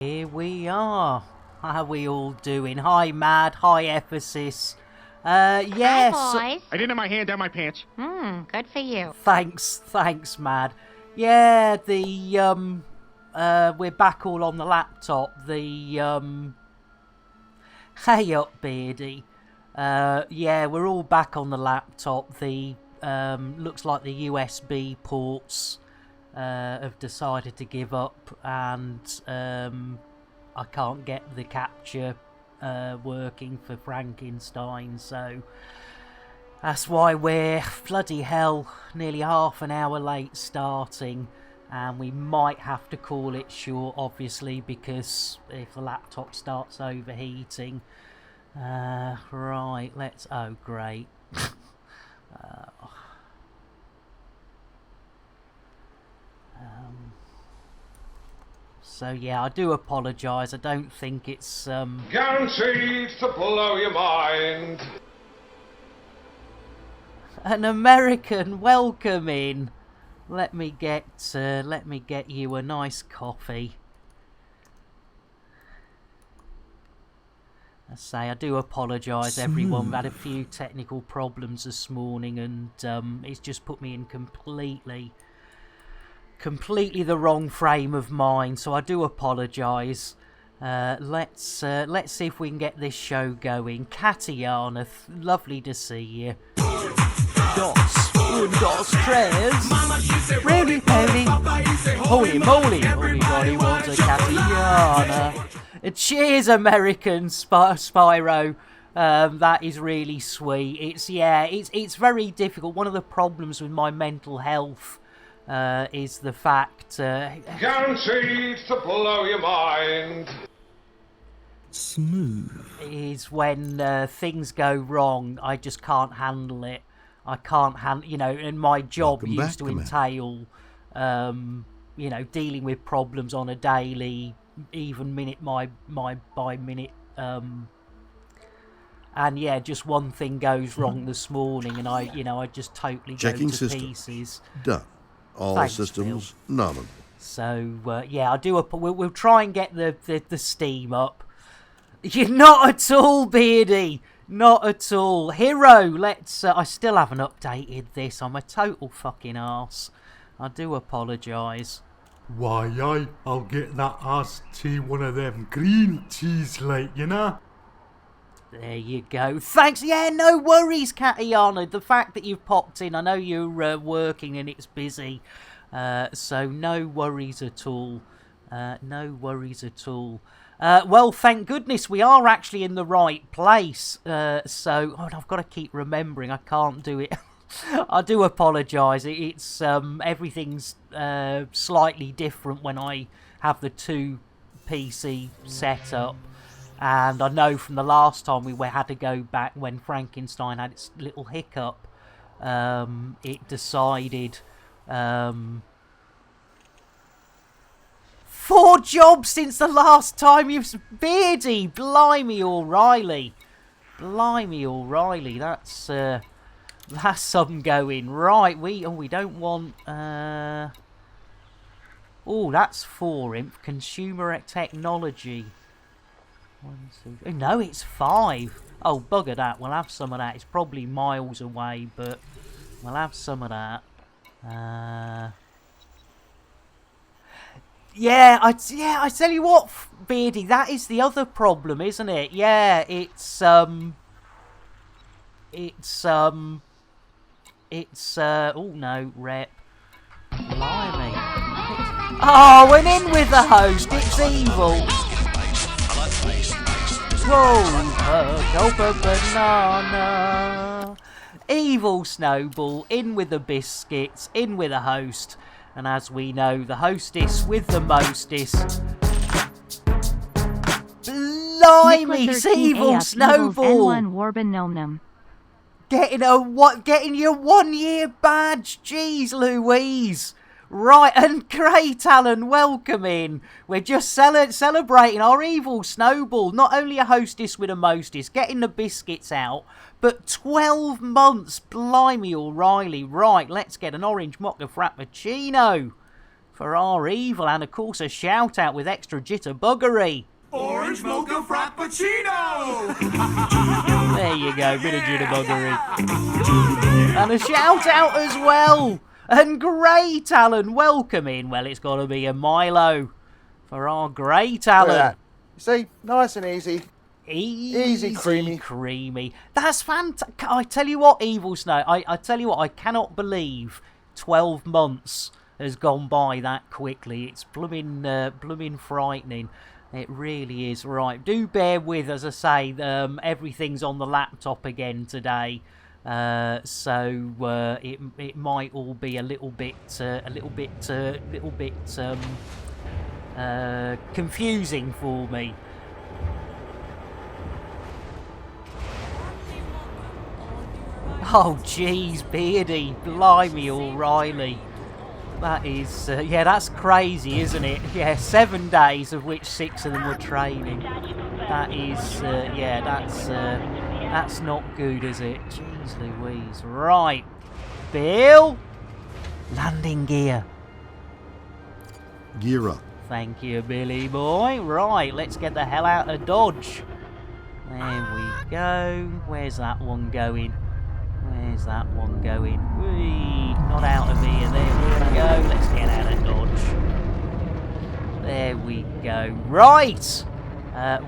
Here we are. How are we all doing? Hi, Mad. Hi, Ephesus. Yes. Hi, boys. I didn't have my hand down my pants. Good for you. Thanks, Mad. Yeah, we're back all on the laptop. Hey up, Beardy. Yeah, we're all back on the laptop. Looks like the USB ports have decided to give up, and I can't get the capture working for Frankenstein, so that's why we're bloody hell nearly half an hour late starting, and we might have to call it short, obviously, because if the laptop starts overheating. Right, oh great. So yeah, I do apologise. I don't think it's Guaranteed to blow your mind. an American welcome in. Let me get you a nice coffee. I do apologise, everyone. We've had a few technical problems this morning, and it's just put me in completely the wrong frame of mind. So I do apologise. Let's see if we can get this show going. Katiana, lovely to see you. Dos, tres. Roly poly. Holy moly. Everybody wants a Katiana. Cheers, American Spyro. That is really sweet. It's very difficult. One of the problems with my mental health is the fact Guaranteed to blow your mind. Smooth. Is when things go wrong, I just can't handle it. I can't handle, and my job used to entail, dealing with problems on a daily, even minute by minute, and yeah, just one thing goes wrong this morning, and I just totally Checking go to system. pieces. Done. All Thanks, systems Phil. nominal. So yeah, I do. We'll try and get the steam up. You're not at all, Beardy. Not at all. Hero, let's... I still haven't updated this. I'm a total fucking arse. I do apologise. Why, aye, I'll get that iced tea, one of them green teas, like, you know? There you go. Thanks. Yeah, no worries, Katiana. The fact that you've popped in, I know you're working and it's busy. So no worries at all. No worries at all. Well, thank goodness we are actually in the right place. I've got to keep remembering. I can't do it. I do apologise. It's everything's slightly different when I have the two PC set up. And I know from the last time we had to go back when Frankenstein had its little hiccup, it decided... 4 jobs since the last time you've... Beardy! Blimey, O'Reilly. That's something going. Right, we don't want... Oh, that's 4 imp. Consumer technology. 1, 2... No, it's 5. Oh, bugger that. We'll have some of that. It's probably miles away, but we'll have some of that. Yeah, I tell you what, Beardy, that is the other problem, isn't it? Yeah, it's oh no, rep. Blimey. Oh, and in with the host, it's evil. Whoa, gulp a banana. Evil Snowball, in with the biscuits, in with the host. And as we know, the hostess with the mostest. Blimey, Evil Snowball! Getting your 1 year badge. Jeez Louise. Right, and great, Alan, welcome in. We're just celebrating our Evil Snowball. Not only a hostess with a mostest, getting the biscuits out, but 12 months. Blimey, O'Reilly. Right, let's get an orange mocha frappuccino. for our evil, and of course a shout out with extra jitterbuggery. Orange mocha frappuccino! There you go, bit of jitterbuggery. And a shout out as well. And great Alan, welcome in. Well, it's got to be a Milo for our great Alan. See, nice and easy. Easy, creamy. That's fantastic. I tell you what, Evil Snow, I tell you what, I cannot believe 12 months has gone by that quickly. It's blooming frightening. It really is. Right, do bear with, as I say, everything's on the laptop again today. So it might all be a little bit confusing for me. Oh, jeez, Beardy, blimey, O'Reilly. That is, yeah, that's crazy, isn't it? Yeah, 7 days, of which 6 of them were training. That is, yeah, that's not good, is it? Jeez Louise. Right, Bill, landing gear. Gear up. Thank you, Billy boy. Right, let's get the hell out of Dodge. There we go. Where's that one going? Where's that one going? Whee! Not out of here. There we go. Let's get out of Dodge. There we go. Right!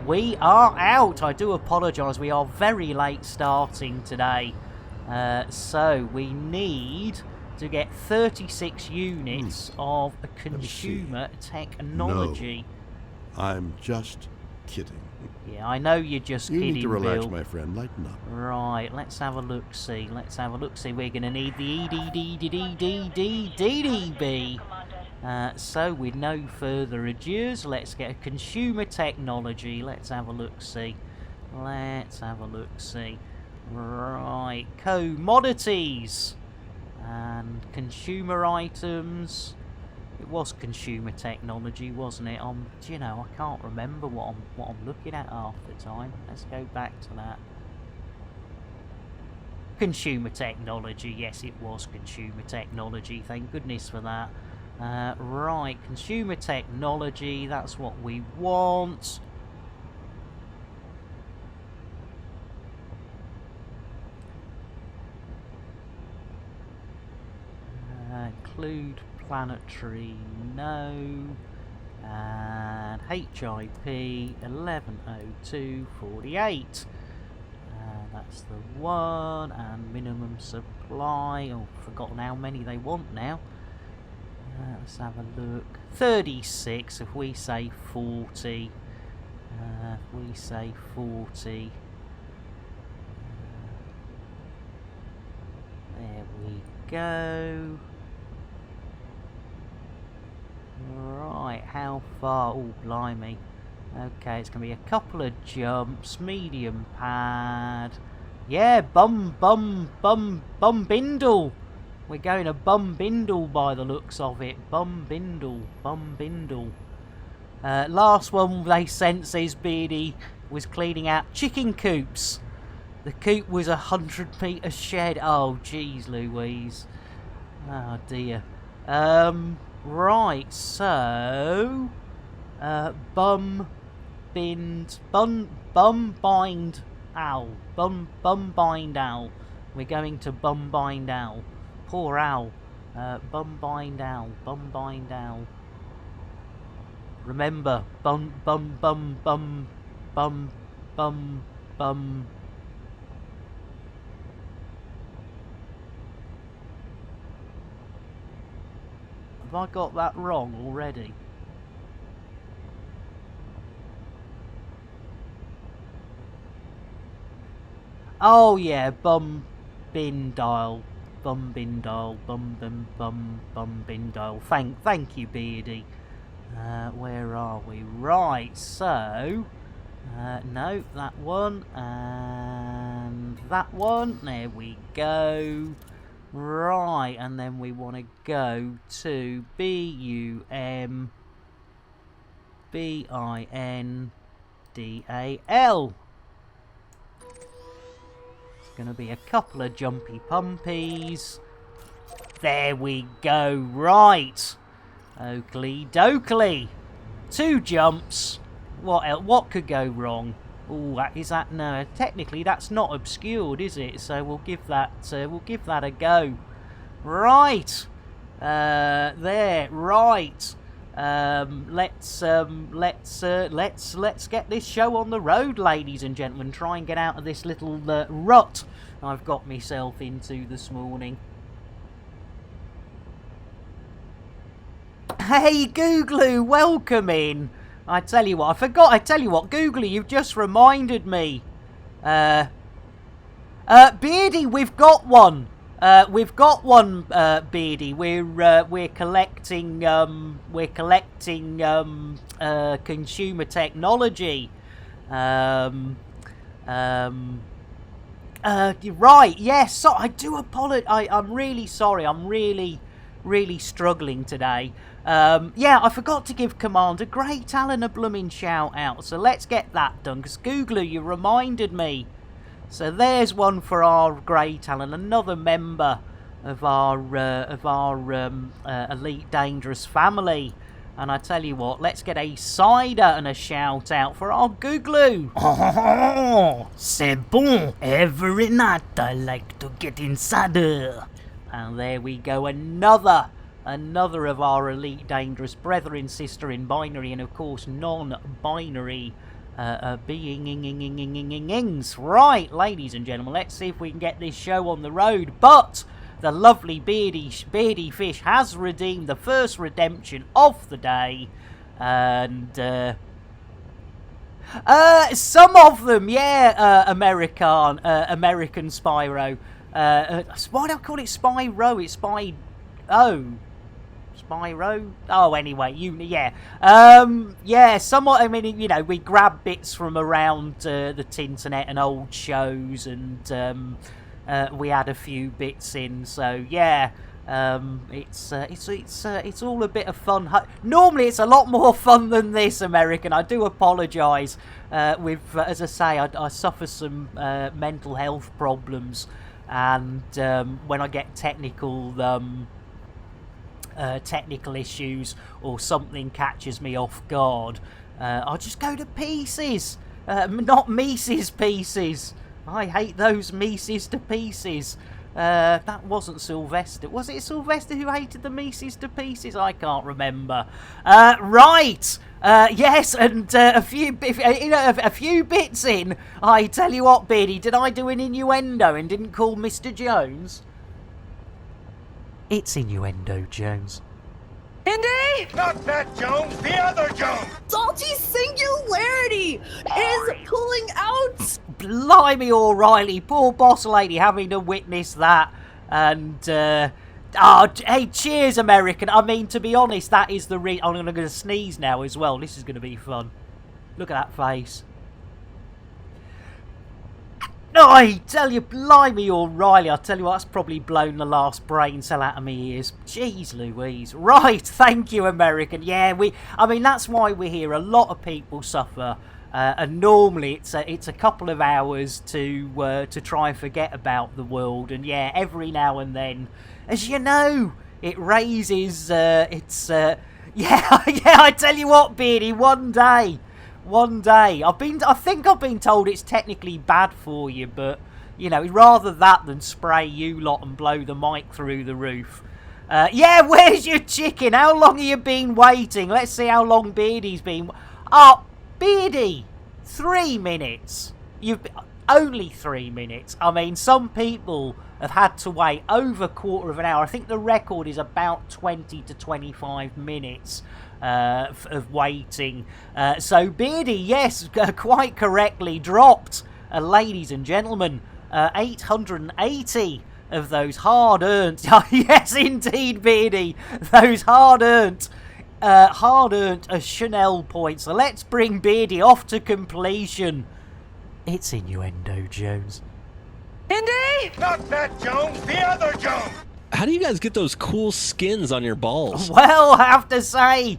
We are out. I do apologise. We are very late starting today. So we need to get 36 units of a consumer technology. No, I'm just kidding. Yeah, I know you're just You kidding, need to relax, Bill. my friend. Lighten up. Right, let's have a look-see. Let's have a look-see. We're going to need the EDDDDDDDB. So, with no further ado, let's get a consumer technology. Let's have a look-see. Let's have a look-see. Right, commodities. And consumer items. It was consumer technology, wasn't it? Do you know, I can't remember what I'm looking at half the time. Let's go back to that. Consumer technology, yes, it was consumer technology. Thank goodness for that. Right, consumer technology. That's what we want. Include planetary, no, and HIP 110248. That's the one, and minimum supply. Oh, I've forgotten how many they want now. Let's have a look. 36. If we say 40, if we say 40. There we go. Right, how far? Oh, blimey. Okay, it's going to be a couple of jumps, medium pad. Yeah, Bumbindle. We're going to Bumbindle by the looks of it. Bumbindle. Last one they sent, says Beardy, was cleaning out chicken coops. The coop was 100 metre shed. Oh, jeez Louise. Oh, dear. Right, so Bumbind Owl. Bumbind Owl. We're going to Bumbind Owl. Poor owl. Bumbind Owl. Remember, bum. Have I got that wrong already? Oh yeah, Bumbindle. Thank you, Beardy. Where are we? Right, so no, that one and that one. There we go. Right, and then we want to go to BUMBINDAL. It's going to be a couple of jumpy pumpies. There we go. Right. Oakley dokley. 2 jumps. What else? What could go wrong? Oh, is that no? Technically, that's not obscured, is it? So we'll give that a go. Right. There. Right. Let's get this show on the road, ladies and gentlemen. Try and get out of this little rut I've got myself into this morning. Hey, Googlu, welcome in. I tell you what, Googly, you've just reminded me. Beardy, we've got one. Beardy. We're collecting consumer technology. Right, yes. So I do apologize. I'm really sorry. I'm really struggling today. Yeah, I forgot to give Commander Great Alan a blooming shout out, so let's get that done, because Googler, you reminded me. So there's one for our Great Alan, another member of our Elite Dangerous family. And I tell you what, let's get a cider and a shout out for our Googlu. Oh, c'est bon. Every night I like to get in cider. And there we go, another of our Elite Dangerous brethren, sister in binary, and of course non-binary beings. Right, ladies and gentlemen, let's see if we can get this show on the road. But the lovely beardy fish has redeemed the first redemption of the day, and some of them, yeah, American Spyro. Why do I call it Spyro? It's Spyro? Oh, anyway, yeah. Yeah, somewhat, I mean, you know, we grab bits from around the Tinternet and old shows, and we add a few bits in, so yeah. It's all a bit of fun. Normally it's a lot more fun than this, American. I do apologise. As I say, I suffer some mental health problems, and when I get technical issues or something catches me off guard, I just go to pieces. Not Mises pieces. I hate those Mises to pieces. That wasn't Sylvester. Was it Sylvester who hated the Mises to pieces? I can't remember. Right. Yes, and a few bits in. I tell you what, Beardy, did I do an innuendo and didn't call Mr. Jones? It's innuendo, Jones. Indy? Not that Jones, the other Jones! Salty Singularity is pulling out! Blimey, O'Reilly, poor boss lady having to witness that. And, hey, cheers, American. I mean, to be honest, that is the I'm going to sneeze now as well. This is going to be fun. Look at that face. I tell you, blimey, O'Reilly, I tell you what, that's probably blown the last brain cell out of me ears. Jeez Louise. Right, thank you, American. Yeah, I mean, that's why we're here. A lot of people suffer, and normally it's a couple of hours to try and forget about the world. And yeah, every now and then, as you know, it raises, yeah, I tell you what, Beardy, one day, I think I've been told it's technically bad for you, but, you know, rather that than spray you lot and blow the mic through the roof. Yeah, where's your chicken? How long have you been waiting? Let's see how long Beardy's been. Oh, Beardy, 3 minutes. Only 3 minutes. I mean, some people have had to wait over a quarter of an hour. I think the record is about 20 to 25 minutes. Of waiting. So Beardy, yes, quite correctly dropped, ladies and gentlemen, 880 of those hard-earned, yes indeed, Beardy, those hard-earned Chanel points. So let's bring Beardy off to completion. It's innuendo, Jones. Indy? Not that Jones, the other Jones! How do you guys get those cool skins on your balls? Well, I have to say,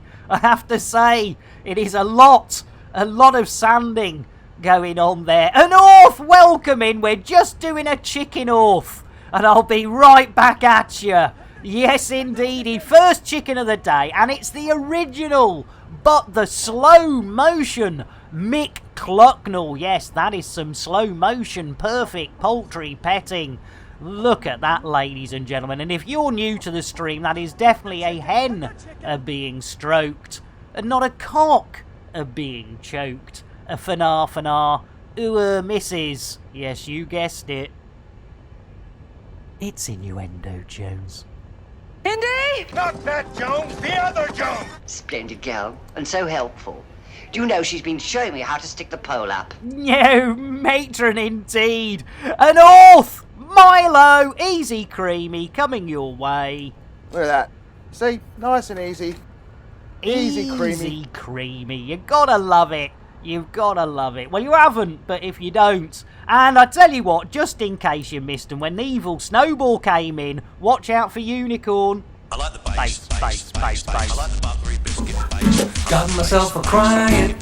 it is a lot of sanding going on there. An Orth, welcome in. We're just doing a chicken Orth, and I'll be right back at you. Yes, indeedy. First chicken of the day, and it's the original, but the slow motion Mick Clucknell. Yes, that is some slow motion, perfect poultry petting. Look at that, ladies and gentlemen. And if you're new to the stream, that is definitely a hen being stroked, and not a cock being choked. A fanar. Ooh, misses. Yes, you guessed it. It's innuendo, Jones. Indy? Not that Jones, the other Jones! Splendid girl, and so helpful. Do you know she's been showing me how to stick the pole up? No, matron indeed. An North Milo, easy creamy, coming your way. Look at that. See? Nice and easy. Easy creamy. You gotta love it. You've gotta love it. Well, you haven't, but if you don't. And I tell you what, just in case you missed them, when the evil snowball came in, watch out for Unicorn. I like the bass. I like the buttery biscuit bass. Got myself a crying.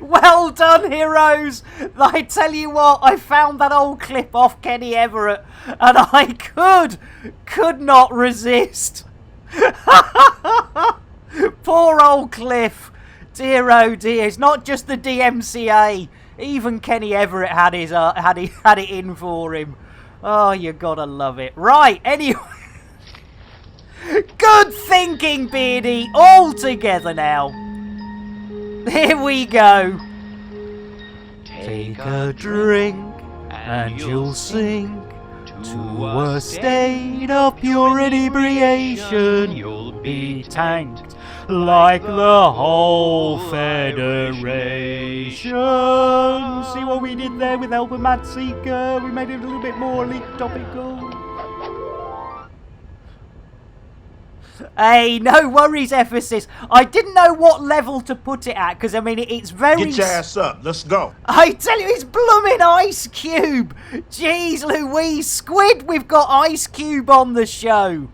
Well done, heroes! I tell you what, I found that old clip off Kenny Everett, and I could not resist. Poor old Cliff. Dear oh dear, it's not just the DMCA. Even Kenny Everett had it in for him. Oh, you gotta love it. Right, anyway. Good thinking, Beardy. All together now. Here we go. Take a drink and you'll sink to a state of pure inebriation. You'll be tanked like the whole Federation. See what we did there with Albert Matseeker? We made it a little bit more elite topical. Hey, no worries, Ephesus. I didn't know what level to put it at, because, I mean, it's very... Get your ass up, let's go. I tell you, it's blooming Ice Cube. Jeez Louise, Squid, we've got Ice Cube on the show.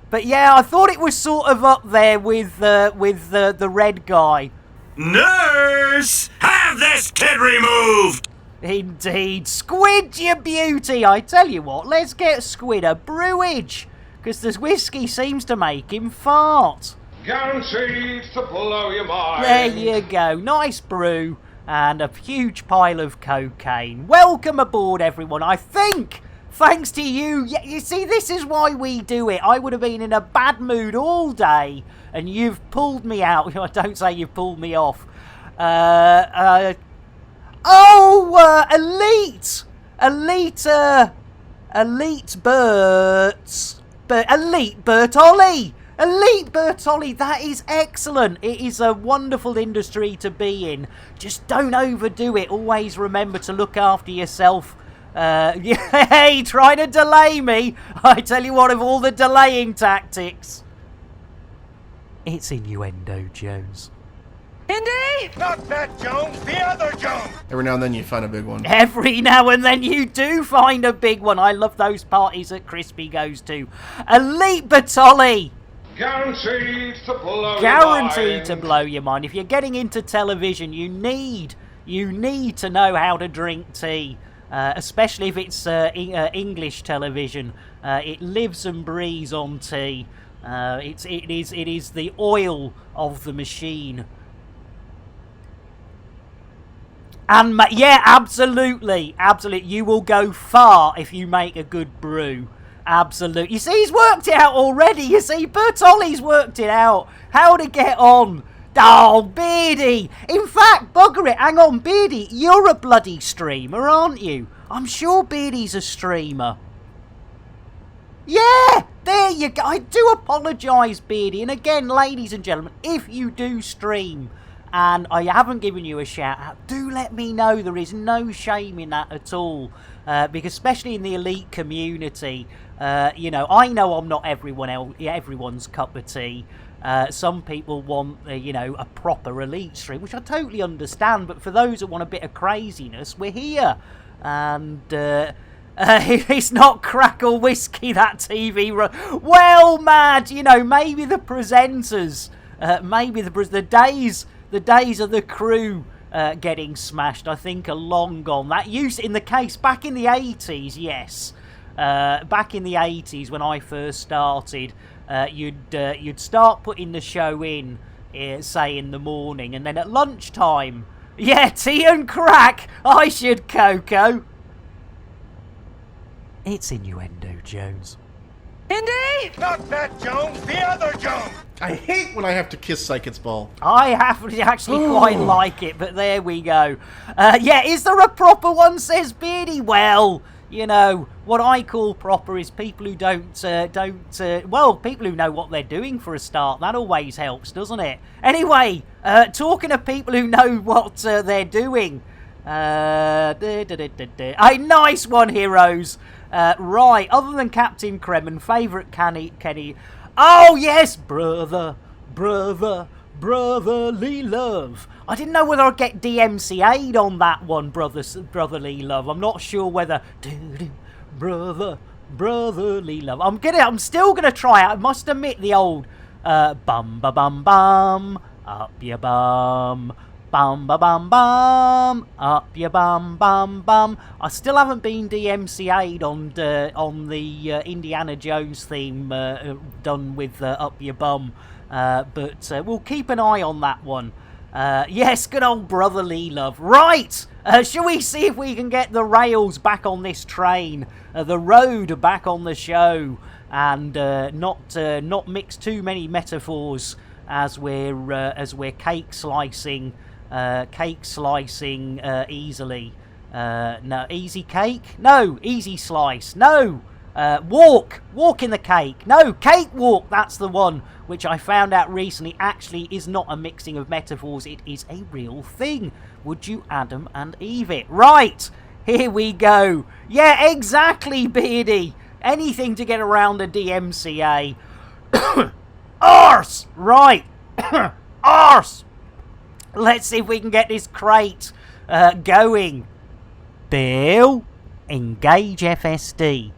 But yeah, I thought it was sort of up there with the red guy. Nurse, have this kid removed. Indeed. Squid, you beauty. I tell you what, let's get Squid a brewage, because this whiskey seems to make him fart. Guaranteed to blow your mind. There you go. Nice brew and a huge pile of cocaine. Welcome aboard, everyone. I think, thanks to you, you see, this is why we do it. I would have been in a bad mood all day, and you've pulled me out. I don't say you've pulled me off. Elite Bertolli! Elite Bertolli, that is excellent. It is a wonderful industry to be in. Just don't overdo it. Always remember to look after yourself. Hey, trying to delay me. I tell you what, of all the delaying tactics. It's innuendo, Jones. Indy? Not that Jones, the other Jones. Every now and then you find a big one. Every now and then you do find a big one. I love those parties that Crispy goes to. Elite Bertolli! Guaranteed to blow Guaranteed your mind. to blow your mind. If you're getting into television, you need to know how to drink tea. Especially if it's English television. It lives and breathes on tea. It is the oil of the machine. And yeah, absolutely. You will go far if you make a good brew. Absolutely. You see, he's worked it out already. You see, Bertolli's worked it out. How to get on. Oh, Beardy. In fact, bugger it. Hang on, Beardy. You're a bloody streamer, aren't you? I'm sure Beardy's a streamer. Yeah, there you go. I do apologise, Beardy. And again, ladies and gentlemen, if you do stream and I haven't given you a shout out, do let me know. There is no shame in that at all. Because especially in the elite community, I know I'm not everyone's cup of tea. Some people want, a proper elite stream, which I totally understand. But for those that want a bit of craziness, we're here. And it's not Crackle Whiskey, that TV run. Well, Mad, maybe the presenters, maybe the days of the crew getting smashed, I think, are long gone. That used in the case back in the 80s, yes. Back in the 80s when I first started, you'd start putting the show in, say in the morning, and then at lunchtime, yeah, tea and crack. I should, Coco. It's innuendo, Jones. Indy? Not that Jones, the other Jones! I hate when I have to kiss Psychic's ball. I actually quite like it, but there we go. Yeah, is there a proper one, says Beardy? Well, you know, what I call proper is people who well, people who know what they're doing for a start. That always helps, doesn't it? Anyway, talking of people who know what they're doing. A nice one, heroes. Right, other than Captain Kremen, favourite Kenny. Oh, yes, brotherly love. I didn't know whether I'd get DMCA'd on that one, brotherly love. I'm not sure whether... brotherly love. I'm still gonna try out. I must admit the old... bum ba bum bum, up your bum. Bum ba bum bum, up your bum bum bum. I still haven't been DMCA'd on the Indiana Jones theme done with up your bum, but we'll keep an eye on that one. Yes, good old brotherly love. Right, shall we see if we can get the rails back on this train, the road back on the show, and not mix too many metaphors as we're cake slicing easily. No, easy cake? No, easy slice. No, walk in the cake. No, cake walk, that's the one, which I found out recently actually is not a mixing of metaphors, it is a real thing. Would you Adam and Eve it? Right, here we go. Yeah, exactly, Beardy. Anything to get around a DMCA. Arse! Right. Arse! Let's see if we can get this crate going. Bill, engage FSD.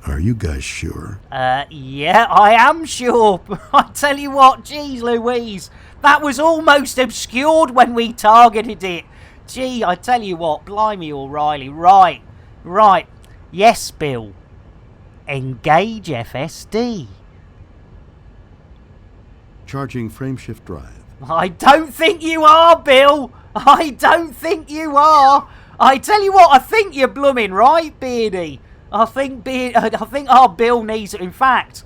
Are you guys sure? Yeah, I am sure. I tell you what, geez Louise, that was almost obscured when we targeted it. Gee, I tell you what, blimey O'Reilly. Right. Yes, Bill. Engage FSD. Charging frameshift drive. I don't think you are, Bill. I don't think you are. I tell you what, I think you're blooming right, Beardy. I think our Bill needs it. In fact,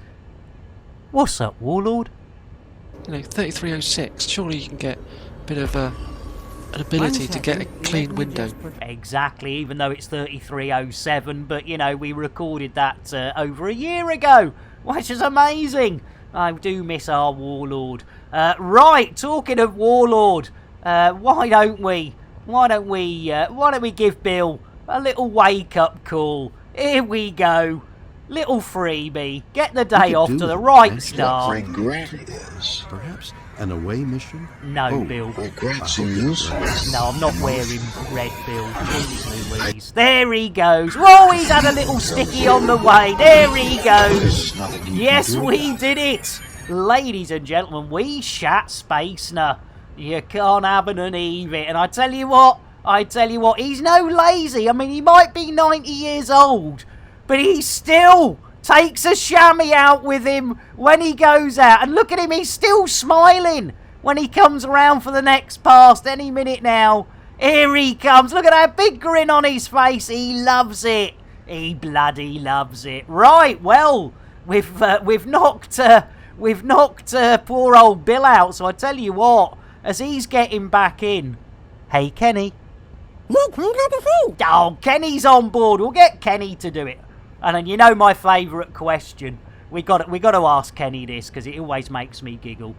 what's up, Warlord? 3306. Surely you can get a bit of an ability to get a clean window. Exactly, even though it's 3307, but you know, we recorded that over a year ago, which is amazing. I do miss our Warlord. Right, talking of Warlord, why don't we give Bill a little wake-up call? Here we go. Little freebie. Get the day off to the right start. Perhaps an away mission? No, Bill. No, I'm not wearing red, Bill. Jeez Louise. There he goes. Oh, he's had a little sticky on the way. There he goes. Yes, we did it. Ladies and gentlemen, we shat Spacener. You can't have it and Eve it. And I tell you what, he's no lazy. I mean, he might be 90 years old, but he still takes a chamois out with him when he goes out. And look at him, he's still smiling when he comes around for the next pass any minute now. Here he comes. Look at that big grin on his face. He loves it. He bloody loves it. Right, well, we've knocked poor old Bill out. So I tell you what, as he's getting back in, hey Kenny. Oh, Kenny's on board. We'll get Kenny to do it. And then you know my favourite question. We got to ask Kenny this because it always makes me giggle.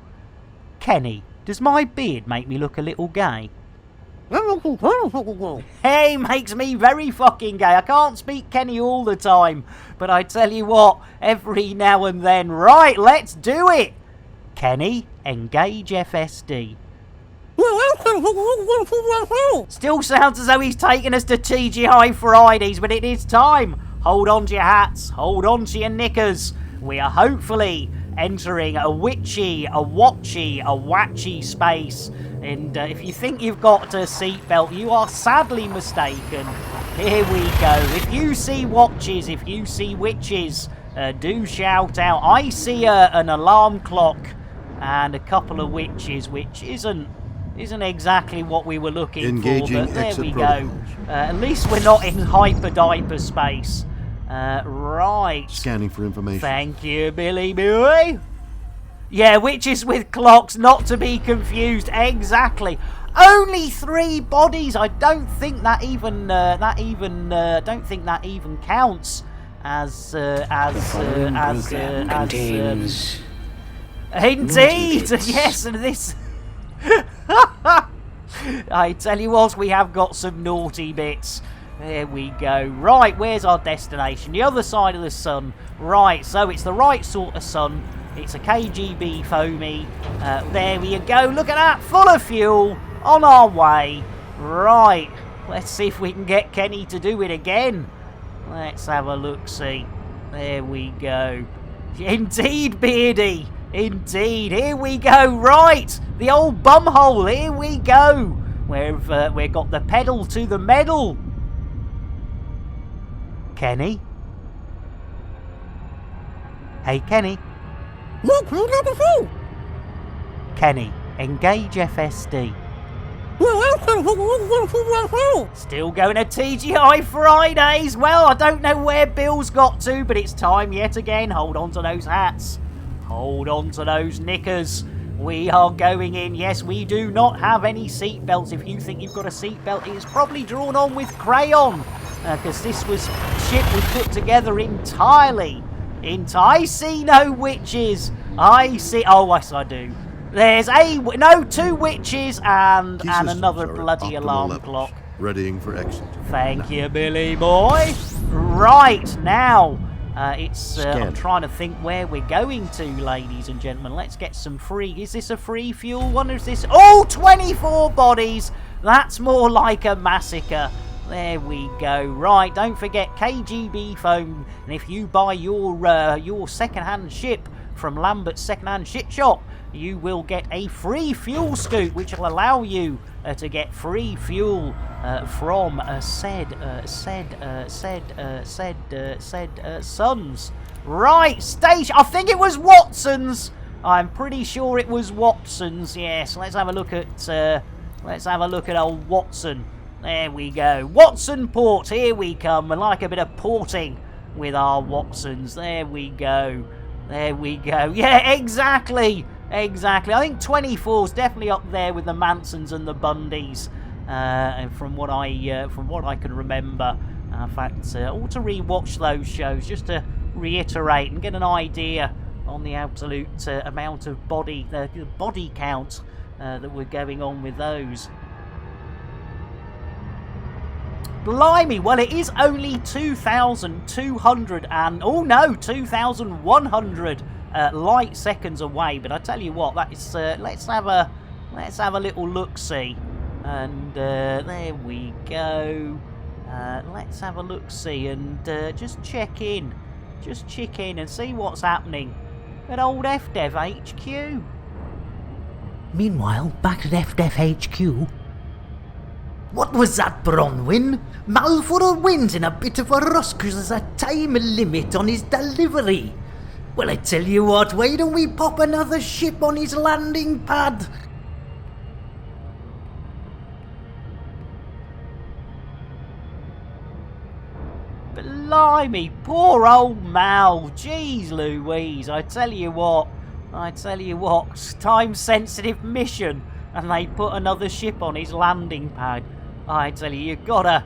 Kenny, does my beard make me look a little gay? Hey, makes me very fucking gay. I can't speak Kenny all the time, but I tell you what, every now and then. Right, let's do it. Kenny, engage FSD. Still sounds as though he's taking us to TGI Fridays, but it is time. Hold on to your hats, hold on to your knickers. We are hopefully entering a witchy, a watchy, a watchy space. And if you think you've got a seatbelt, you are sadly mistaken. Here we go. If you see watches, if you see witches, do shout out. I see an alarm clock and a couple of witches, which isn't exactly what we were looking for, but there we go. At least we're not in hyper space. Right. Scanning for information. Thank you, Billy Boy. Yeah, witches with clocks, not to be confused. Exactly. Only 3 bodies. I don't think that even counts as indeed. Yes, and this. I tell you what, we have got some naughty bits. There we go. Right, where's our destination? The other side of the sun. Right, so it's the right sort of sun. It's a KGB foamy. There we go. Look at that, full of fuel. On our way. Right, let's see if we can get Kenny to do it again. Let's have a look-see. There we go. Indeed, Beardy. Indeed. Here we go. Right, the old bumhole. Here we go. We've got the pedal to the metal. Kenny? Hey, Kenny. Look, we got the phone. Kenny, engage FSD. Still going to TGI Fridays. Well, I don't know where Bill's got to, but it's time yet again. Hold on to those hats. Hold on to those knickers. We are going in. Yes, we do not have any seatbelts. If you think you've got a seatbelt, it is probably drawn on with crayon, because this ship was put together entirely. I see no witches. I see. Oh, yes, I do. There's 2 witches and another bloody alarm clock. Readying for exit. Thank you, Billy Boy. Right, now, I'm trying to think where we're going to, ladies and gentlemen. Let's get some free. Is this a free fuel one, or is this... Oh, 24 bodies. That's more like a massacre. There we go. Right, don't forget KGB foam. And if you buy your second-hand ship from Lambert's second-hand ship shop, you will get a free fuel scoop, which will allow you to get free fuel from said Sons. Right, station. I think it was Watson's. I'm pretty sure it was Watson's. Yes. Let's have a look at old Watson. There we go. Watson Port. Here we come. I like a bit of porting with our Watsons. There we go. There we go. Yeah, exactly. Exactly. I think 24's definitely up there with the Mansons and the Bundys, from what I can remember. In fact, I ought to re-watch those shows just to reiterate and get an idea on the absolute amount of body count that were going on with those. Blimey, well, it is only 2,200 and... Oh, no, 2,100 light seconds away. But I tell you what, that is... let's have a little look-see. And there we go. Let's have a look-see and just check in. Just check in and see what's happening at old FDev HQ. Meanwhile, back at FDev HQ... What was that, Bronwyn? Malforo wins in a bit of a rush because there's a time limit on his delivery. Well, I tell you what, why don't we pop another ship on his landing pad? Blimey, poor old Mal. Jeez Louise, I tell you what, time-sensitive mission, and they put another ship on his landing pad. I tell you, you gotta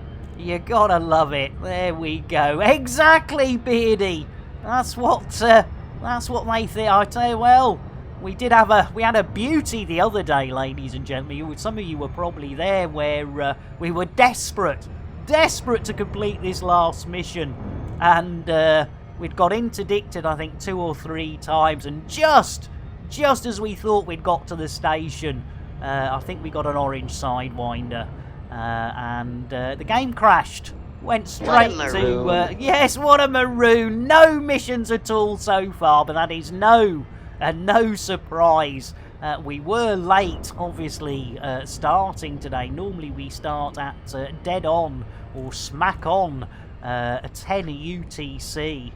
love it. There we go. Exactly, Beardy. That's what they think. I tell you, well, we had a beauty the other day, ladies and gentlemen. Some of you were probably there, where we were desperate to complete this last mission, and we'd got interdicted, I think, 2 or 3 times, and just as we thought we'd got to the station, I think we got an orange sidewinder. And the game crashed. Went straight to... yes, what a maroon. No missions at all so far, but that is no and no surprise, we were late, obviously, starting today. Normally we start at dead on or smack on 10 UTC,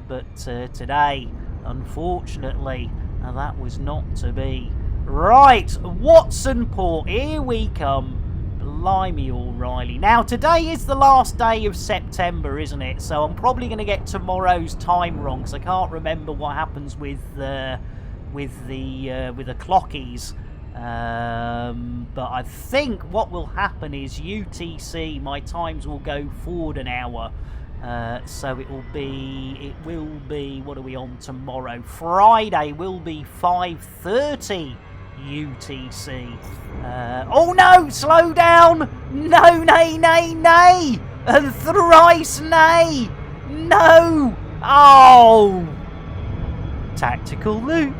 but today, unfortunately, that was not to be. Right, Watsonport, here we come. Blimey, O'Reilly. Now, today is the last day of September, isn't it? So I'm probably going to get tomorrow's time wrong, because I can't remember what happens with the clockies. But I think what will happen is UTC, my times will go forward an hour. So it will be, what are we on tomorrow? Friday will be 5:30 UTC. Oh no, slow down! No, nay, nay, nay! And thrice nay! No! Oh! Tactical loop.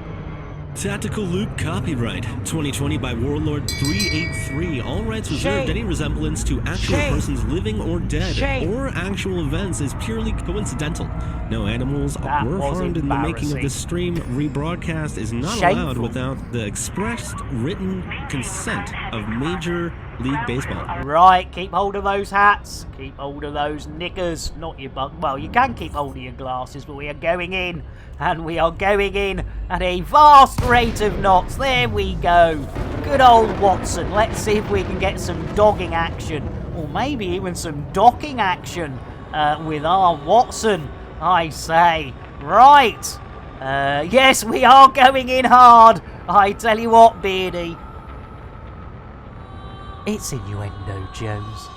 Tactical Loop copyright 2020 by Warlord 383. All rights reserved. Any resemblance to actual persons living or dead or actual events is purely coincidental. No animals were harmed in the making of this stream. Rebroadcast is not allowed without the expressed written consent of Major League Baseball. Right, keep hold of those hats. Keep hold of those knickers. Not your butt. Well, you can keep hold of your glasses, but we are going in. And we are going in at a vast rate of knots. There we go. Good old Watson. Let's see if we can get some dogging action. Or maybe even some docking action with our Watson, I say. Right. Yes, we are going in hard. I tell you what, Beardy. It's innuendo, Jones.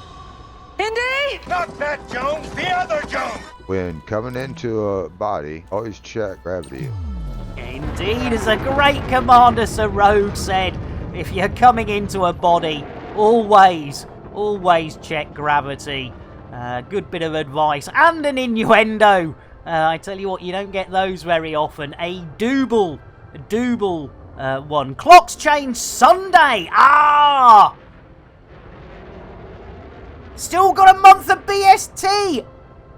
Indy! Not that Jones, the other Jones! When coming into a body, always check gravity. Indeed, as a great commander Sir Rogue said, if you're coming into a body, always check gravity. Good bit of advice. And an innuendo. I tell you what, you don't get those very often. A double one. Clocks change Sunday. Ah! Still got a month of BST.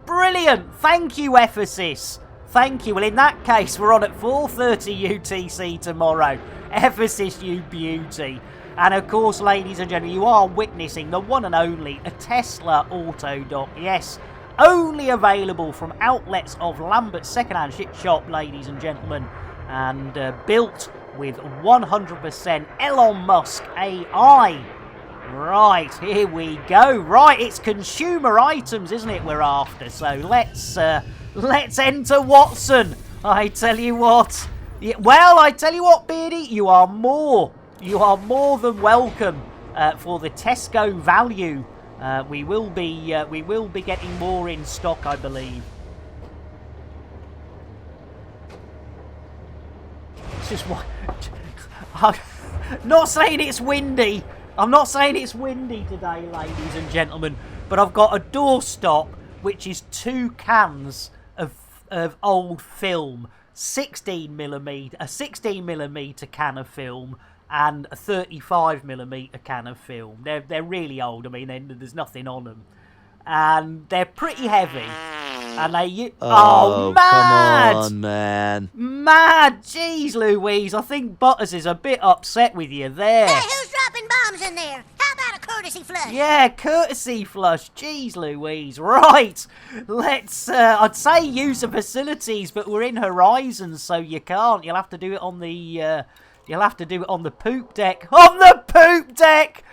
Brilliant. Thank you, Ephesus. Thank you. Well, in that case, we're on at 4:30 UTC tomorrow. Ephesus, you beauty. And of course, ladies and gentlemen, you are witnessing the one and only a Tesla Auto Dock. Yes, only available from outlets of Lambert's second-hand ship shop, ladies and gentlemen. And built with 100% Elon Musk AI. Right, here we go. Right, it's consumer items, isn't it, we're after? So let's enter Watson. I tell you what. Well, I tell you what, Beardy, you are more than welcome for the Tesco value. We will be getting more in stock, I believe. It's just what. I'm not saying it's windy. I'm not saying it's windy today, ladies and gentlemen, but I've got a doorstop which is 2 cans of old film, 16mm, a 16mm can of film, and a 35mm can of film. They're really old. I mean, there's nothing on them, and they're pretty heavy. And they mad! Come on, man. Mad! Jeez Louise, I think Butters is a bit upset with you there. Hey, who's dropping bombs in there? How about a courtesy flush? Yeah, courtesy flush. Jeez Louise. Right. Let's, I'd say use the facilities, but we're in Horizons, so you can't. You'll have to do it on the, poop deck. On the poop deck!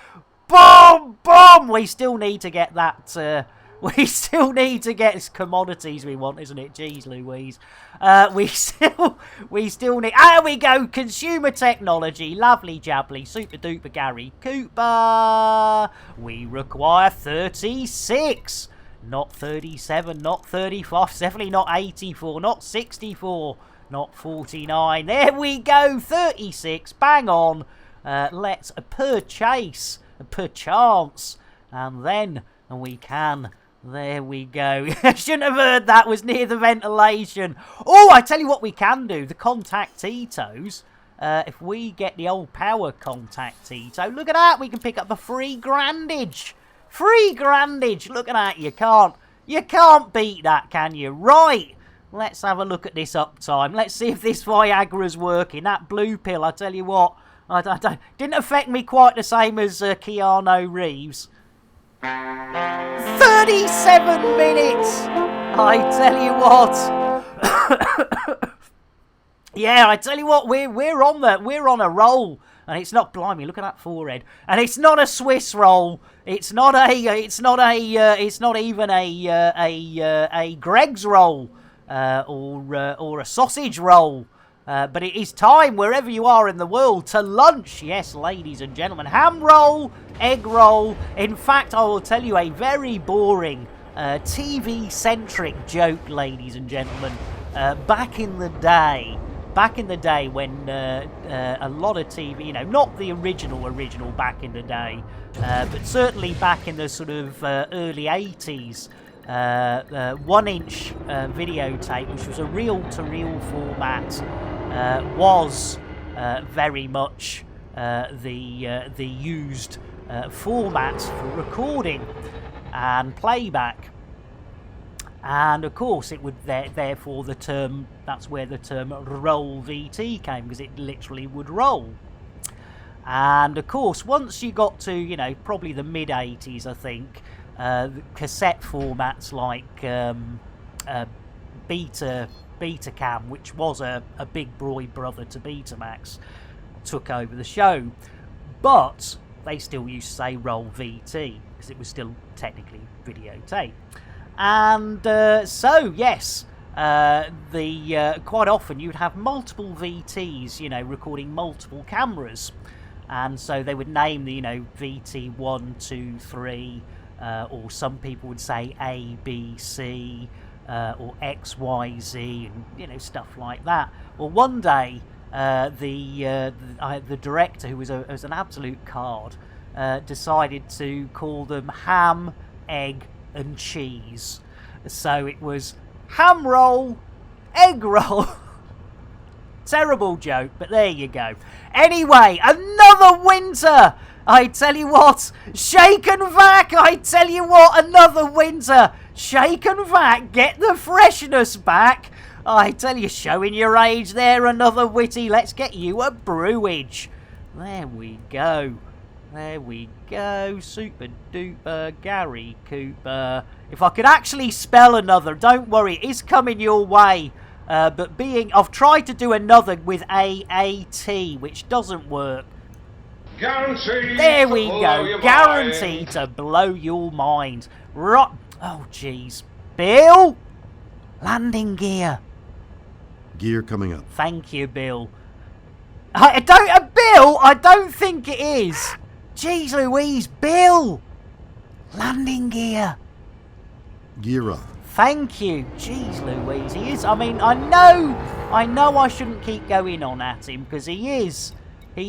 Boom! Boom! We still need to get that, we still need to get commodities we want, isn't it? Jeez Louise. We still need... There we go! Consumer technology. Lovely jabbly. Super duper Gary Cooper. We require 36. Not 37, not 35. Definitely not 84, not 64, not 49. There we go! 36. Bang on. Let's purchase. Perchance. And then we can... There we go. I shouldn't have heard that. Was near the ventilation. Oh, I tell you what we can do. The Contactitos. If we get the old power Contactito. Look at that. We can pick up a free grandage. Free grandage. Look at that. You can't beat that, can you? Right. Let's have a look at this uptime. Let's see if this Viagra's working. That blue pill, I tell you what, didn't affect me quite the same as Keanu Reeves. 37 minutes! I tell you what. Yeah, I tell you what, we're on a roll. And it's not, blimey, look at that forehead. And it's not a Swiss roll. It's not even a Greg's roll or a sausage roll. But it is time, wherever you are in the world, to lunch. Yes, ladies and gentlemen, ham roll, egg roll. In fact, I will tell you a very boring TV-centric joke, ladies and gentlemen. Back in the day when a lot of TV, not the original back in the day, but certainly back in the sort of early 80s, 1-inch videotape, which was a reel-to-reel format, was very much the used format for recording and playback. And of course, it would therefore that's where the term roll VT came, because it literally would roll. And of course, once you got to probably the mid 80s, I think, cassette formats like Betacam, which was a big boy brother to Betamax, took over the show. But they still used to say roll VT because it was still technically videotape. And so, yes, quite often you'd have multiple VTs, recording multiple cameras. And so they would name the, VT 1, 2, 3, or some people would say A, B, C, or X, Y, Z, and, stuff like that. Well, one day, the director, who was an absolute card, decided to call them ham, egg, and cheese. So it was ham roll, egg roll. Terrible joke, but there you go. Anyway, another winter. I tell you what, shake and vac. I tell you what, another winter. Shake and vac, get the freshness back. I tell you, showing your age there, another witty. Let's get you a brewage. There we go. There we go. Super duper Gary Cooper. If I could actually spell another, don't worry, it is coming your way. But I've tried to do another with AAT, which doesn't work. Guaranteed. There we go. Guaranteed to blow your mind. Right. Oh, jeez. Bill? Landing gear. Gear coming up. Thank you, Bill. Bill, I don't think it is. Jeez Louise, Bill! Landing gear. Gear up. Thank you. Jeez Louise, he is. I mean, I know I shouldn't keep going on at him, because he is, I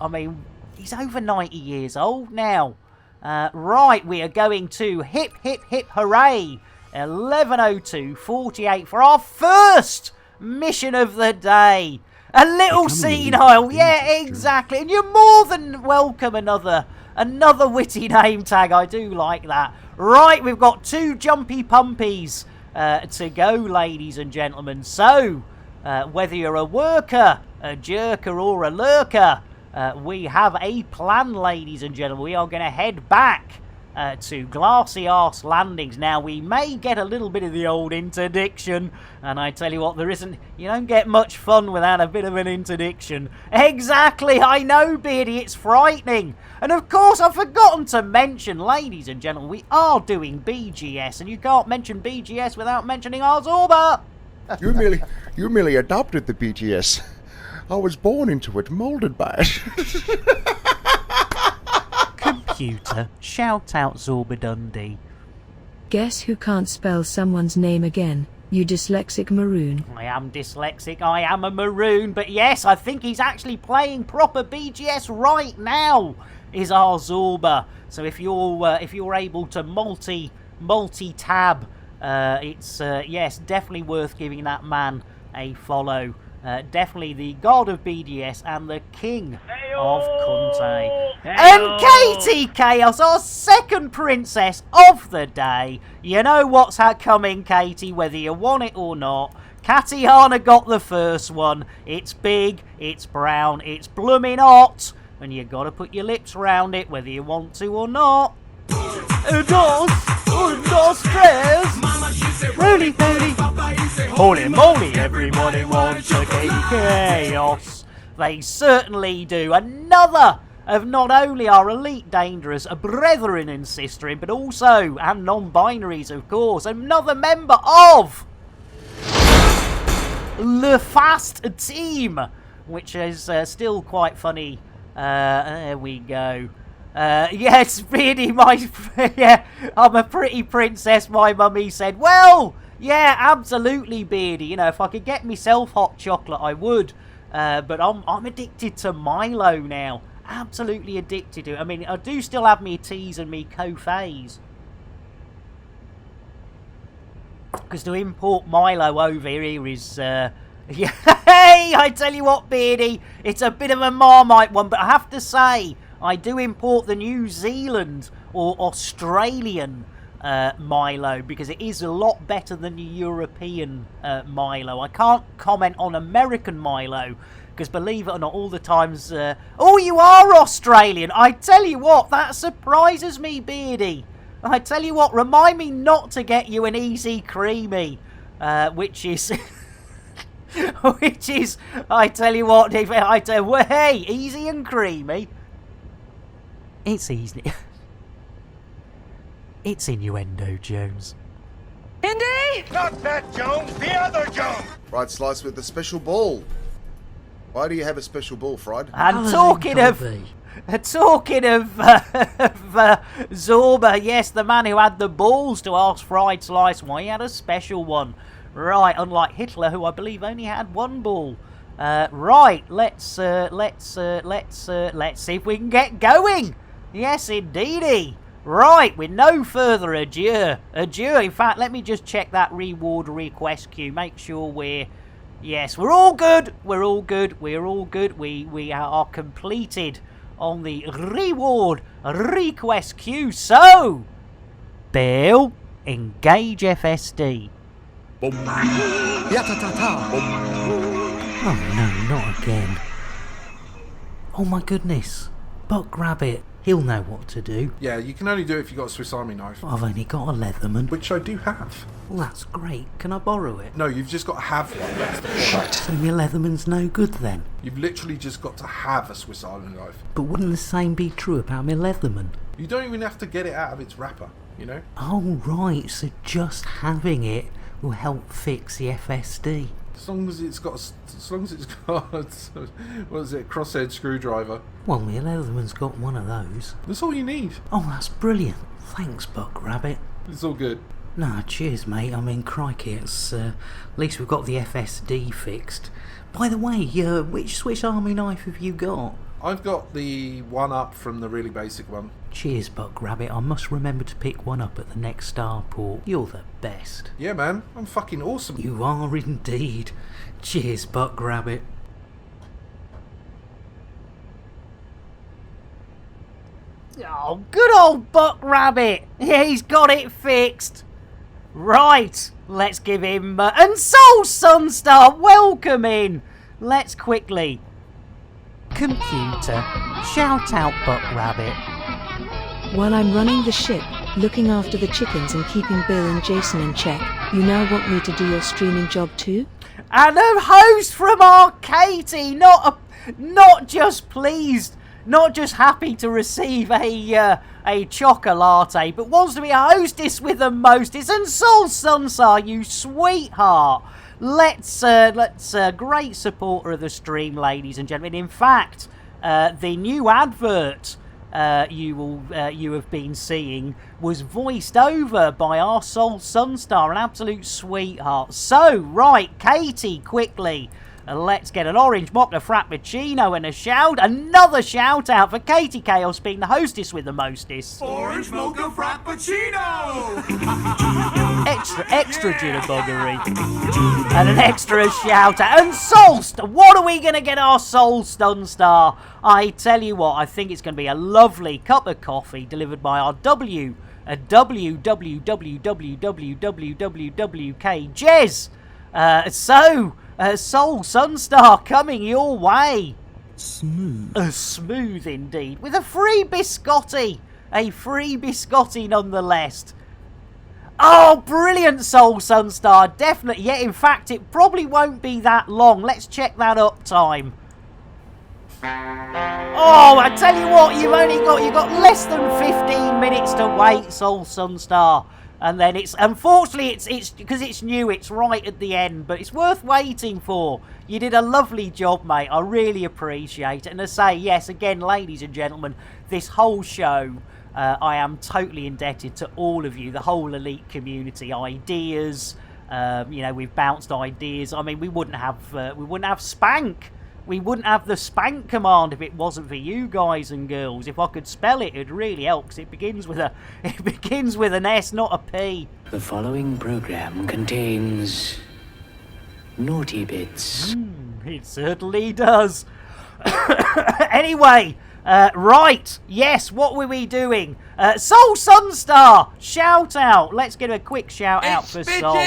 mean, he's over 90 years old now. Right, we are going to hip, hip, hip, hooray. 11:02:48 for our first mission of the day. A little senile, yeah, exactly. And you're more than welcome. Another witty name tag. I do like that. Right, we've got 2 jumpy pumpies to go, ladies and gentlemen. So, whether you're a worker, a jerker, or a lurker, we have a plan, ladies and gentlemen. We are going to head back to Glassy Arse Landings. Now, we may get a little bit of the old interdiction, and I tell you what, you don't get much fun without a bit of an interdiction. Exactly, I know, Beardy, it's frightening. And of course, I've forgotten to mention, ladies and gentlemen, we are doing BGS, and you can't mention BGS without mentioning our Zorba. You merely adopted the BGS. I was born into it, molded by it. Computer, shout out Zorba Dundee. Guess who can't spell someone's name again? You dyslexic maroon. I am dyslexic, I am a maroon, but yes, I think he's actually playing proper BGS right now, is our Zorba. So if you're able to multi-tab, it's yes, definitely worth giving that man a follow. Definitely the god of BDS and the king of Kunte. And Katie Chaos, our second princess of the day. You know what's coming, Katie, whether you want it or not. Katiana got the first one. It's big, it's brown, it's blooming hot. And you got to put your lips round it, whether you want to or not. Dos, tres. Roly poly. Holy moly, everybody wants a chaos. They certainly do. Another of not only our elite dangerous brethren and sisterin, but also, and non-binaries of course, another member of Le Fast Team, which is still quite funny. There we go. Yes, Beardy, yeah, I'm a pretty princess, my mummy said. Well, yeah, absolutely, Beardy. You know, if I could get myself hot chocolate, I would. But I'm addicted to Milo now. Absolutely addicted to it. I mean, I do still have me teas and me cafes. Because to import Milo over here is... yeah, hey, I tell you what, Beardy, it's a bit of a Marmite one, but I have to say, I do import the New Zealand or Australian Milo, because it is a lot better than the European Milo. I can't comment on American Milo, because believe it or not, all the times... oh, you are Australian! I tell you what, that surprises me, Beardy. I tell you what, remind me not to get you an easy creamy, which is... which is, I tell you what, well, hey, easy and creamy. It's easy. It's innuendo, Jones. Indy! Not that Jones, the other Jones! Fried slice with a special ball. Why do you have a special ball, Fried? And talking of Zorba, yes, the man who had the balls to ask Fried Slice why he had a special one. Right, unlike Hitler, who I believe only had one ball. Right, let's see if we can get going. Yes, indeedy. Right, with no further ado. In fact, let me just check that reward request queue. Make sure we're... Yes, we're all good. We're all good. We are completed on the reward request queue. So, Bill, engage FSD. Boom. Yatatata. Boom. Oh no, not again. Oh my goodness. Buck Rabbit. He'll know what to do. Yeah, you can only do it if you've got a Swiss Army knife. I've only got a Leatherman. Which I do have. Well, that's great. Can I borrow it? No, you've just got to have one. That's the point. So my Leatherman's no good then? You've literally just got to have a Swiss Army knife. But wouldn't the same be true about my Leatherman? You don't even have to get it out of its wrapper, you know? Oh, right. So just having it will help fix the FSD. As long as it's got what is it, a crosshead screwdriver. Well, my Leatherman's got one of those. That's all you need. Oh, that's brilliant. Thanks, Buck Rabbit. It's all good. Nah, cheers, mate. I mean, crikey, it's at least we've got the FSD fixed. By the way, which Swiss Army knife have you got? I've got the one up from the really basic one. Cheers, Buck Rabbit. I must remember to pick one up at the next starport. You're the best. Yeah, man. I'm fucking awesome. You are indeed. Cheers, Buck Rabbit. Oh, good old Buck Rabbit. Yeah, he's got it fixed. Right, let's give him... and Soul Sunstar, welcome in. Let's quickly... Computer, shout out Buck Rabbit. While I'm running the ship, looking after the chickens and keeping Bill and Jason in check, you now want me to do your streaming job too? And a host from our Katie, not just pleased, not just happy to receive a chocolate, but wants to be a hostess with the mostest. And Soul Sunsar, you sweetheart. Let's great supporter of the stream, ladies and gentlemen. In fact, the new advert you have been seeing was voiced over by our Soul Sunstar, an absolute sweetheart. So, right, Katie, quickly, And let's get an orange mocha frappuccino and another shout out for Katie Chaos being the hostess with the mostest. Orange mocha frappuccino! Extra jitterbuggery. And an extra shout out. And Soulstar, what are we going to get our Soul Stun Star? I tell you what, I think it's going to be a lovely cup of coffee delivered by our WWWWWWWWK Jez. Soul Sunstar coming your way. Smooth. Smooth indeed. With a free biscotti. A free biscotti nonetheless. Oh, brilliant, Soul Sunstar. Definitely. Yeah, in fact, it probably won't be that long. Let's check that uptime. Oh, I tell you what, you've got less than 15 minutes to wait, Soul Sunstar. And then unfortunately, it's because it's new, it's right at the end, but it's worth waiting for. You did a lovely job, mate. I really appreciate it. And to say, yes, again, ladies and gentlemen, this whole show, I am totally indebted to all of you, the whole elite community. Ideas, we've bounced ideas. I mean, we wouldn't have Spank. We wouldn't have the Spank command if it wasn't for you guys and girls. If I could spell it, it'd really help, because it begins with an S, not a P. The following program contains naughty bits. It certainly does. Anyway, right, yes, what were we doing? Soul Sunstar, shout out. Let's get a quick shout out for Soul.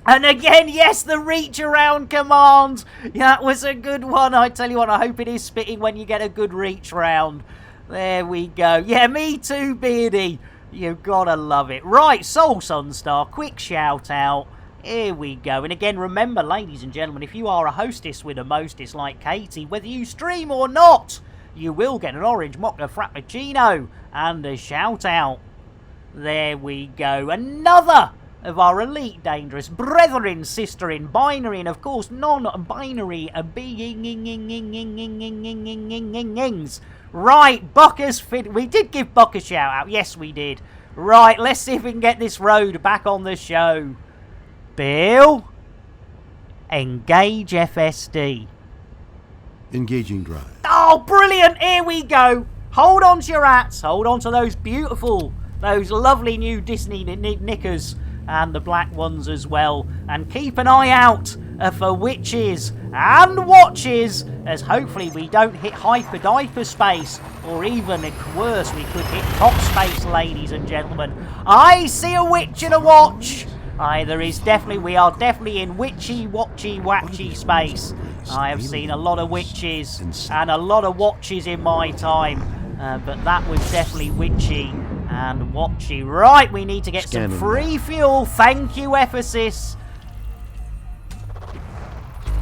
And again, yes, the reach around command. That was a good one. I tell you what, I hope it is spitting when you get a good reach round. There we go. Yeah, me too, Beardy. You've gotta love it. Right, Soul Sunstar, quick shout out. Here we go. And again, remember, ladies and gentlemen, if you are a hostess with a mostess like Katie, whether you stream or not, you will get an orange mocha frappuccino and a shout out. There we go. Another of our elite dangerous brethren, sister in binary, and of course non-binary beings. Right, Bucker's fit. We did give Buck a shout out. Yes, we did. Right, let's see if we can get this road back on the show. Bill, engage FSD. Engaging drive. Oh, brilliant! Here we go. Hold on to your hats. Hold on to those lovely new Disney knickers. And the black ones as well. And keep an eye out for witches and watches, as hopefully we don't hit hyper-diaper-space, or even, worse, we could hit top space, ladies and gentlemen. I see a witch and a watch. We are definitely in witchy, watchy, watchy space. I have seen a lot of witches and a lot of watches in my time, but that was definitely witchy and watchy. Right, we need to get some free fuel. Thank you, Ephesus.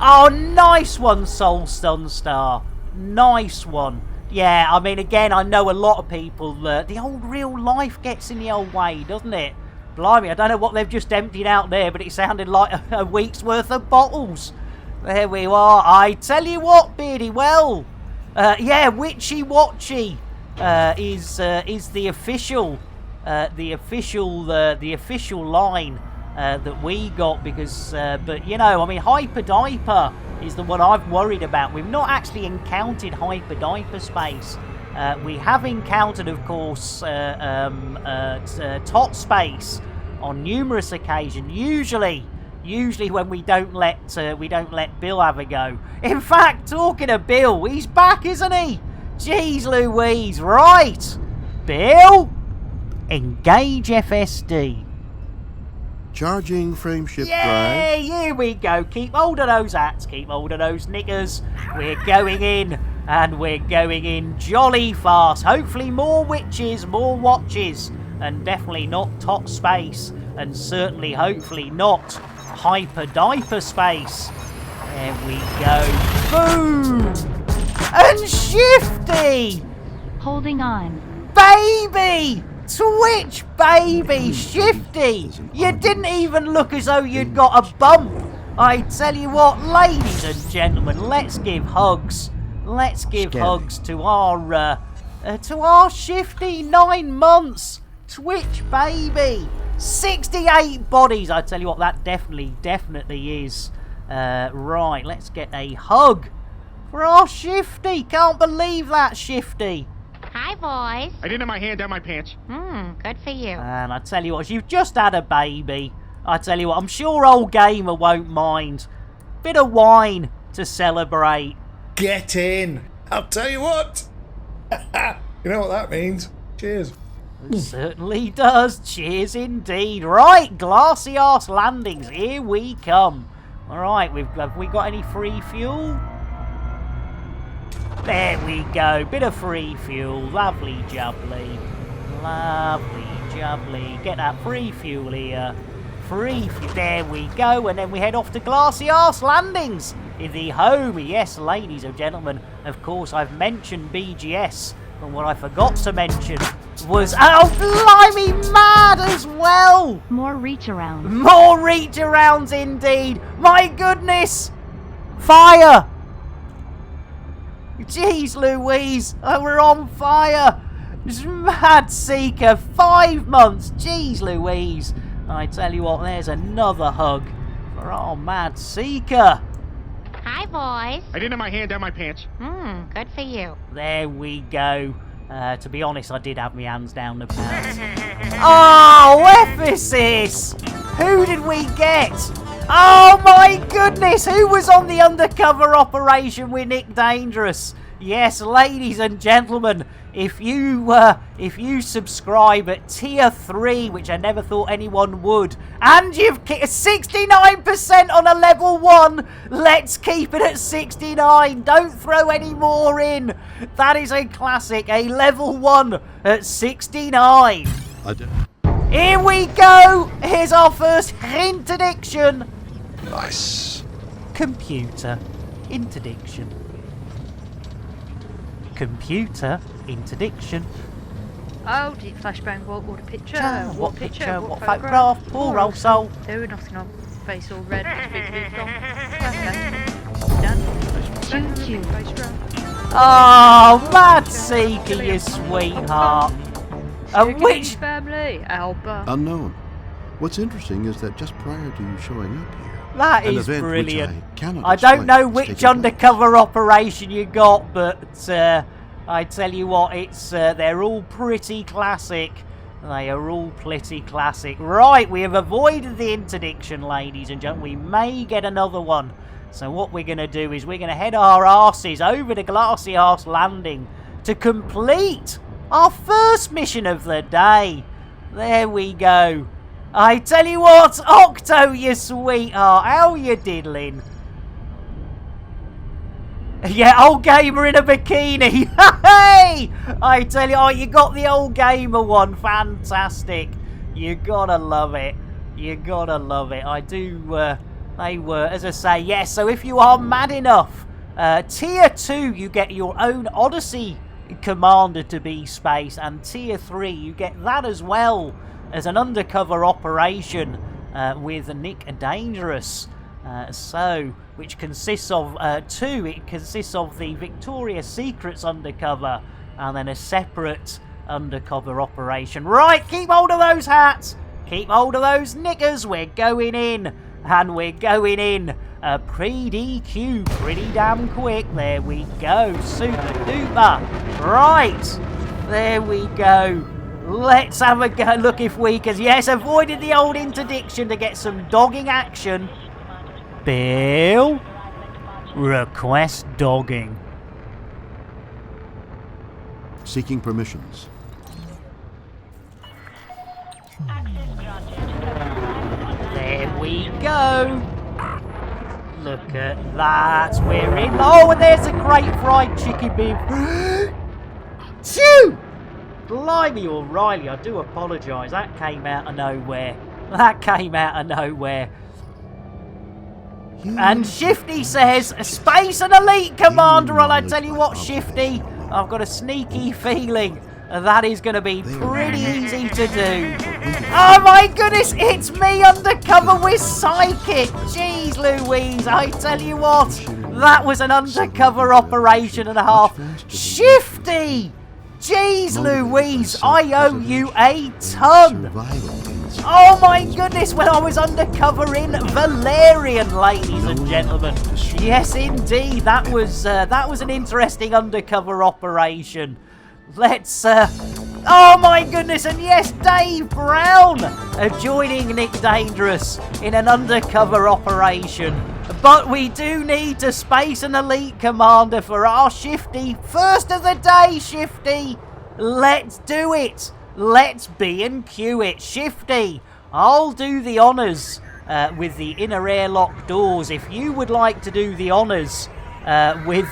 Oh, nice one, Soul Sunstar. Nice one. Yeah, I mean, again, I know a lot of people, the old real life gets in the old way, doesn't it? Blimey, I don't know what they've just emptied out there, but it sounded like a week's worth of bottles. There we are. I tell you what, Beardy, well, yeah, Witchy Watchy is the official line that we got, because but you know, I mean, Hyper Diaper is the one I've worried about. We've not actually encountered Hyper Diaper space. We have encountered, of course, Tot space on numerous occasions. Usually when we don't let Bill have a go. In fact, talking of Bill, he's back, isn't he? Jeez Louise, right. Bill, engage FSD. Charging frameshift drive. Yeah, here we go. Keep hold of those hats, keep hold of those knickers. We're going in, and we're going in jolly fast. Hopefully more witches, more watches, and definitely not top space, and certainly, hopefully not Hyper Diaper space. There we go. Boom! And Shifty! Holding on. Baby! Twitch, baby! Shifty! You didn't even look as though you'd got a bump. I tell you what, ladies and gentlemen, let's give hugs. Let's give hugs to our Shifty 9 months. Twitch, baby! 68 bodies. I tell you what, that definitely is Right, let's get a hug for our Shifty. Can't believe that, Shifty. Hi, boys. I didn't have my hand down my pants. Good for you. And I tell you what, you've just had a baby. I tell you what, I'm sure old Gamer won't mind. Bit of wine to celebrate. Get in. I'll tell you what. You know what that means. Cheers. It certainly does. Cheers indeed. Right, Glassy Arse Landings. Here we come. All right, have we got any free fuel? There we go. Bit of free fuel. Lovely jubbly. Lovely jubbly. Get that free fuel here. Free fuel. There we go. And then we head off to Glassy Arse Landings in the home. Yes, ladies and gentlemen. Of course, I've mentioned BGS. And what I forgot to mention was, oh, blimey, mad as well. More reach around. More reach arounds indeed. My goodness. Fire. Jeez Louise, we're on fire. Mad Seeker, 5 months. Jeez Louise. I tell you what, there's another hug for our Mad Seeker. Hi, boys. I didn't have my hand down my pants. Good for you. There we go. To be honest, I did have my hands down the pants. Oh, Ephesus! Who did we get? Oh my goodness, who was on the undercover operation with Nick Dangerous? Yes, ladies and gentlemen, if you subscribe at tier 3, which I never thought anyone would, and you've 69% on a level 1, let's keep it at 69. Don't throw any more in. That is a classic, a level 1 at 69. Here we go. Here's our first interdiction. Nice. Computer interdiction. Computer interdiction. Oh, deep flashbang, what a picture? What picture? What photograph? Poor old soul. Oh, nothing on. Face all red. Big Oh, Mad Seeker, you sweetheart. Which family? Alba. Unknown. What's interesting is that just prior to you showing up here, that an is event brilliant. Which I cannot I don't explain know has which taken place. undercover operation you got, but I tell you what, it's they're all pretty classic. They are all pretty classic. Right, we have avoided the interdiction, ladies and gentlemen. We may get another one. So what we're going to do is we're going to head our arses over to Glassy Arse Landing to complete our first mission of the day. There we go. I tell you what, Octo, you sweetheart, how you diddling? Yeah, old Gamer in a bikini. Hey! I tell you, oh, you got the old Gamer one. Fantastic. You gotta love it. You gotta love it. I do, they were, as I say, yes, so if you are mad enough, tier 2, you get your own Odyssey commander to be space, and tier 3, you get that as well as an undercover operation with Nick Dangerous. Which consists of 2. It consists of the Victoria's Secrets undercover and then a separate undercover operation. Right, keep hold of those hats. Keep hold of those knickers. We're going in. And we're going in pre-DQ pretty damn quick. There we go. Super duper. Right. There we go. Let's have a go. Look if we can. Yes, avoided the old interdiction to get some dogging action. Bill, request dogging. Seeking permissions. There we go. Look at that. We're in. Oh, and there's a great fried chicken beef. Phew! Blimey, O'Reilly, I do apologise. That came out of nowhere. That came out of nowhere. And Shifty says, Space and Elite Commander. Well, I tell you what, Shifty, I've got a sneaky feeling that is going to be pretty easy to do. Oh my goodness, it's me undercover with Psychic. Jeez Louise, I tell you what, that was an undercover operation and a half. Shifty! Jeez Louise, I owe you a ton. Oh my goodness, when I was undercover in Valerian, ladies and gentlemen. Yes, indeed, that was an interesting undercover operation. Let's, oh my goodness, and yes, Dave Brown joining Nick Dangerous in an undercover operation. But we do need to space an elite commander for our Shifty. First of the day, Shifty. Let's do it. Let's B&Q it. Shifty, I'll do the honours with the inner airlock doors. If you would like to do the honours with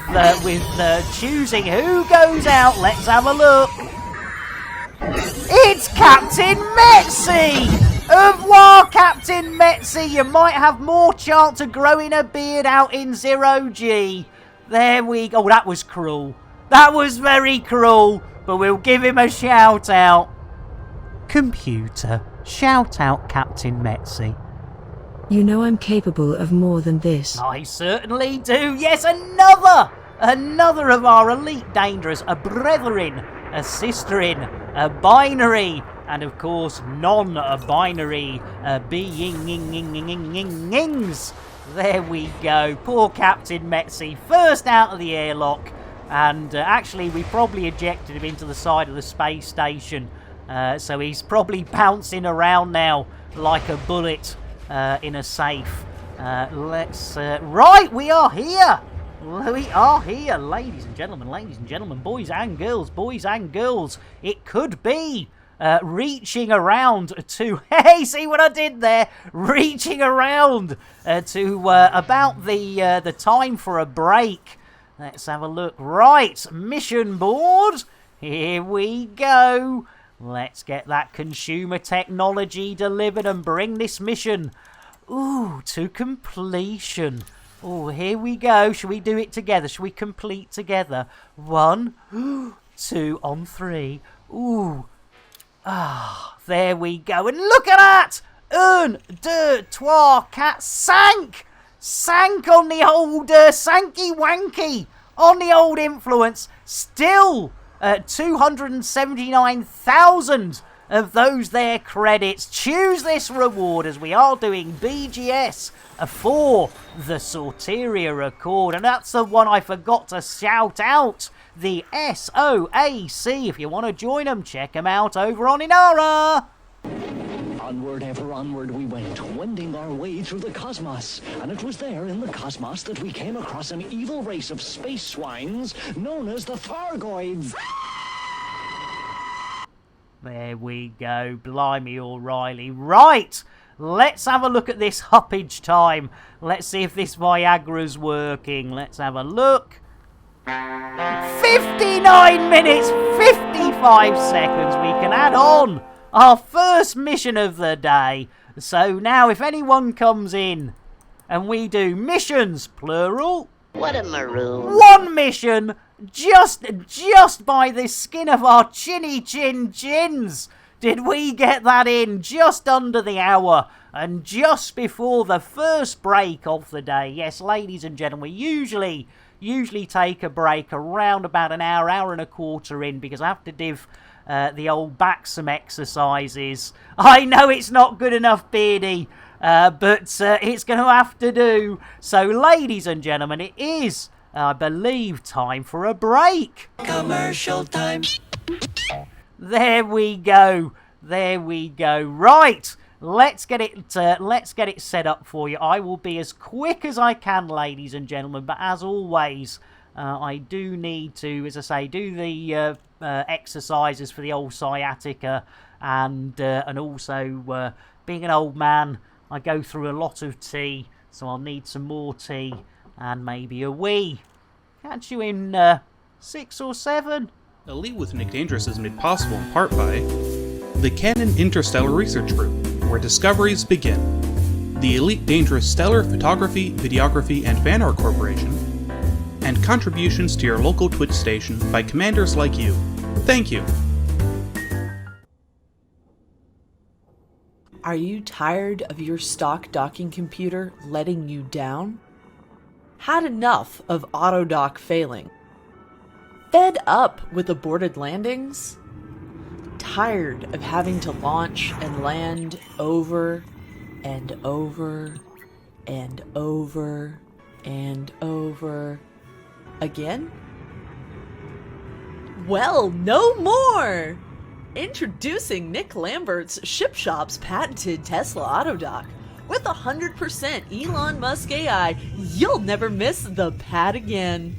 choosing who goes out, let's have a look. It's Captain Metzi! Au revoir, Captain Metzi. You might have more chance of growing a beard out in 0G. There we go. Oh, that was cruel. That was very cruel. But we'll give him a shout out. Computer, shout out Captain Metzi. You know I'm capable of more than this. I certainly do. Yes, another of our elite dangerous, a brethren, a sisterin, a binary, and of course non-binary beings. There we go. Poor Captain Metzi, first out of the airlock. And actually, we probably ejected him into the side of the space station. So he's probably bouncing around now like a bullet in a safe. Right, we are here. We are here, ladies and gentlemen, boys and girls. It could be reaching around to... Hey, see what I did there? Reaching around to about the time for a break. Let's have a look. Right, mission board. Here we go. Let's get that consumer technology delivered and bring this mission, to completion. Here we go. Shall we do it together? Shall we complete together? 1, 2, on 3. There we go. And look at that! 1, 2, 3, 4 sank! Sank on the old sanky wanky on the old influence. Still 279,000 of those there credits. Choose this reward as we are doing BGS for the Sorteria Accord. And that's the one I forgot to shout out. The SOAC. If you want to join them, check them out over on Inara. Onward, ever onward we went, wending our way through the cosmos. And it was there in the cosmos that we came across an evil race of space swines known as the Thargoids. There we go. Blimey, O'Reilly. Right, let's have a look at this huppage time. Let's see if this Viagra's working. Let's have a look. 59 minutes, 55 seconds we can add on. Our first mission of the day. So now if anyone comes in and we do missions, plural. What a maroon. 1 mission, just by the skin of our chinny chin chins. Did we get that in just under the hour and just before the first break of the day. Yes, ladies and gentlemen, we usually take a break around about an hour and a quarter in because I have to give the old back some exercises. I know it's not good enough, Beardy, but it's going to have to do. So, ladies and gentlemen, it is, I believe, time for a break. Commercial time. There we go. Right. Let's get it set up for you. I will be as quick as I can, ladies and gentlemen, but as always, I do need to, as I say, do the exercises for the old sciatica, and also being an old man, I go through a lot of tea, so I'll need some more tea and maybe a wee. Catch you in 6 or 7. Elite with Nick Dangerous is made possible in part by the Canon Interstellar Research Group, where discoveries begin. The Elite Dangerous Stellar Photography, Videography, and Fan Art Corporation, and contributions to your local Twitch station by commanders like you. Thank you. Are you tired of your stock docking computer letting you down? Had enough of autodock failing? Fed up with aborted landings? tired of having to launch and land over and over and over and over again? Well, no more! Introducing Nick Lambert's Ship Shop's patented Tesla Autodock. With 100% Elon Musk AI, you'll never miss the pad again.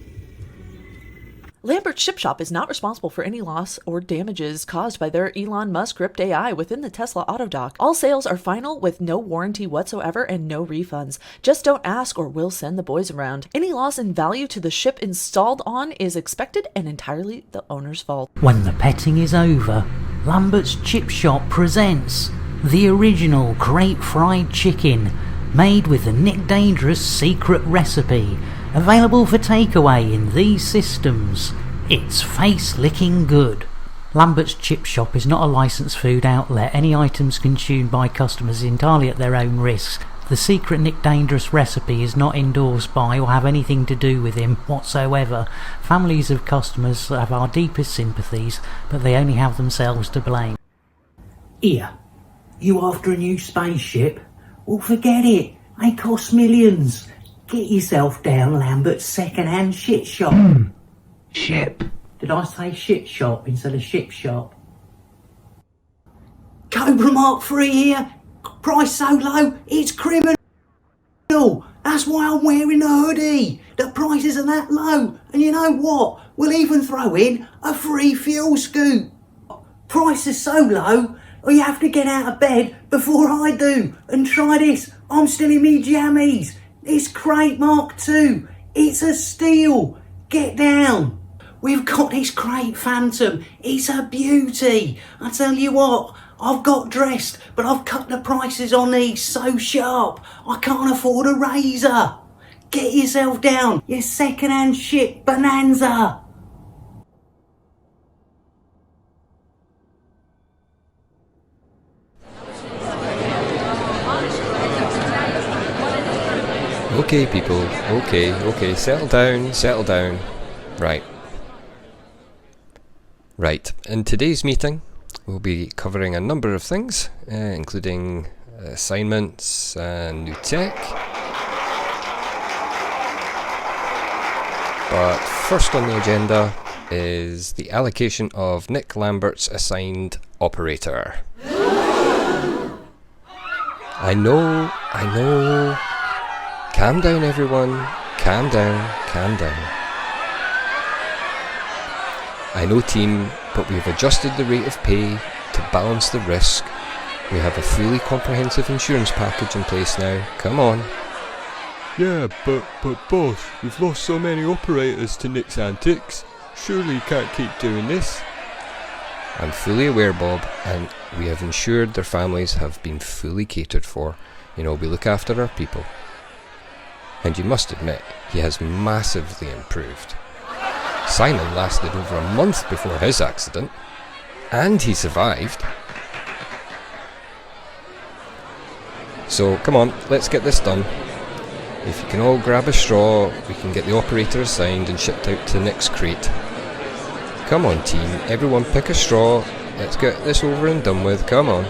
Lambert's Ship Shop is not responsible for any loss or damages caused by their Elon Musk-ripped AI within the Tesla Autodock. All sales are final with no warranty whatsoever and no refunds. Just don't ask or we'll send the boys around. Any loss in value to the ship installed on is expected and entirely the owner's fault. When the petting is over, Lambert's Chip Shop presents the original crate fried chicken, made with the Nick Dangerous secret recipe, available for takeaway in these systems. It's face-licking good. Lambert's Chip Shop is not a licensed food outlet. Any items consumed by customers entirely at their own risk. The secret Nick Dangerous recipe is not endorsed by or have anything to do with him whatsoever. Families of customers have our deepest sympathies, but they only have themselves to blame. Here, you after a new spaceship? Well, forget it. They cost millions. Get yourself down Lambert's second-hand shit shop. Ship. Did I say shit shop instead of ship shop? Cobra Mark 3 here. Price so low, it's criminal. That's why I'm wearing a hoodie. The prices are that low. And you know what? We'll even throw in a free fuel scoop. Price is so low, you have to get out of bed before I do. And try this. I'm still in me jammies. It's Crate Mark II. It's a steal. Get down. We've got this Crate Phantom. It's a beauty. I tell you what, I've got dressed, but I've cut the prices on these so sharp, I can't afford a razor. Get yourself down, you second-hand shit bonanza. Okay, people. Okay. Settle down. Right. In today's meeting, we'll be covering a number of things, including assignments and new tech. But first on the agenda is the allocation of Nick Lambert's assigned operator. I know. Calm down, everyone. Calm down. I know, team, but we've adjusted the rate of pay to balance the risk. We have a fully comprehensive insurance package in place now. Come on. Yeah, but boss, we've lost so many operators to Nick's antics. Surely you can't keep doing this. I'm fully aware, Bob, and we have ensured their families have been fully catered for. We look after our people. And you must admit, he has massively improved. Simon lasted over a month before his accident, and he survived. So, come on, let's get this done. If you can all grab a straw, we can get the operator assigned and shipped out to Nick's crate. Come on, team, everyone pick a straw. Let's get this over and done with, come on.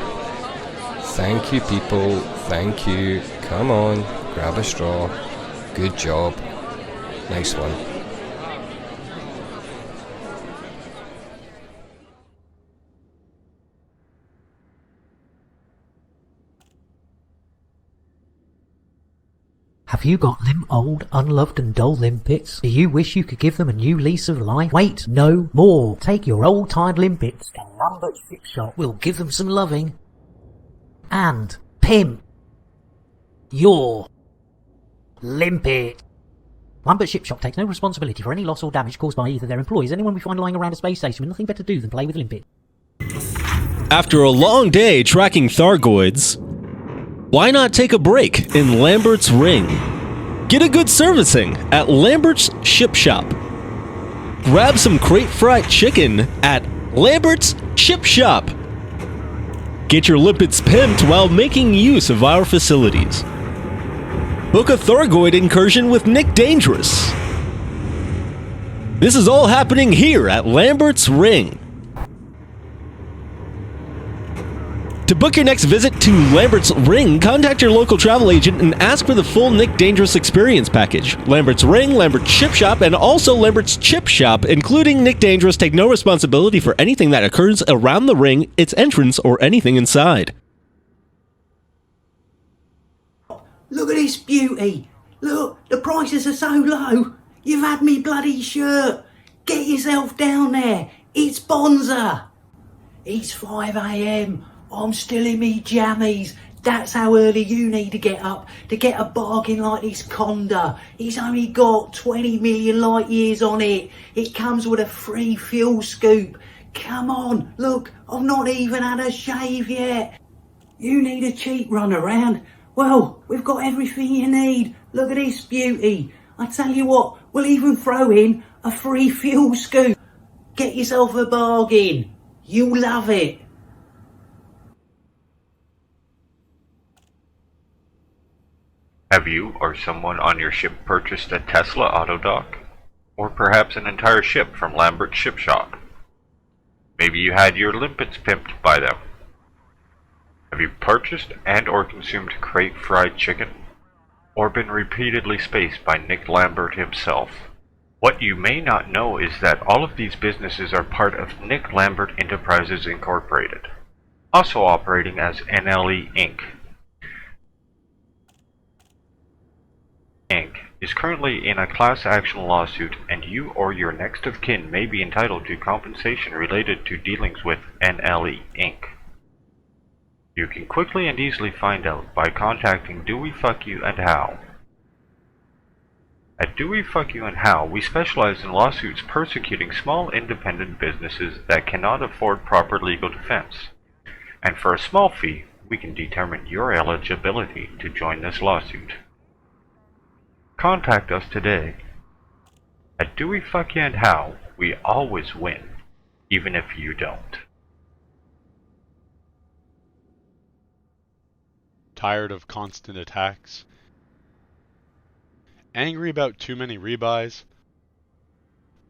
Thank you, people, thank you. Come on, grab a straw. Good job. Nice one. Have you got limp, old, unloved and dull limpets? Do you wish you could give them a new lease of life? Wait no more. Take your old tired limpets to Lambert's Ship Shop. We'll give them some loving. And pimp your limpet. Lambert's Ship Shop takes no responsibility for any loss or damage caused by either their employees or anyone we find lying around a space station with nothing better to do than play with limpet. After a long day tracking Thargoids, why not take a break in Lambert's Ring? Get a good servicing at Lambert's Ship Shop. Grab some crate fried chicken at Lambert's Ship Shop. Get your limpets pimped while making use of our facilities. Book a Thargoid incursion with Nick Dangerous. This is all happening here at Lambert's Ring. To book your next visit to Lambert's Ring, contact your local travel agent and ask for the full Nick Dangerous Experience package. Lambert's Ring, Lambert's Chip Shop, and also Lambert's Chip Shop, including Nick Dangerous, take no responsibility for anything that occurs around the ring, its entrance, or anything inside. Look at this beauty. Look, the prices are so low. You've had me bloody shirt. Get yourself down there. It's Bonza. It's 5 a.m. I'm still in me jammies. That's how early you need to get up to get a bargain like this Conda. It's only got 20 million light years on it. It comes with a free fuel scoop. Come on, look, I've not even had a shave yet. You need a cheap run around? Well, we've got everything you need. Look at this beauty. I tell you what, we'll even throw in a free fuel scoop. Get yourself a bargain. You'll love it. Have you or someone on your ship purchased a Tesla auto dock? Or perhaps an entire ship from Lambert's Ship Shop? Maybe you had your limpets pimped by them. Have you purchased and or consumed crate fried chicken? Or been repeatedly spaced by Nick Lambert himself? What you may not know is that all of these businesses are part of Nick Lambert Enterprises Incorporated, also operating as NLE Inc. Inc. is currently in a class action lawsuit, and you or your next of kin may be entitled to compensation related to dealings with NLE Inc. You can quickly and easily find out by contacting Do We Fuck You and How. At Do We Fuck You and How, we specialize in lawsuits persecuting small independent businesses that cannot afford proper legal defense. And for a small fee, we can determine your eligibility to join this lawsuit. Contact us today. At Do We Fuck You and How, we always win, even if you don't. Tired of constant attacks? Angry about too many rebuys?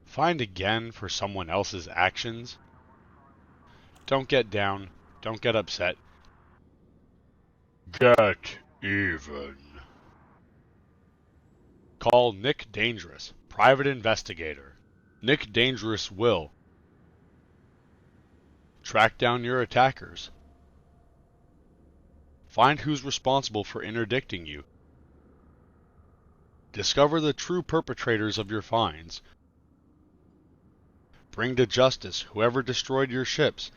Fined again for someone else's actions? Don't get down. Don't get upset. Get even. Call Nick Dangerous, private investigator. Nick Dangerous will track down your attackers. Find who's responsible for interdicting you. Discover the true perpetrators of your fines. Bring to justice whoever destroyed your ships.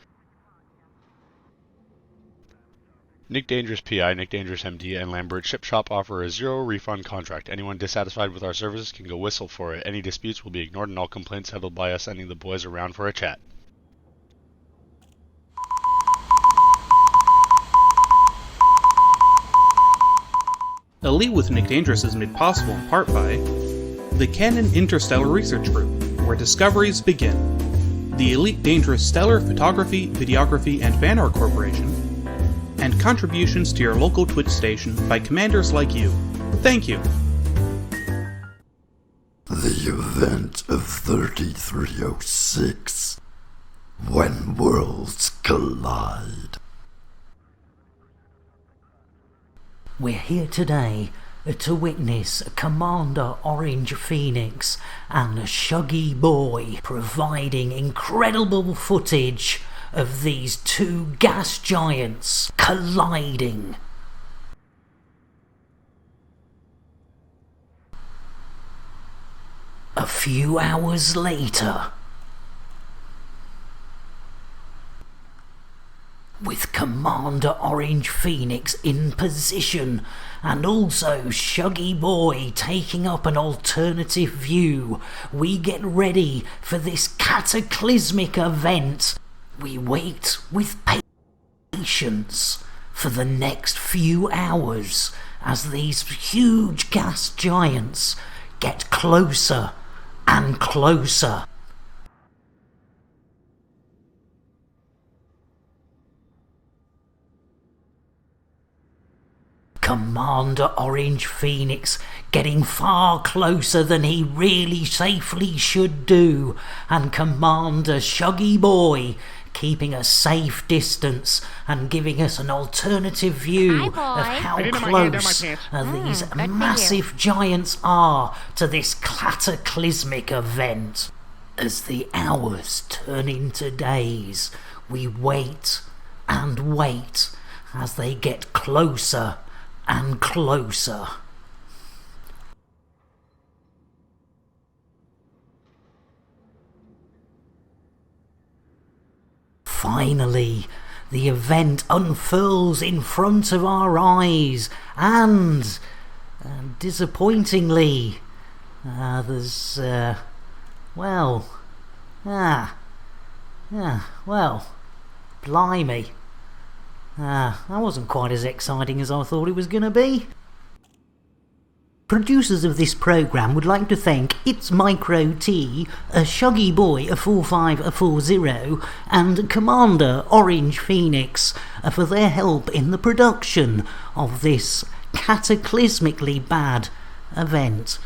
Nick Dangerous PI, Nick Dangerous MD, and Lambert Ship Shop offer a zero refund contract. Anyone dissatisfied with our services can go whistle for it. Any disputes will be ignored and all complaints settled by us sending the boys around for a chat. Elite with Nick Dangerous is made possible in part by the Canon Interstellar Research Group, where discoveries begin, the Elite Dangerous Stellar Photography, Videography, and Fan Art Corporation, and contributions to your local Twitch station by commanders like you. Thank you. The event of 3306. When worlds collide. We're here today to witness Commander Orange Phoenix and Shuggy Boy providing incredible footage of these two gas giants colliding. A few hours later, with Commander Orange Phoenix in position and also Shuggy Boy taking up an alternative view, we get ready for this cataclysmic event. We wait with patience for the next few hours as these huge gas giants get closer and closer. Commander Orange Phoenix getting far closer than he really safely should do, and Commander Shuggy Boy keeping a safe distance and giving us an alternative view of how close these massive giants are to this cataclysmic event. As the hours turn into days, we wait and wait as they get closer and closer. Finally, the event unfurls in front of our eyes, and disappointingly, there's, well, blimey. That wasn't quite as exciting as I thought it was going to be. Producers of this programme would like to thank It's Micro T, a Shuggy Boy, a 4540, and Commander Orange Phoenix for their help in the production of this cataclysmically bad event.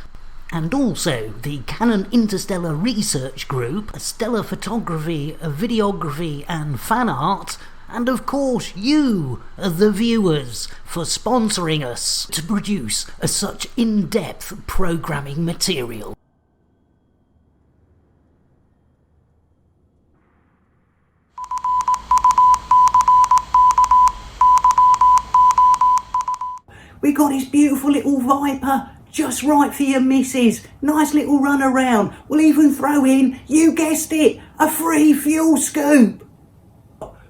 And also the Canon Interstellar Research Group, Stellar Photography, Videography and Fan Art, and of course you, the viewers, for sponsoring us to produce such in-depth programming material. We got this beautiful little Viper, just right for your missus. Nice little run around. We'll even throw in, you guessed it, a free fuel scoop.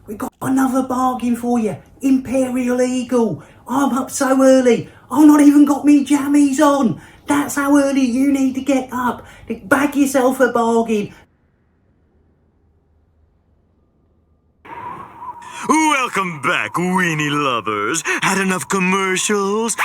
We got another bargain for you, Imperial Eagle. I'm up so early, I've not even got me jammies on. That's how early you need to get up. Bag yourself a bargain. Welcome back, weenie lovers. Had enough commercials?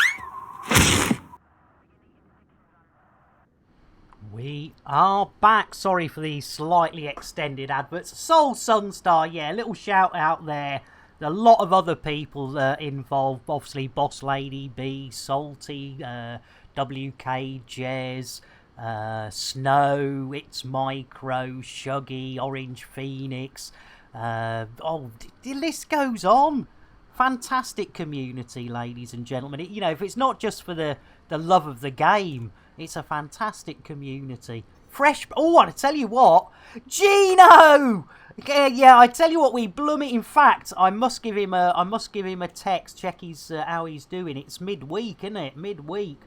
We are back. Sorry for these slightly extended adverts. Soul Sunstar, yeah, a little shout out there. A lot of other people involved. Obviously, Boss Lady B, Salty, WK, Jez, Snow, It's Micro, Shuggy, Orange Phoenix. The list goes on. Fantastic community, ladies and gentlemen. You know, if it's not just for the love of the game, it's a fantastic community. Fresh. Oh, I tell you what, Gino. Yeah, I tell you what, we bloom it. In fact, I must give him a text. Check how he's doing. It's midweek, isn't it? Midweek.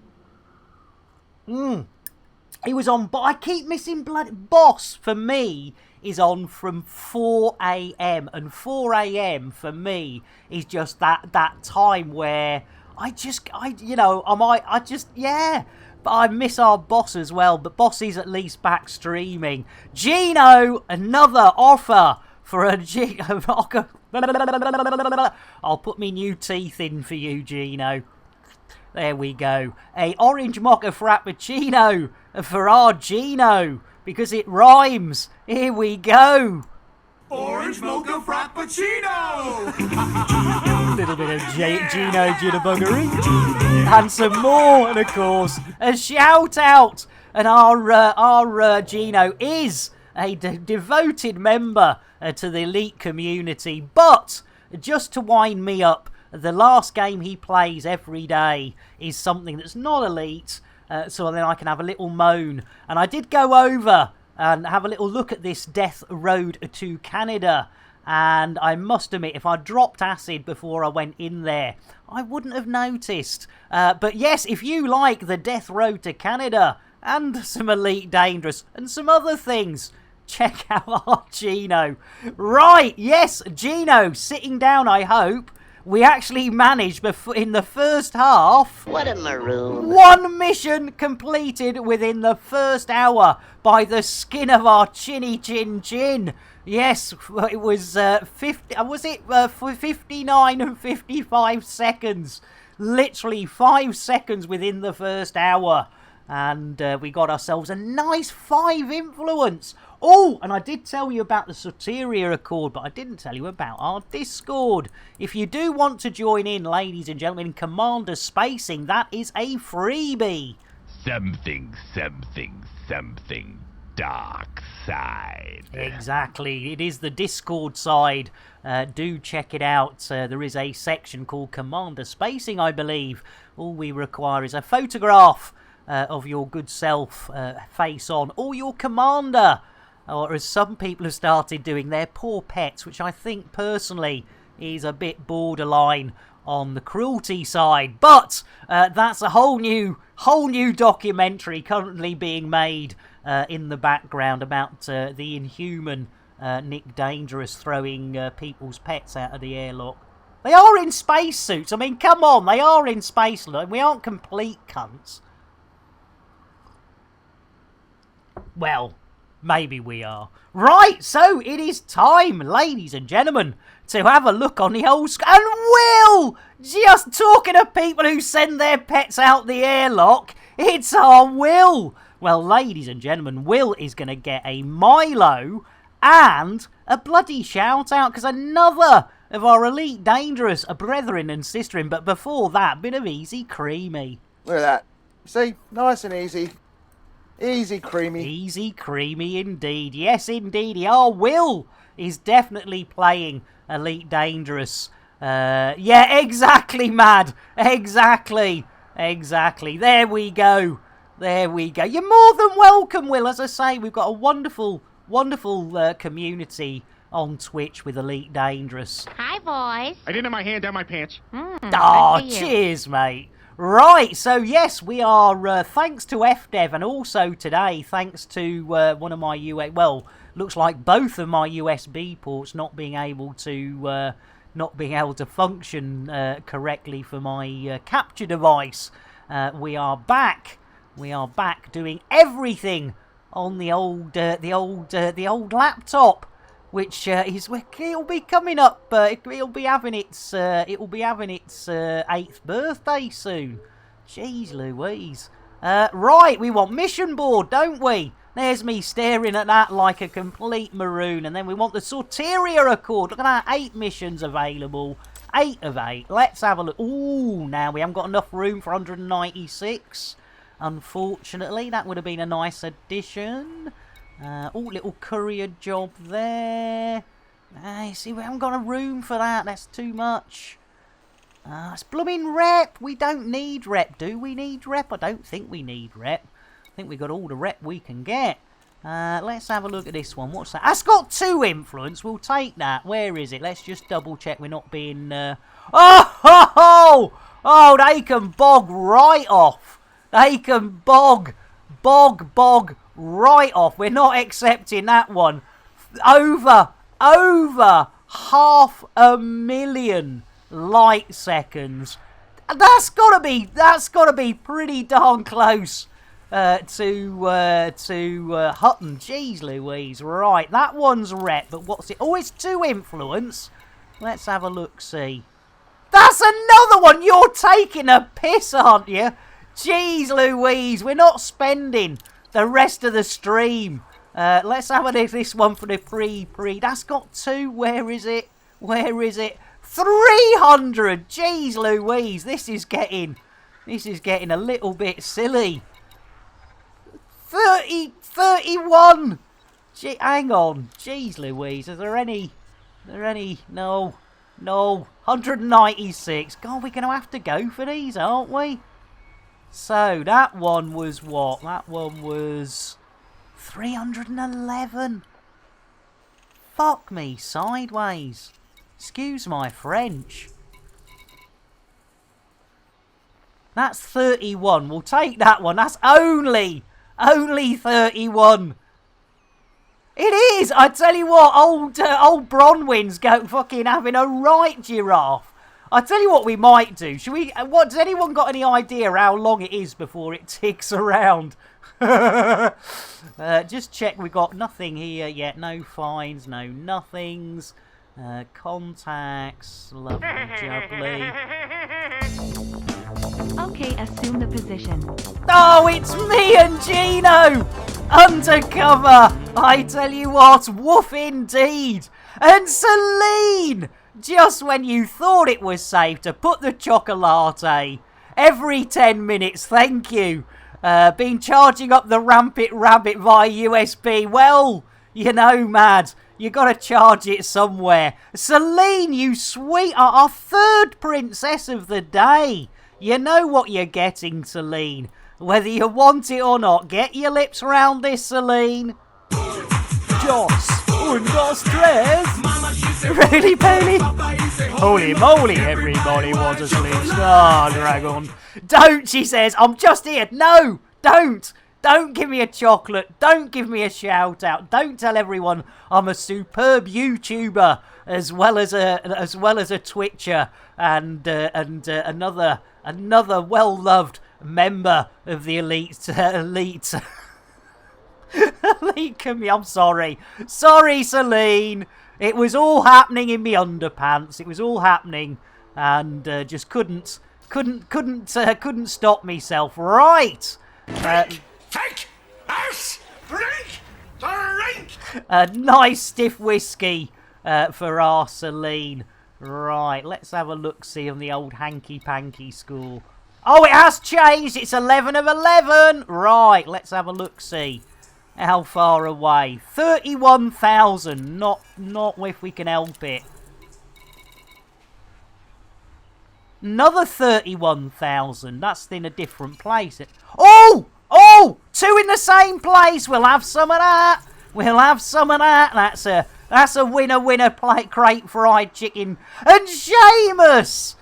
He was on, but I keep missing blood. Boss for me is on from 4 a.m. and 4 a.m. for me is just that time where But I miss our boss as well. But boss is at least back streaming. Gino, another offer for a Gino. I'll put me new teeth in for you, Gino. There we go. A orange mocha frappuccino for our Gino because it rhymes. Here we go. Orange mocha frappuccino! A little bit of Gino jitterbuggery. And some more, and of course, a shout out. And our Gino is a devoted member to the elite community. But just to wind me up, the last game he plays every day is something that's not elite, so then I can have a little moan. And I did go over and have a little look at this Death Road to Canada, and I must admit, if I dropped acid before I went in there, I wouldn't have noticed. But yes, if you like the Death Road to Canada and some Elite Dangerous and some other things, check out our Gino. Right, yes, Gino, sitting down, I hope. We actually managed in the first half. What a maroon. One mission completed within the first hour by the skin of our chinny chin chin. Yes, it was 59 and 55 seconds. Literally 5 seconds within the first hour. And we got ourselves a nice 5 influence. Oh, and I did tell you about the Soteria Accord, but I didn't tell you about our Discord. If you do want to join in, ladies and gentlemen, Commander Spacing, that is a freebie. Something. dark side. Exactly. It is the Discord side. Do check it out. There is a section called Commander Spacing, I believe. All we require is a photograph of your good self face on, or your commander, or as some people have started doing, their poor pets, which I think personally is a bit borderline on the cruelty side. But that's a whole new documentary currently being made in the background about the inhuman Nick Dangerous throwing people's pets out of the airlock. They are in spacesuits. I mean, come on, they are in space. We aren't complete cunts. Well, maybe we are. Right, so it is time, ladies and gentlemen, to have a look on the old and Will! Just talking of people who send their pets out the airlock, it's our Will! Well, ladies and gentlemen, Will is going to get a Milo and a bloody shout-out, because another of our Elite Dangerous, a brethren and sisterin, but before that, bit of easy creamy. Look at that. See? Nice and easy. Easy creamy. Easy creamy indeed. Yes, indeed. Our Will is definitely playing Elite Dangerous. Yeah, exactly, Mad. Exactly. There we go. You're more than welcome, Will. As I say, we've got a wonderful community on Twitch with Elite Dangerous. Hi, boys. I didn't have my hand down my pants. Cheers, mate. Right, so yes, we are, thanks to FDev, and also today, thanks to one of my looks like both of my USB ports not being able to function correctly for my capture device. We are back doing everything on the old laptop, which it'll be coming up. It'll be having its 8th birthday soon. Jeez Louise. Right, we want mission board, don't we? There's me staring at that like a complete maroon. And then we want the Soteria Accord. Look at that, 8 missions available. 8 of 8. Let's have a look. Ooh, now we haven't got enough room for 196. Unfortunately, that would have been a nice addition. Little courier job there. See, we haven't got a room for that. That's too much. It's blooming rep. We don't need rep. Do we need rep? I don't think we need rep. I think we've got all the rep we can get. Let's have a look at this one. What's that? That's got 2 influence. We'll take that. Where is it? Let's just double check we're not being... Oh, they can bog right off. They can bog right off. We're not accepting that one. Over 500,000 light seconds. That's gotta be pretty darn close to Hutton. Jeez Louise. Right, that one's rep, but what's it? Oh, it's 2 influence. Let's have a look. See. That's another one. You're taking a piss, aren't you? Jeez Louise, we're not spending the rest of the stream. Let's have this one for the pre. That's got 2. Where is it? 300. Jeez Louise, this is getting a little bit silly. 31. Hang on. Jeez Louise, is there any? No. 196. God, we're going to have to go for these, aren't we? So, that one was what? That one was 311. Fuck me sideways. Excuse my French. That's 31. We'll take that one. That's only 31. It is! I tell you what, old Bronwyn's fucking having a right giraffe. I tell you what we might do. Should we? Does anyone got any idea how long it is before it ticks around? Just check. We got nothing here yet. No fines. No nothings. Contacts. Lovely jubbly. Okay, assume the position. Oh, it's me and Gino! Undercover! I tell you what, woof indeed! And Celine! Just when you thought it was safe to put the chocolate every 10 minutes, thank you. Been charging up the Rampant Rabbit via USB. Well, you know, Mad, you got to charge it somewhere. Celine, you sweet, our third princess of the day. You know what you're getting, Celine. Whether you want it or not, get your lips round this, Celine. Joss, uno stress. Really, Bailey? Holy moly, everybody was asleep. Star Dragon. Don't, she says. I'm just here. No, don't. Don't give me a chocolate. Don't give me a shout out. Don't tell everyone I'm a superb YouTuber as well as a Twitcher and another well loved member of the elite community. I'm sorry, Celine. It was all happening in me underpants. It was all happening, and just couldn't stop myself. Right. Take us, drink. A nice stiff whiskey for our Celine. Right, let's have a look-see on the old hanky-panky score. Oh, it has changed. It's 11 of 11. Right, let's have a look-see. How far away? 31,000. Not if we can help it. Another 31,000. That's in a different place. Oh! 2 in the same place. We'll have some of that. That's a winner plate crate fried chicken. And Seamus!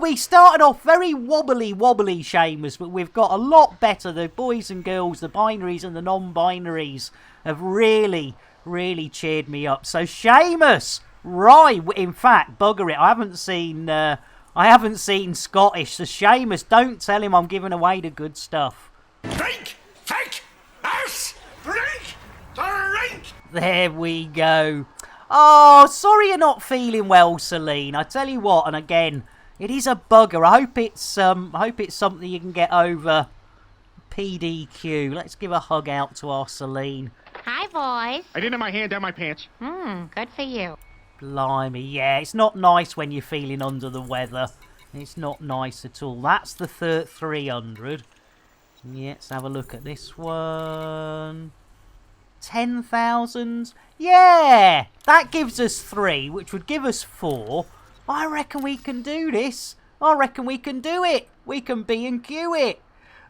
We started off very wobbly, Seamus, but we've got a lot better. The boys and girls, the binaries and the non-binaries have really cheered me up. So Seamus, right, in fact, bugger it, I haven't seen Scottish, so Seamus, don't tell him I'm giving away the good stuff. Drink, take us, drink. There we go. Oh, sorry you're not feeling well, Celine. I tell you what, and again, it is a bugger. I hope it's something you can get over. PDQ. Let's give a hug out to our Celine. Hi, boys. I didn't have my hand down my pants. Good for you. Blimey, yeah, it's not nice when you're feeling under the weather. It's not nice at all. That's the 300. Yeah, let's have a look at this one. 10,000. Yeah, that gives us 3, which would give us 4. I reckon we can do this. I reckon we can do it. We can B&Q it.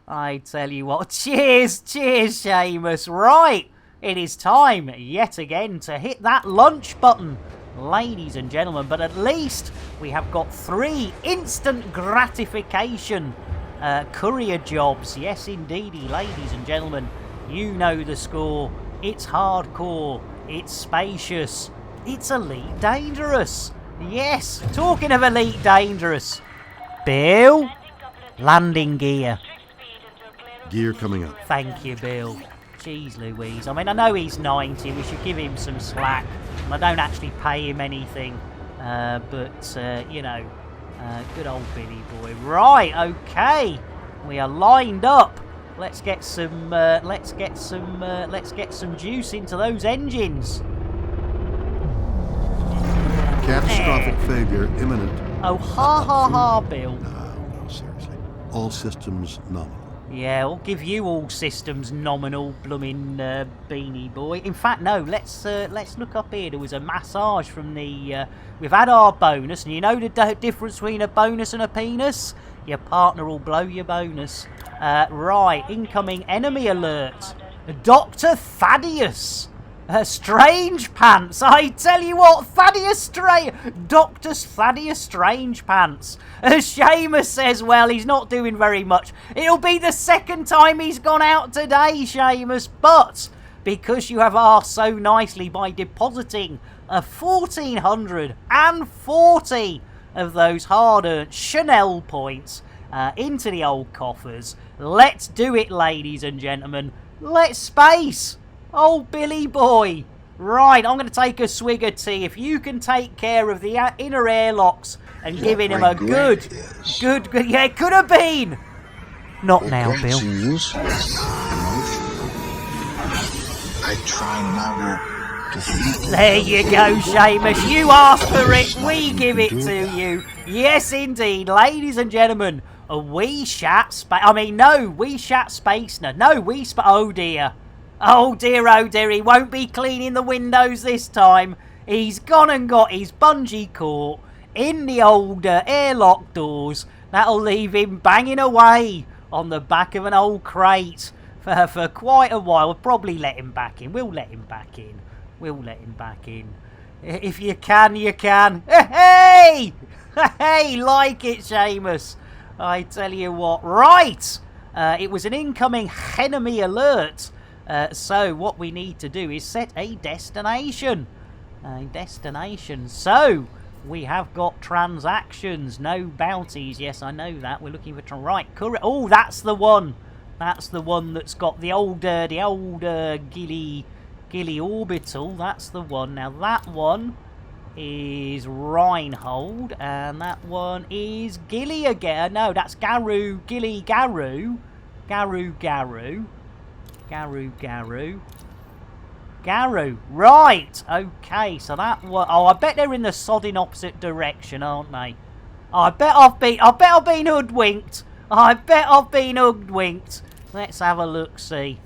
I tell you what. Cheers, Seamus. Right, it is time yet again to hit that lunch button, ladies and gentlemen. But at least we have got 3 instant gratification courier jobs. Yes, indeedy, ladies and gentlemen. You know the score. It's hardcore. It's spacious. It's Elite Dangerous. Yes, talking of Elite Dangerous. Bill, landing gear. Gear coming up. Thank you, Bill. Jeez Louise. I mean, I know he's 90. We should give him some slack. And I don't actually pay him anything. You know, good old Billy boy. Right, okay. We are lined up. Let's get some juice into those engines. Catastrophic failure imminent. Oh, ha, Bill. No, seriously. All systems nominal. Yeah, I'll give you all systems nominal, blooming beanie boy. In fact, no, let's look up here. There was a massage from the... we've had our bonus, and you know the difference between a bonus and a penis? Your partner will blow your bonus. Right, incoming enemy alert. Dr. Thaddeus. Strange Pants. I tell you what, Dr. Thaddeus Strange Pants. Seamus says, well, he's not doing very much. It'll be the second time he's gone out today, Seamus, but because you have asked so nicely by depositing 1,440 of those hard-earned Chanel points into the old coffers, let's do it, ladies and gentlemen. Let's space. Oh, Billy boy. Right, I'm going to take a swig of tea. If you can take care of the inner airlocks and giving him a good, yeah, it could have been. Not now, Bill. I try never to think. There you go, Seamus. You asked for it. We give it to you. Yes, indeed. Ladies and gentlemen, A wee shat space. I mean, no, wee shat spacener. No, oh dear. Oh dear, oh dear. He won't be cleaning the windows this time. He's gone and got his bungee cord in the old airlock doors. That'll leave him banging away on the back of an old crate for quite a while. We'll probably let him back in. We'll let him back in. We'll let him back in. If you can, you can. Hey! Hey, like it, Seamus. I tell you what. Right! It was an incoming enemy alert. So what we need to do is set a destination. So we have got transactions, no bounties. Yes, I know that. We're looking for right. Oh, that's the one. That's the one that's got the old Gilly orbital. That's the one. Now that one is Reinhold, and that one is Gilly again. No, that's Garu, Gilly, Garu. Right, okay, so that one... Oh, I bet they're in the sodding opposite direction, aren't they? I bet I've been hoodwinked. Let's have a look-see.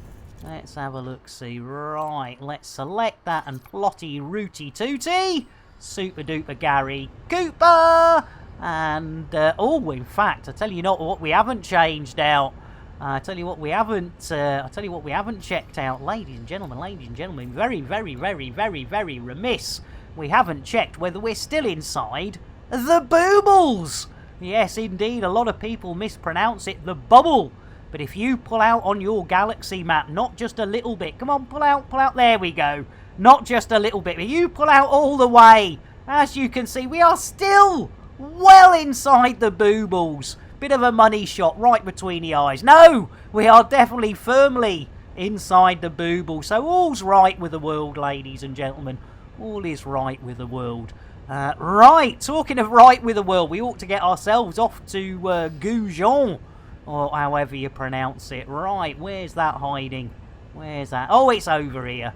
Right, let's select that and plotty rooty tooty. Super duper Gary Cooper. And, oh, in fact, I tell you not what we haven't changed out. I tell you what we haven't checked out, ladies and gentlemen. Very, very, very, very, very remiss. We haven't checked whether we're still inside the boobles. Yes, indeed, a lot of people mispronounce it the bubble. But if you pull out on your galaxy map, not just a little bit. Come on, pull out. There we go. Not just a little bit, but you pull out all the way. As you can see, we are still well inside the boobles. Bit of a money shot right between the eyes. No, we are definitely firmly inside the booble. So all's right with the world, ladies and gentlemen. All is right with the world. Right, talking of right with the world, we ought to get ourselves off to Goujon, or however you pronounce it. Right, where's that hiding? Where's that? Oh, it's over here.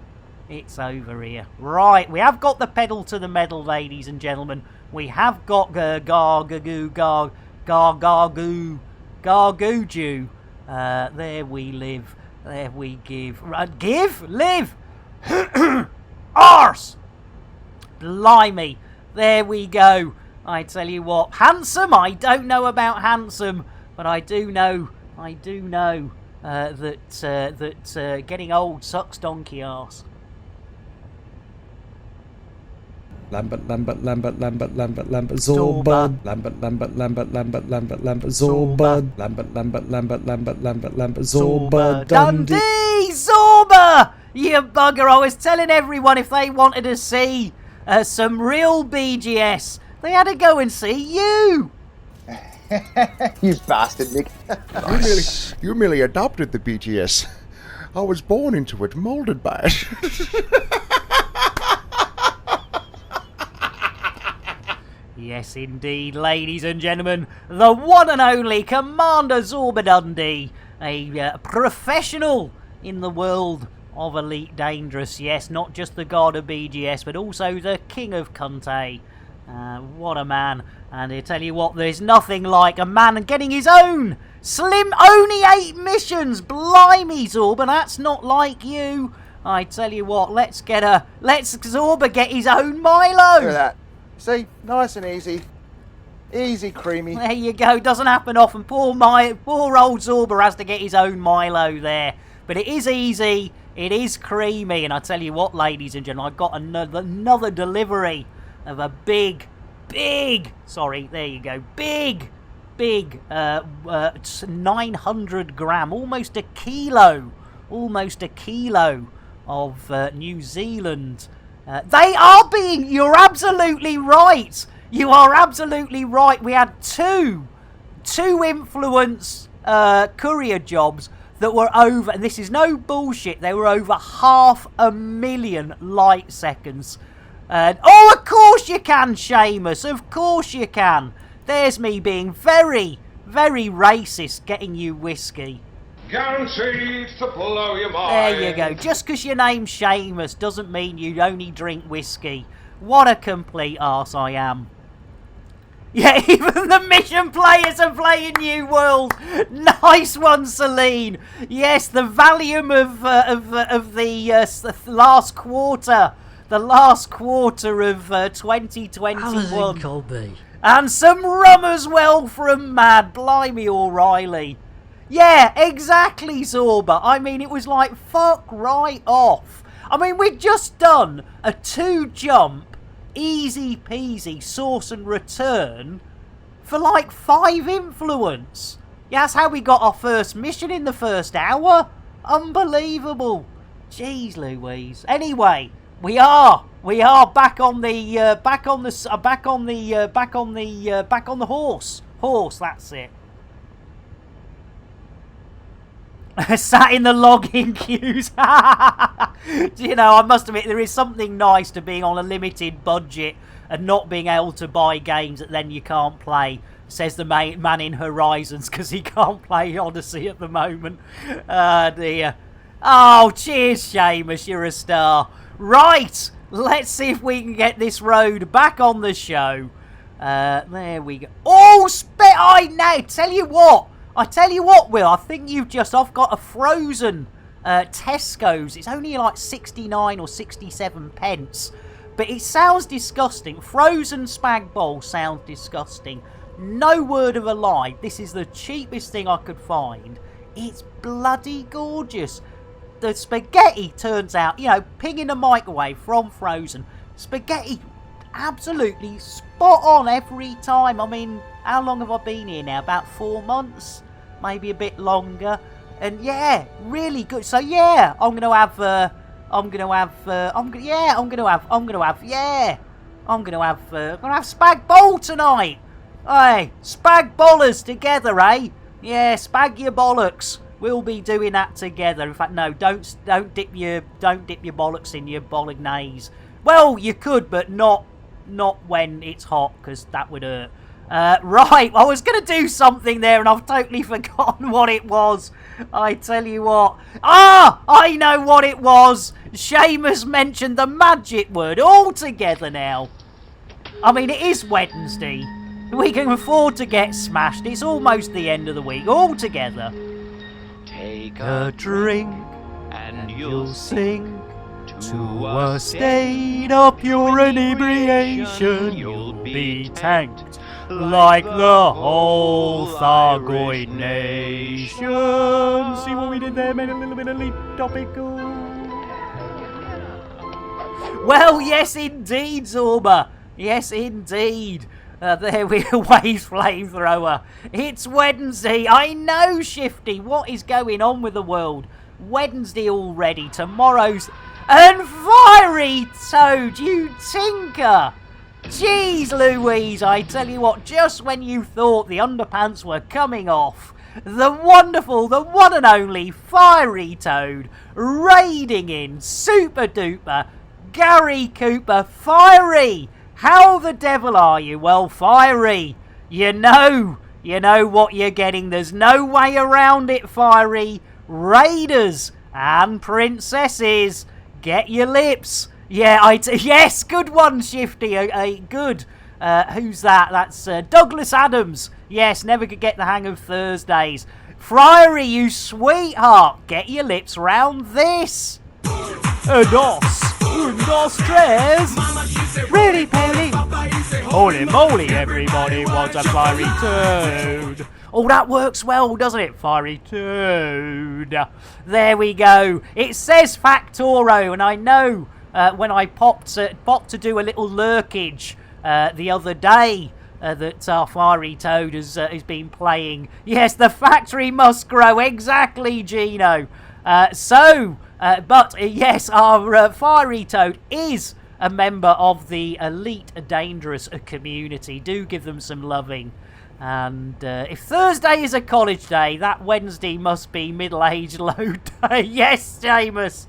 Right, we have got the pedal to the metal, ladies and gentlemen. We have got Gargooju. There we live. There we give. Live! Arse! Blimey. There we go. I tell you what. Handsome? I don't know about handsome. But I do know that getting old sucks donkey arse. Lambert, Zorbud. Lambert, Zorbud. Dundee! Zorba! You bugger, I was telling everyone if they wanted to see some real BGS, they had to go and see you! You bastard, Nick. You merely adopted the BGS. I was born into it, molded by it. Yes, indeed, ladies and gentlemen, the one and only Commander Zorba Dundee, a professional in the world of Elite Dangerous. Yes, not just the god of BGS, but also the king of Cunte. What a man. And I tell you what, there's nothing like a man getting his own only 8 missions. Blimey, Zorba, that's not like you. I tell you what, let's Zorba get his own Milo. Look at that. See, nice and easy. Easy, creamy. There you go. Doesn't happen often. Poor old Zorba has to get his own Milo there. But it is easy. It is creamy. And I tell you what, ladies and gentlemen, I've got another delivery of a big, sorry, there you go, big, 900 gram, almost a kilo of New Zealand. They are you're absolutely right. You are absolutely right. We had two influence courier jobs that were over, and this is no bullshit, they were over 500,000 light seconds. Oh, of course you can, Seamus. Of course you can. There's me being very, very racist, getting you whiskey. Guaranteed to blow your mind. There you go. Just because your name's Seamus doesn't mean you only drink whiskey. What a complete arse I am. Yeah, even the mission players are playing New World. Nice one, Celine. Yes, the Valium of the last quarter. The last quarter of 2021. I was in Colby. And some rum as well from Mad. Blimey, O'Reilly. Yeah, exactly, Zorba. I mean, it was like, fuck right off. I mean, we'd just done a 2-jump, easy peasy source and return for like 5 influence. Yeah, that's how we got our first mission in the first hour. Unbelievable. Jeez Louise. Anyway, we are back on the horse. Horse, that's it. Sat in the login queues. You know, I must admit, there is something nice to being on a limited budget and not being able to buy games that then you can't play, says the man in Horizons, because he can't play Odyssey at the moment. Dear. Oh, cheers, Seamus, you're a star. Right, let's see if we can get this road back on the show. There we go. Oh, I tell you what, Will, I think I've got a frozen Tesco's. It's only like 69 or 67 pence. But it sounds disgusting. Frozen spag bowl sounds disgusting. No word of a lie. This is the cheapest thing I could find. It's bloody gorgeous. The spaghetti turns out, ping in the microwave from frozen. Spaghetti absolutely spot on every time. I mean, how long have I been here now? About 4 months? Maybe a bit longer. And yeah, really good. So yeah, I'm gonna have spag bowl tonight. Hey, spag bollers together, eh? Yeah, spag your bollocks. We'll be doing that together. In fact, no, don't dip your bollocks in your bolognese. Well, you could, but not when it's hot, because that would hurt. Right, I was going to do something there and I've totally forgotten what it was. I tell you what. I know what it was. Seamus mentioned the magic word altogether now. I mean, it is Wednesday. We can afford to get smashed. It's almost the end of the week altogether. Take A drink and you'll sink to a state of pure inebriation. You'll be tanked like the whole Thargoid nation. See what we did there? Made a little bit of topical. Well, yes, indeed, Zorba. Yes, indeed. There we are, Waves Flamethrower. It's Wednesday. I know, Shifty. What is going on with the world? Wednesday already. Tomorrow's... And Fiery Toad, you tinker. Jeez Louise, I tell you what, just when you thought the underpants were coming off, the wonderful, the one and only Fiery Toad raiding in super duper Gary Cooper. Fiery, how the devil are you? Well, Fiery, you know what you're getting. There's no way around it, Fiery. Raiders and princesses, get your lips. Yeah, yes, good one, Shifty. Good. Who's that? That's Douglas Adams. Yes, never could get the hang of Thursdays. Friary, you sweetheart, get your lips round this. Dos, tres. Really, Polly? Holy moly, everybody wants a Fiery Toad. Oh, that works well, doesn't it, Fiery Toad? There we go. It says Factoro, and I know when I popped to do a little lurkage the other day that our Fiery Toad has been playing. Yes, the factory must grow. Exactly, Gino. But yes, our Fiery Toad is a member of the Elite Dangerous community. Do give them some loving. And if Thursday is a college day, that Wednesday must be middle-aged low day. Yes, Seamus.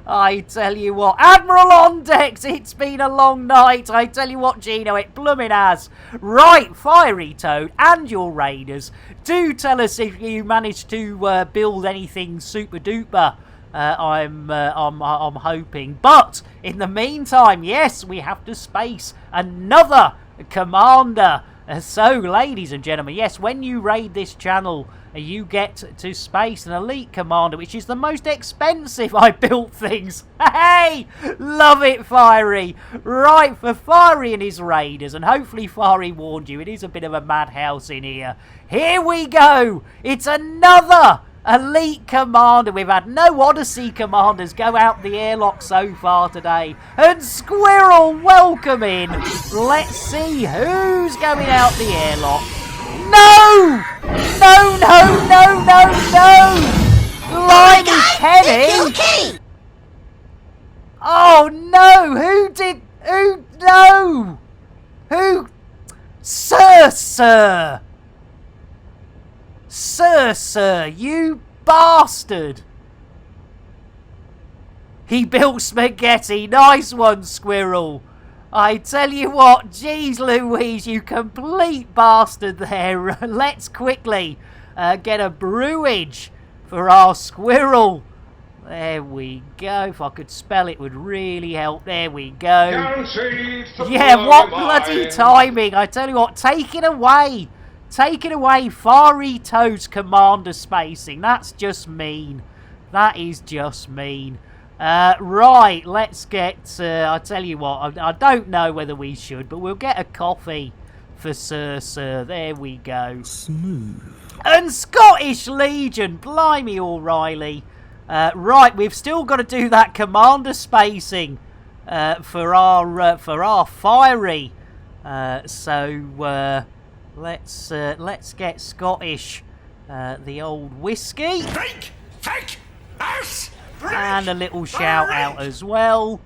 I tell you what. Admiral on decks. It's been a long night. I tell you what, Gino, it blooming has. Right, Fiery Toad and your Raiders, do tell us if you managed to build anything super duper. I'm hoping. But in the meantime, yes, we have to space another commander. So, ladies and gentlemen, yes, when you raid this channel, you get to space an elite commander, which is the most expensive I built things. Hey! Love it, Fiery! Right, for Fiery and his raiders, and hopefully Fiery warned you, it is a bit of a madhouse in here. Here we go! It's another elite commander. We've had no Odyssey commanders go out the airlock so far today. And Squirrel, welcome in. Let's see who's going out the airlock. No! No, no, no, no, no! Blimey, Kenny! Oh no! Who? No! Who? Sir! Sir, you bastard! He built spaghetti. Nice one, Squirrel. I tell you what, jeez Louise, you complete bastard there. Let's quickly get a brewage for our Squirrel. There we go. If I could spell it would really help. There we go. Yeah, what bloody timing. I tell you what, taking away Fiery Toad's commander spacing. That's just mean. That is just mean. Right, let's get... I tell you what, I don't know whether we should, but we'll get a coffee for Sir. There we go. Smooth. And Scottish Legion. Blimey, O'Reilly. Right, we've still got to do that commander spacing for our Fiery. Let's get Scottish, the old whiskey. And a little shout out as well.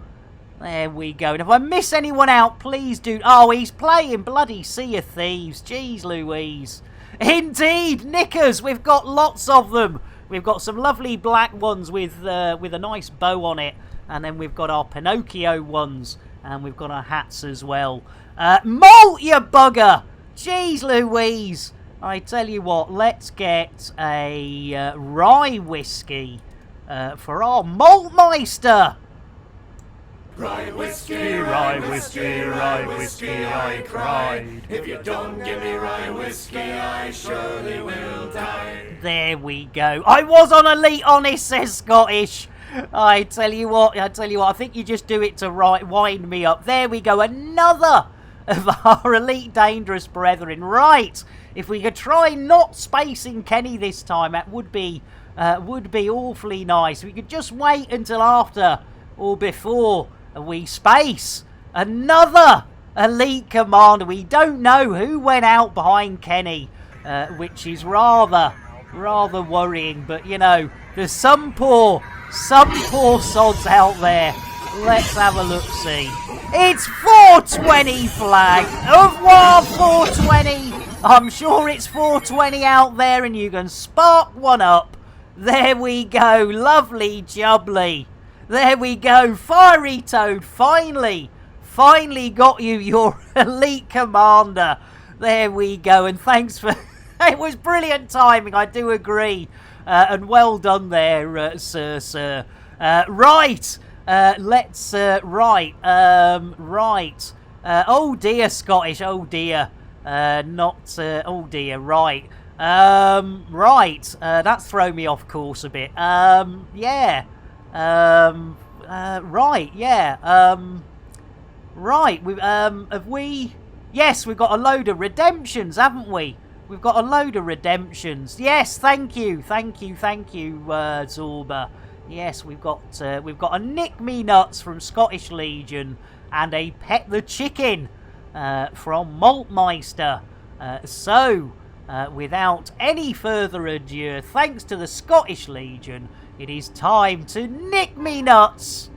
There we go. And if I miss anyone out, please do. Oh, he's playing bloody Sea of Thieves. Jeez Louise. Indeed, knickers. We've got lots of them. We've got some lovely black ones with a nice bow on it. And then we've got our Pinocchio ones. And we've got our hats as well. Malt, you bugger. Jeez Louise. I tell you what, let's get a rye whiskey for our Maltmeister. Rye whiskey, I cried. If you don't give me rye whiskey, I surely will die. There we go. I was on Elite Honest, says Scottish. I tell you what, I think you just do it to wind me up. There we go, another of our Elite Dangerous brethren. Right, if we could try not spacing Kenny this time, that would be awfully nice. We could just wait until after or before we space another elite commander. We don't know who went out behind Kenny, which is rather worrying. But you know, there's some poor sods out there. Let's have a look-see. It's 420 flag. Au revoir, 420. I'm sure it's 420 out there, and you can spark one up. There we go. Lovely jubbly. There we go. Fiery Toad finally got you your elite commander. There we go. And thanks for... It was brilliant timing, I do agree. And well done there, sir. Right. Let's... right. Oh dear, Scottish. Oh dear. Oh dear. Right. Right. That's thrown me off course a bit. Yeah. Right, yeah. Right, have we... Yes, we've got a load of redemptions, haven't we? We've got a load of redemptions. Yes, thank you, Zorba. Yes, we've got a Nick Me Nuts from Scottish Legion and a Pet the Chicken from Maltmeister. So, without any further ado, thanks to the Scottish Legion, it is time to Nick Me Nuts.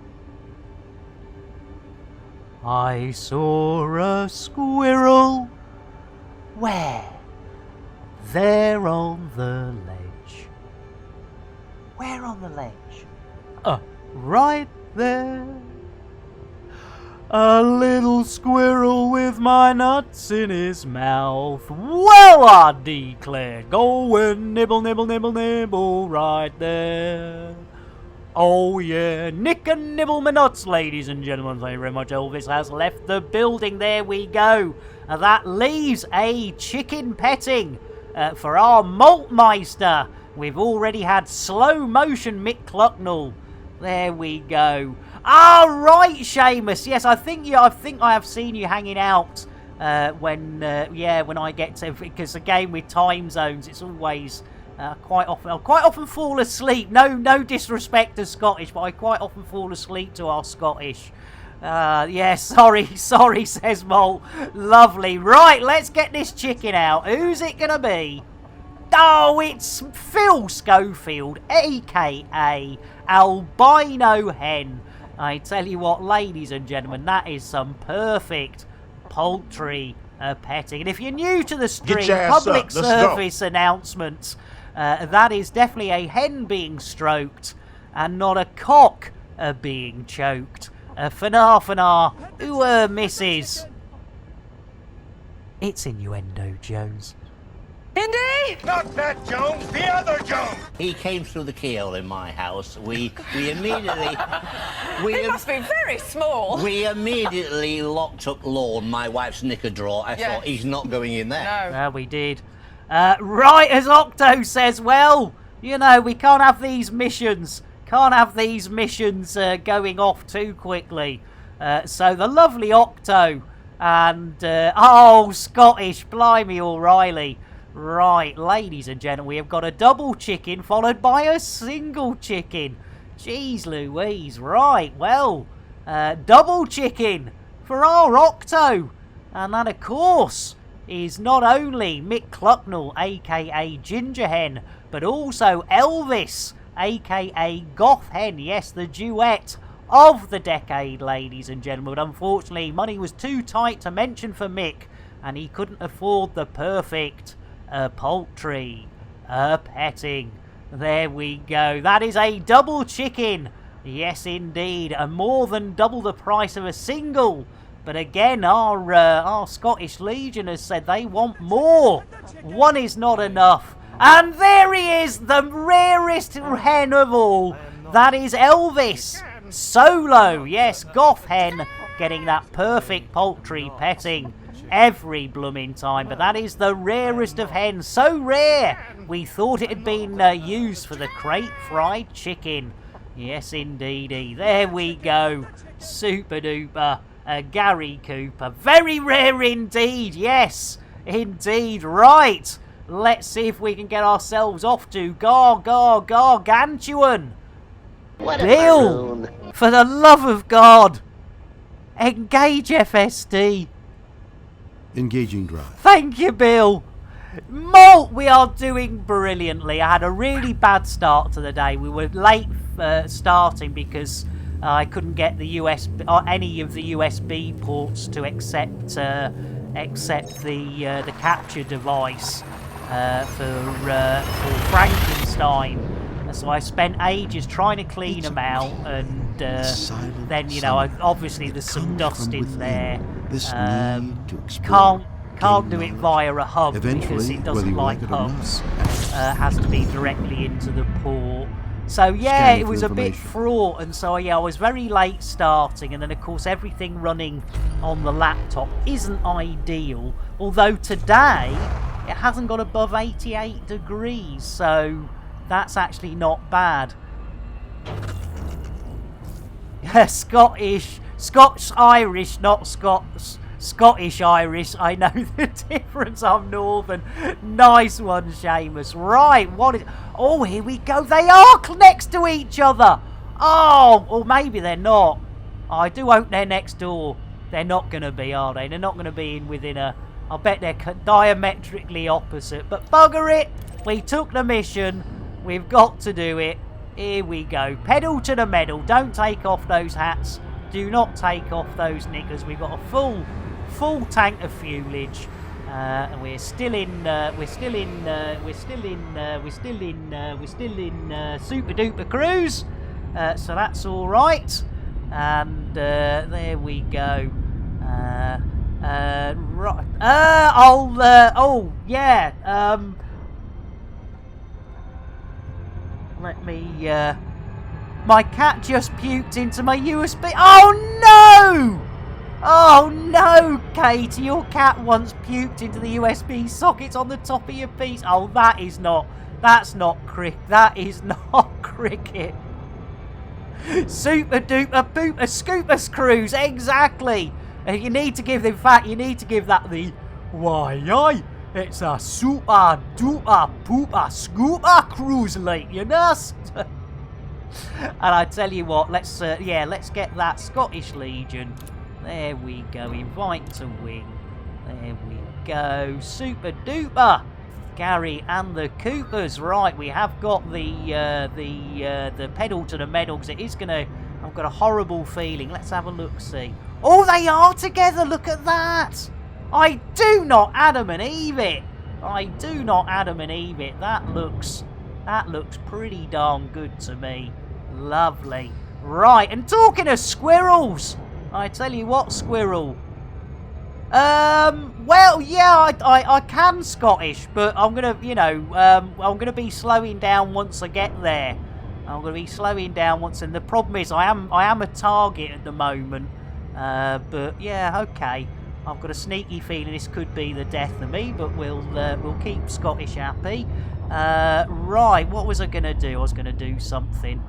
I saw a squirrel. Where? There on the ledge. Where on the ledge? Right there. A little squirrel with my nuts in his mouth. Well, I declare, go and nibble, nibble, nibble, nibble right there. Oh yeah, Nick and Nibble my nuts, ladies and gentlemen. Thank you very much. Elvis has left the building. There we go. That leaves a chicken petting for our Maltmeister. We've already had slow motion Mick Clucknell. There we go. Ah, right, Seamus. Yes, I think I have seen you hanging out when I get to, because again with time zones, it's always quite often fall asleep. No disrespect to Scottish, but I quite often fall asleep to our Scottish. Sorry, says Mole. Lovely. Right, let's get this chicken out. Who's it gonna be? Oh, it's Phil Schofield, a.k.a. Albino Hen. I tell you what, ladies and gentlemen, that is some perfect poultry petting. And if you're new to the stream, public service announcements, that is definitely a hen being stroked and not a cock being choked. Fanar, ooh, misses. It's innuendo, Jones. Indy? Not that Jones, the other Jones! He came through the keyhole in my house. We immediately... He must be very small. We immediately locked up Lorne, my wife's knicker drawer. I thought, he's not going in there. No. We did. Right, as Octo says, well, you know, we can't have these missions. Can't have these missions going off too quickly. So the lovely Octo and... Scottish, blimey O'Reilly. Right, ladies and gentlemen, we have got a double chicken followed by a single chicken. Jeez Louise. Right, well, double chicken for our Octo. And that, of course, is not only Mick Clucknell, a.k.a. Ginger Hen, but also Elvis, a.k.a. Goth Hen. Yes, the duet of the decade, ladies and gentlemen. But unfortunately, money was too tight to mention for Mick, and he couldn't afford the perfect poultry petting. There we go. That is a double chicken. Yes, indeed. And more than double the price of a single. But again, our Scottish Legion has said they want more. One is not enough. And there he is, the rarest hen of all. That is Elvis. Solo. Yes, Goth Hen getting that perfect poultry petting every blooming time. But that is the rarest of hens. So rare, we thought it had been used for the crate fried chicken. Yes, indeedy. There we go. Super duper. Gary Cooper. Very rare indeed. Yes, indeed. Right. Let's see if we can get ourselves off to Gargantuan. What Bill, for the love of God, engage FSD. Engaging drive. Thank you, Bill. Malt, we are doing brilliantly. I had a really bad start to the day. We were late starting because I couldn't get the USB or any of the USB ports to accept the capture device for Frankenstein. So I spent ages trying to clean them out, and then obviously there's some dust in there. Can't do it via a hub because it doesn't like hubs. Has to be directly into the port. So yeah, it was a bit fraught, and so I was very late starting, and then of course everything running on the laptop isn't ideal. Although today it hasn't got above 88 degrees, so that's actually not bad. Scotch-Irish, not Scottish-Irish. I know the difference. I'm Northern. Nice one, Seamus. Right, what is... Oh, here we go. They are next to each other. Oh, or maybe they're not. I do hope they're next door. They're not going to be, are they? They're not going to be within a... I bet they're diametrically opposite. But bugger it. We took the mission. We've got to do it. Here we go. Pedal to the metal. Don't take off those hats. Do not take off those knickers. We've got a full tank of fuelage, and we're still in super duper cruise. So that's all right. And there we go. Right. Oh yeah. Let me My cat just puked into my USB. Oh no! Oh no, Katie, your cat once puked into the USB sockets on the top of your piece. Oh, that is not cricket. Super duper pooper scooper screws, exactly. You need to give, in fact, you need to give that the, why, aye, it's a super duper pooper scooper cruise late, you know? And I tell you what, let's get that Scottish Legion. There we go, invite to wing. There we go, super duper. Gary and the Coopers, right? We have got the pedal to the metal because it is gonna. I've got a horrible feeling. Let's have a look. See. Oh, they are together. Look at that. I do not Adam and Eve it. I do not Adam and Eve it. That looks pretty darn good to me. Lovely. Right, and talking of squirrels, I tell you what, squirrel. Well, yeah, I can Scottish, but I'm gonna, I'm gonna be slowing down once I get there. I'm gonna be slowing down once, and the problem is I am a target at the moment. But yeah, okay. I've got a sneaky feeling this could be the death of me, but we'll keep Scottish happy. Right, what was I gonna do? I was gonna do something.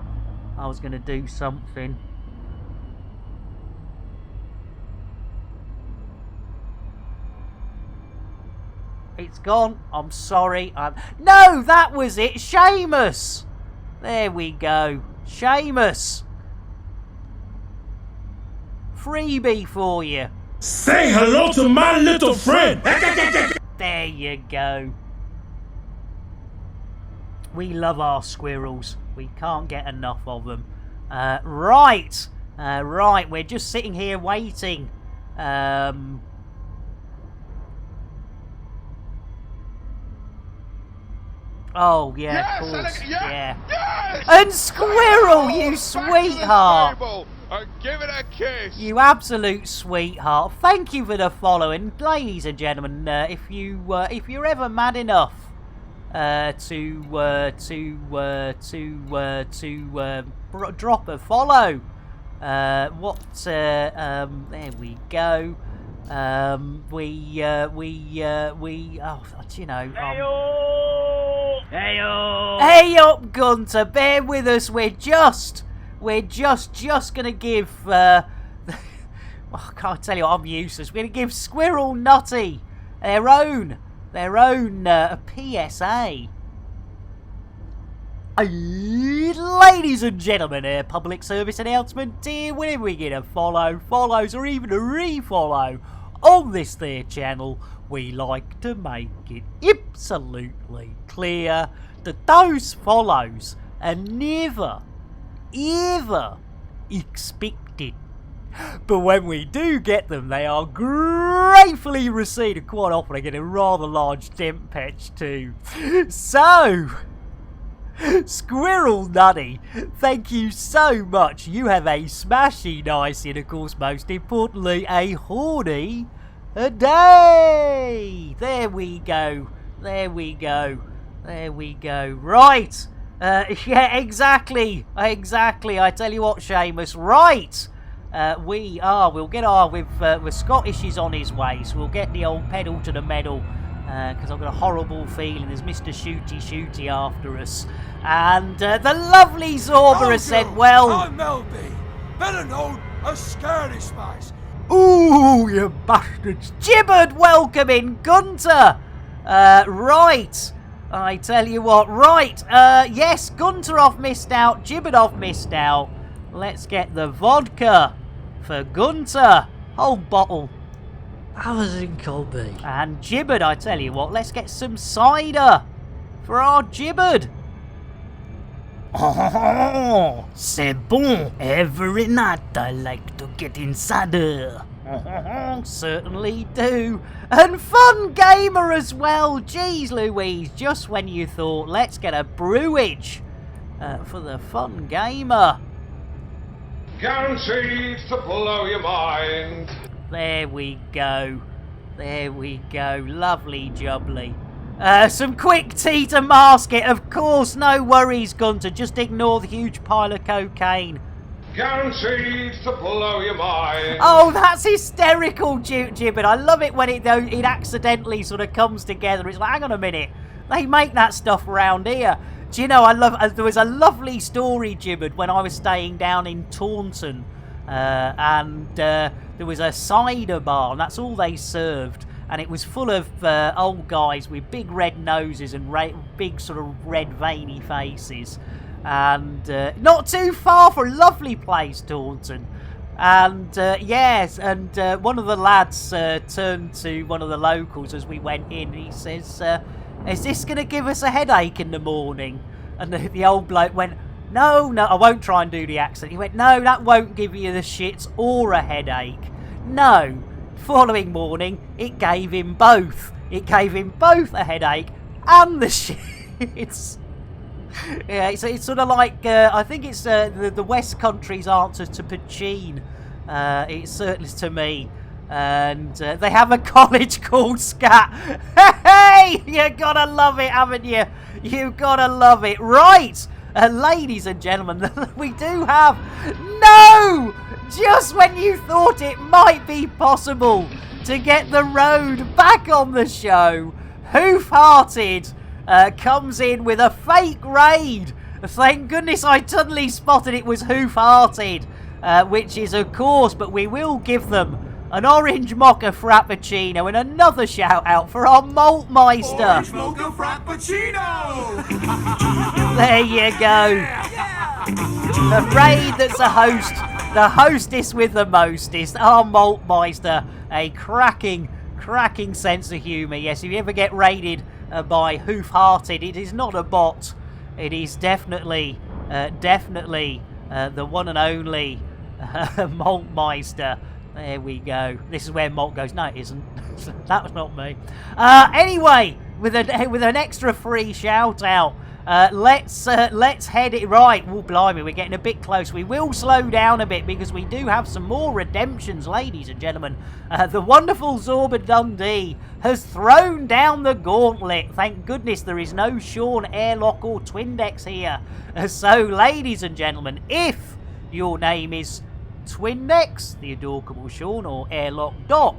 It's gone. I'm sorry. No, that was it. Seamus. There we go. Seamus. Freebie for you. Say hello to my little friend. There you go. We love our squirrels. We can't get enough of them. Right. Right. We're just sitting here waiting. Oh, yeah, Yes, of course, yeah. Yes! And Squirrel, you sweetheart! Give it a kiss! You absolute sweetheart. Thank you for the following. Ladies and gentlemen, if you're ever mad enough to drop a follow, there we go. Hey up, Gunter, bear with us. We're just gonna give I can't tell you what, I'm useless. We're gonna give Squirrel Nutty their own PSA. Ladies and gentlemen, public service announcement here. Whenever we get a follows, or even a refollow on this there channel, we like to make it absolutely clear that those follows are never, ever expected. But when we do get them, they are gratefully received, and quite often I get a rather large temp patch too. So, Squirrel Nutty, thank you so much. You have a smashy nice, and of course, most importantly, a horny a day. There we go. Right. Yeah, exactly. I tell you what, Seamus. Right. We'll get with Scottish is on his way, so we'll get the old pedal to the metal. Because I've got a horrible feeling there's Mr. Shooty after us. And the lovely Zorba has said, well... I'm Melby, better known as Scaredy Spice. Ooh, you bastards. Gibbered, welcome in, Gunter. Right. I tell you what, right. Yes, Gunter missed out, Gibbered missed out. Let's get the vodka for Gunter. Whole bottle. I was in Colby. And Gibbered, I tell you what, let's get some cider for our Gibbered. Oh, c'est bon. Every night I like to get in cider. Certainly do. And Fun Gamer as well. Jeez Louise, just when you thought, let's get a brewage for the Fun Gamer. Guaranteed to blow your mind. There we go. Lovely jubbly. Some quick tea to mask it. Of course, no worries, Gunter. Just ignore the huge pile of cocaine. Guaranteed to blow your mind. Oh, that's hysterical, Gibbon. I love it when it accidentally sort of comes together. It's like, hang on a minute. They make that stuff around here. Do you know, there was a lovely story, Gibbon, when I was staying down in Taunton. And there was a cider bar, and that's all they served. And it was full of old guys with big red noses and big sort of red veiny faces. And not too far for a lovely place, Taunton. And yes, and one of the lads turned to one of the locals as we went in. He says, is this going to give us a headache in the morning? And the old bloke went, no, I won't try and do the accent. He went, no, that won't give you the shits or a headache. No. Following morning, it gave him both. It gave him both a headache and the shits. Yeah, it's sort of like, I think it's the West Country's answer to Pachin. It's certainly to me. And they have a college called Scat. Hey, you gotta love it, haven't you? You gotta love it. Right, ladies and gentlemen, we do have... No! Just when you thought it might be possible to get the road back on the show, Hoof-Hearted comes in with a fake raid. Thank goodness I suddenly spotted it was Hoof-Hearted, which is of course, but we will give them an orange mocha frappuccino and another shout out for our Maltmeister. Orange mocha frappuccino! There you go. The raid that's a host. The hostess with the mostest, our Maltmeister, a cracking sense of humour. Yes, if you ever get raided by Hoof-Hearted, it is not a bot. It is definitely the one and only Maltmeister. There we go. This is where Malt goes, no it isn't. That was not me. Anyway, with an extra free shout out, let's head it right. Oh, blimey, we're getting a bit close. We will slow down a bit because we do have some more redemptions, ladies and gentlemen. The wonderful Zorba Dundee has thrown down the gauntlet. Thank goodness there is no Sean Airlock or Twindex here. So, ladies and gentlemen, if your name is Twindex, the adorable Sean, or Airlock Doc,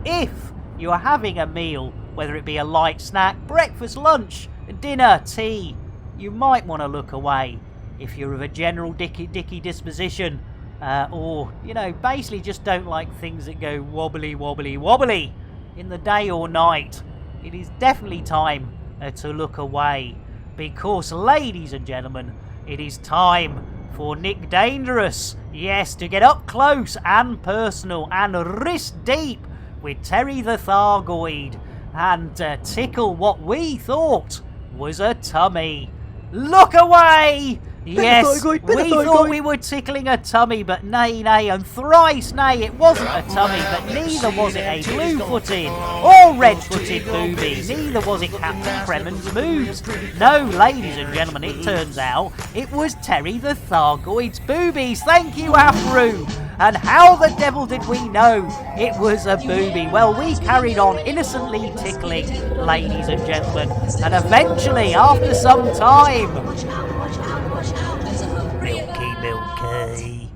if you are having a meal, whether it be a light snack, breakfast, lunch, dinner, tea, you might want to look away. If you're of a general dicky disposition, or, you know, basically just don't like things that go wobbly in the day or night, it is definitely time to look away. Because, ladies and gentlemen, it is time for Nick Dangerous, yes, to get up close and personal and wrist deep with Terry the Thargoid and tickle what we thought was a tummy. Look away! Yes, we thought we were tickling a tummy, but nay, and thrice nay, it wasn't a tummy, but neither was it a blue-footed or red-footed booby, neither was it Captain Kremen's moves. No, ladies and gentlemen, it turns out it was Terry the Thargoid's boobies. Thank you, Afru. And how the devil did we know it was a booby? Well, we carried on innocently tickling, ladies and gentlemen, and eventually, after some time... Milky.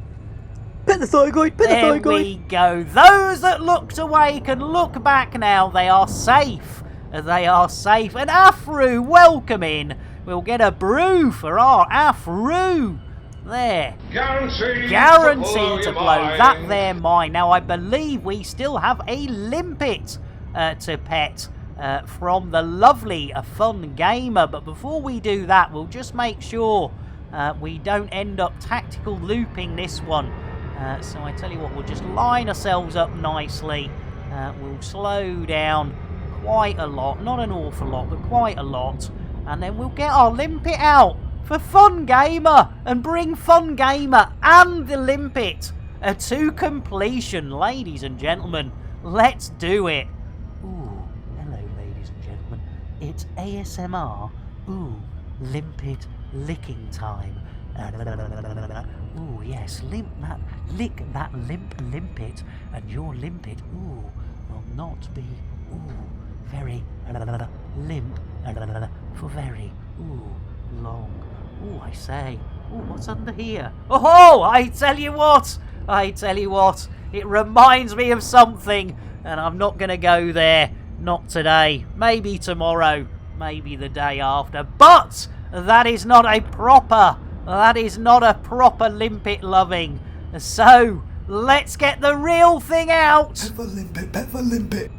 Pet the Thargoid, pet the Thargoid. There we go. Those that looked away can look back now. They are safe. They are safe. And Afru, welcome in. We'll get a brew for our Afru. There. Guaranteed to blow that there mine. Now, I believe we still have a limpet to pet from the lovely Fun Gamer. But before we do that, we'll just make sure we don't end up tactical looping this one. So I tell you what, we'll just line ourselves up nicely. We'll slow down quite a lot. Not an awful lot, but quite a lot. And then we'll get our limpet out for Fun Gamer and bring Fun Gamer and the limpet to completion, ladies and gentlemen. Let's do it. Ooh, hello, ladies and gentlemen. It's ASMR. Ooh, limpet licking time. Ooh, yes, lick that limpet, and your limpet, ooh, will not be, very limp for very long. Oh, I say. Oh, what's under here? Oh, I tell you what. It reminds me of something, and I'm not going to go there. Not today. Maybe tomorrow. Maybe the day after. But that is not a proper limpet loving. So let's get the real thing out. Pepper limpet.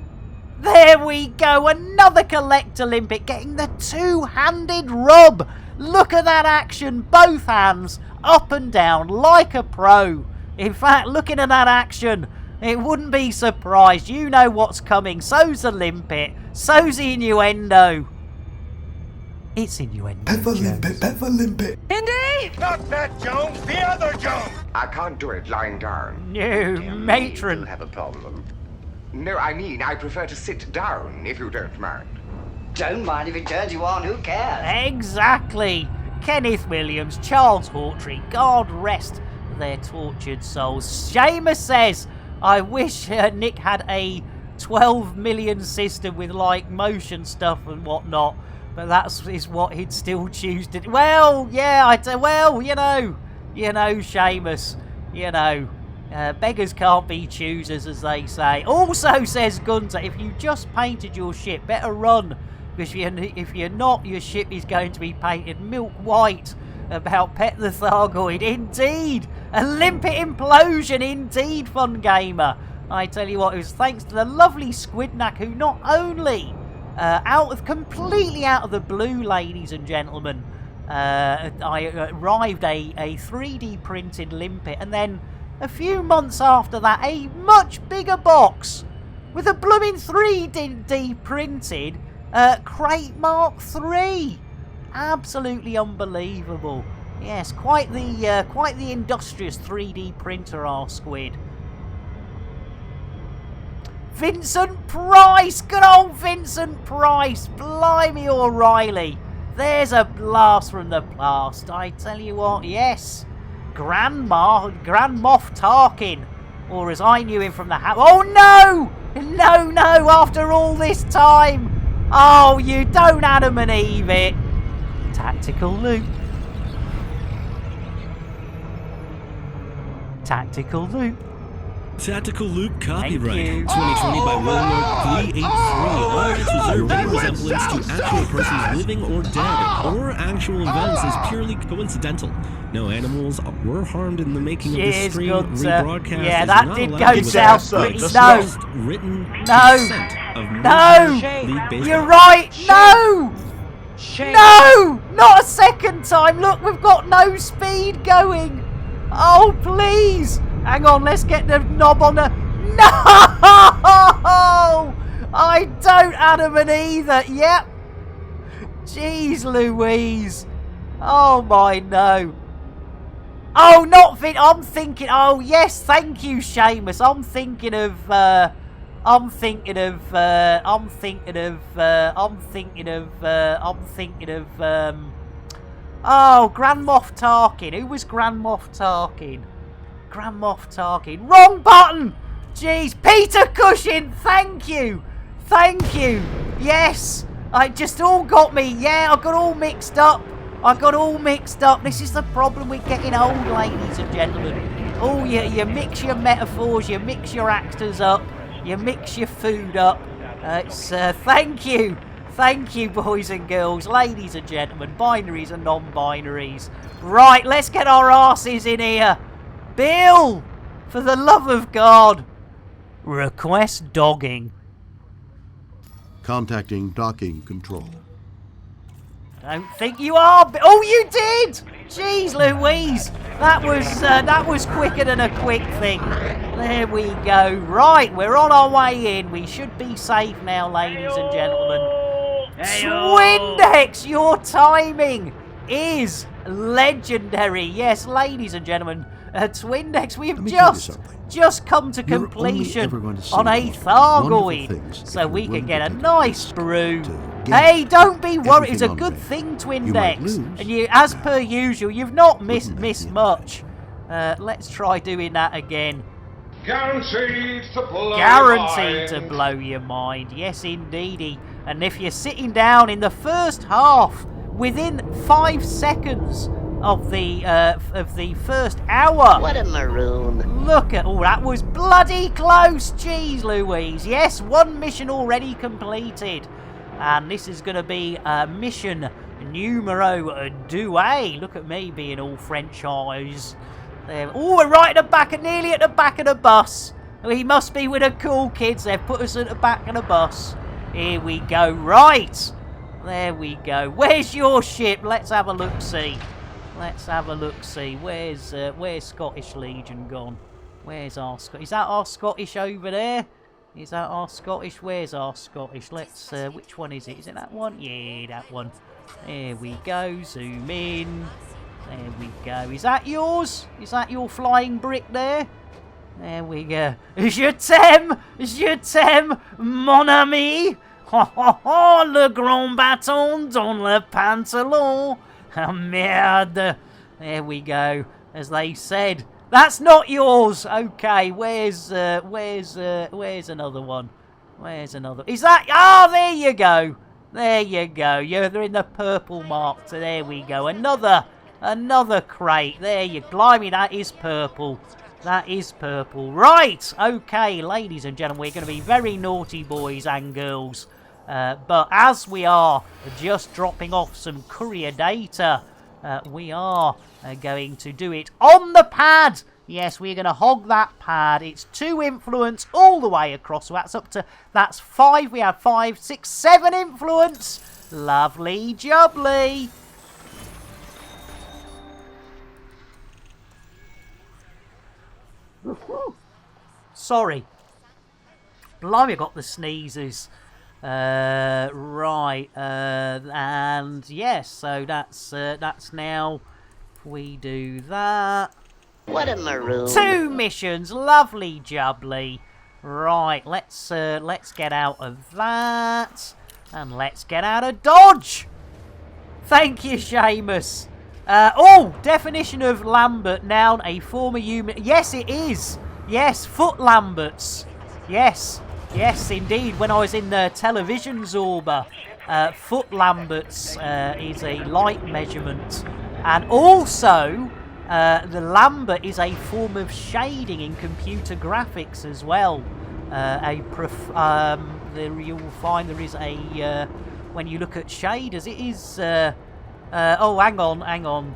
There we go, another collector limpet getting the two-handed rub. Look at that action, both hands up and down like a pro. In fact, looking at that action, it wouldn't be surprised. You know what's coming. So's the limpet, so's the innuendo. It's innuendo. Pepper limpet. Indy! Not that Jones, the other Jones! I can't do it lying down. No, matron. You have a problem. No, I mean, I prefer to sit down, if you don't mind. Don't mind if it turns you on, who cares? Exactly. Kenneth Williams, Charles Hawtrey, God rest their tortured souls. Seamus says, I wish Nick had a 12 million system with, like, motion stuff and whatnot. But that is what he'd still choose to do. Well, yeah, you know, Seamus, you know. Beggars can't be choosers, as they say. Also, says Gunter, if you just painted your ship, better run. Because if you're not, your ship is going to be painted milk white. About Pet the Thargoid. Indeed! A limpet implosion, indeed, Fun Gamer. I tell you what, it was thanks to the lovely Squidnack, who not only, completely out of the blue, ladies and gentlemen, I arrived a 3D printed limpet, and then a few months after that, a much bigger box with a blooming 3D printed Crate Mark III. Absolutely unbelievable. Yes, quite the industrious 3D printer, our Squid. Vincent Price, good old Vincent Price. Blimey O'Reilly. There's a blast from the past. I tell you what, yes. Grand Moff Tarkin, or as I knew him from the oh no! No, after all this time! Oh, you don't Adam and Eve it! Tactical loop. Tactical Loop, copyright 2020 by Warlord 383. All rights reserved. Any resemblance to actual persons living or dead or actual events is purely coincidental. No animals were harmed in the making of this stream. Rebroadcast yeah, is that not did allowed go to south. without written consent of League Baseball. You're right. No. No, not a second time. Look, we've got no speed going. Oh, please. Hang on, let's get the knob on the... No! I don't Adam and either. Yep. Jeez Louise. Oh, my, no. Oh, not Vin. I'm thinking... Oh, yes, thank you, Seamus. I'm thinking of... Oh, Grand Moff Tarkin. Who was Grand Moff Tarkin? Grand Moff Tarkin. Wrong button! Jeez. Peter Cushing. Thank you. Thank you. Yes. It just all got me. Yeah, I got all mixed up. This is the problem with getting old, ladies and gentlemen. Oh, you mix your metaphors, you mix your actors up, you mix your food up. Thank you. Thank you, boys and girls, ladies and gentlemen, binaries and non-binaries. Right, let's get our asses in here. Bill, for the love of God. Request dogging. Contacting docking control. I don't think you are. Oh, you did! Jeez Louise. That was quicker than a quick thing. There we go. Right, we're on our way in. We should be safe now, ladies and gentlemen. Swindex, your timing is legendary. Yes, ladies and gentlemen, Twindex, we've just come to completion on a Thargoid, so we can get a nice brew. Hey, don't be worried. It's a good thing, Twindex. And you, as per usual, you've not missed much. Let's try doing that again. Guaranteed to blow Guaranteed to your mind. blow your mind. Yes, indeedy. And if you're sitting down in the first half, within 5 seconds of the first hour. What a maroon. Look at, oh, that was bloody close. Jeez Louise. Yes, 1 mission already completed. And this is going to be mission numero 2. Look at me being all French eyes. There. Oh, we're right at the back, nearly at the back of the bus. We must be with the cool kids. They've put us at the back of the bus. Here we go. Right. There we go. Where's your ship? Let's have a look-see. Let's have a look-see. Where's Scottish Legion gone? Where's our Scottish? Is that our Scottish over there? Is that our Scottish? Where's our Scottish? Let's, which one is it? Is it that one? Yeah, that one. There we go. Zoom in. There we go. Is that yours? Is that your flying brick there? There we go. Je t'aime, mon ami. Ha ha ha, le grand bâton dans le pantalon. Ah, merde. There we go. As they said. That's not yours. Okay, where's another one? Where's another? Is that? Oh, there you go. There you go. They're in the purple mark. So there we go. Another crate. There you blimey, that is purple. That is purple. Right. Okay, ladies and gentlemen, we're going to be very naughty boys and girls. But as we are just dropping off some courier data, we are going to do it on the pad. Yes, we're going to hog that pad. It's 2 influence all the way across. So that's 5. We have 5, 6, 7 influence. Lovely jubbly. Sorry. Blimey, I got the sneezes. Right. And yes, so that's now. If we do that. What a maroon. 2 missions. Lovely jubbly. Right, let's get out of that. And let's get out of Dodge. Thank you, Seamus. Definition of Lambert, noun, a former human. Yes, it is. Yes, foot Lamberts. Yes, indeed. When I was in the television Zorba, foot Lamberts is a light measurement. And also, the Lambert is a form of shading in computer graphics as well. You'll find there is a, when you look at shaders, it is... hang on.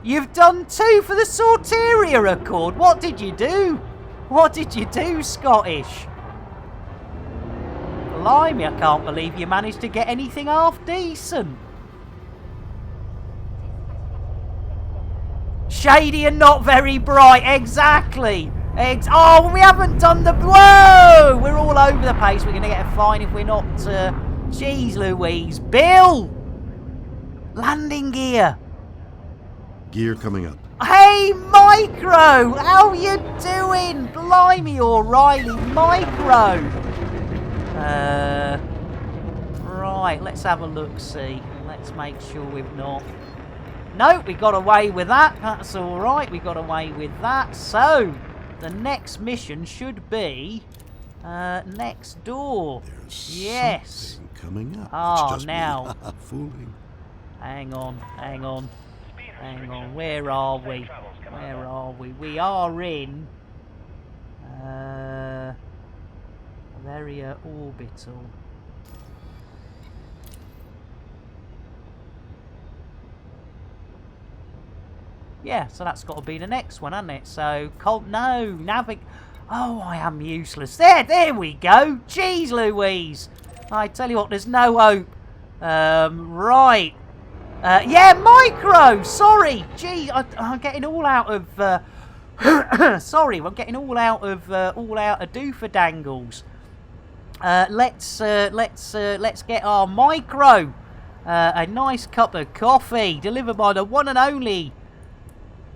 You've done 2 for the Sorteria Accord. What did you do? Scottish? Blimey, I can't believe you managed to get anything half decent. Shady and not very bright, exactly. Oh, we haven't done the... Whoa! We're all over the place. We're going to get a fine if we're not... Jeez Louise. Bill! Landing gear. Gear coming up. Hey, Micro! How you doing? Blimey, O'Reilly. Micro! Right, let's have a look-see. Let's make sure we've not... Nope, we got away with that. That's alright, we got away with that. So, the next mission should be... next door. There's yes. coming up. Oh, it's just now. Me. Fooling. Hang on. Where are we? We are in... Varia Orbital. Yeah, so that's got to be the next one, hasn't it? So, Oh, I am useless. There we go. Jeez Louise. I tell you what, there's no hope. Right. Yeah, Micro. Sorry. Gee, I'm getting all out of... sorry, I'm getting all out of dooferdangles. Let's get our Micro a nice cup of coffee delivered by the one and only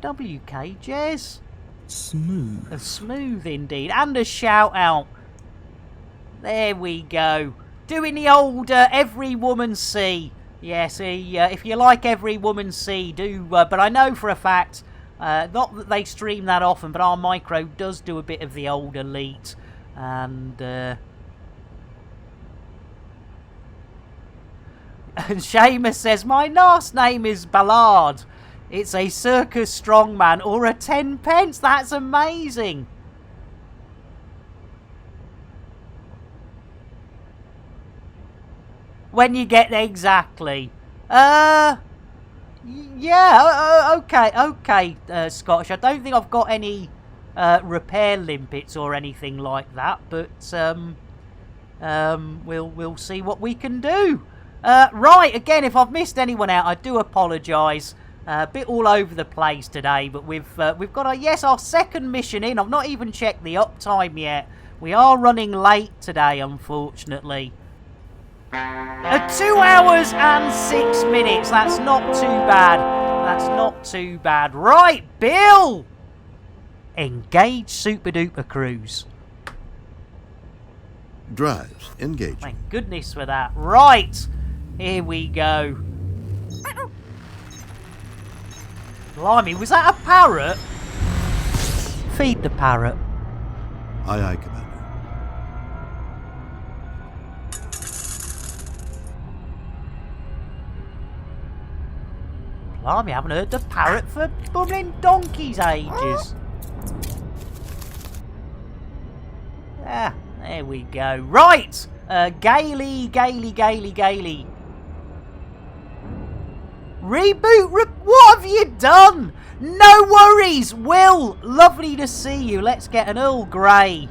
WK Jez. Smooth. Smooth indeed. And a shout out. There we go. Doing the old Every Woman See. Yes, if you like Every Woman See, do. But I know for a fact Not that they stream that often, but our micro does do a bit of the old Elite. And Seamus says, my last name is Ballard. It's a circus strongman or a 10 pence. That's amazing. When you get exactly. Yeah, okay, Scottish. I don't think I've got any repair limpets or anything like that, but we'll see what we can do. Right, again, if I've missed anyone out, I do apologise. A bit all over the place today, but we've got our second mission in. I've not even checked the uptime yet. We are running late today, unfortunately. 2 hours and 6 minutes. That's not too bad. That's not too bad. Right, Bill! Engage Super Duper Cruise. Drives. Engage. Thank goodness for that. Right, here we go. Blimey, was that a parrot? Feed the parrot. Aye, aye, Commander. Blimey, I haven't heard the parrot for bubbling donkey's ages. Ah, there we go. Right! Gaily. Reboot? What have you done? No worries, Will. Lovely to see you. Let's get an Earl Grey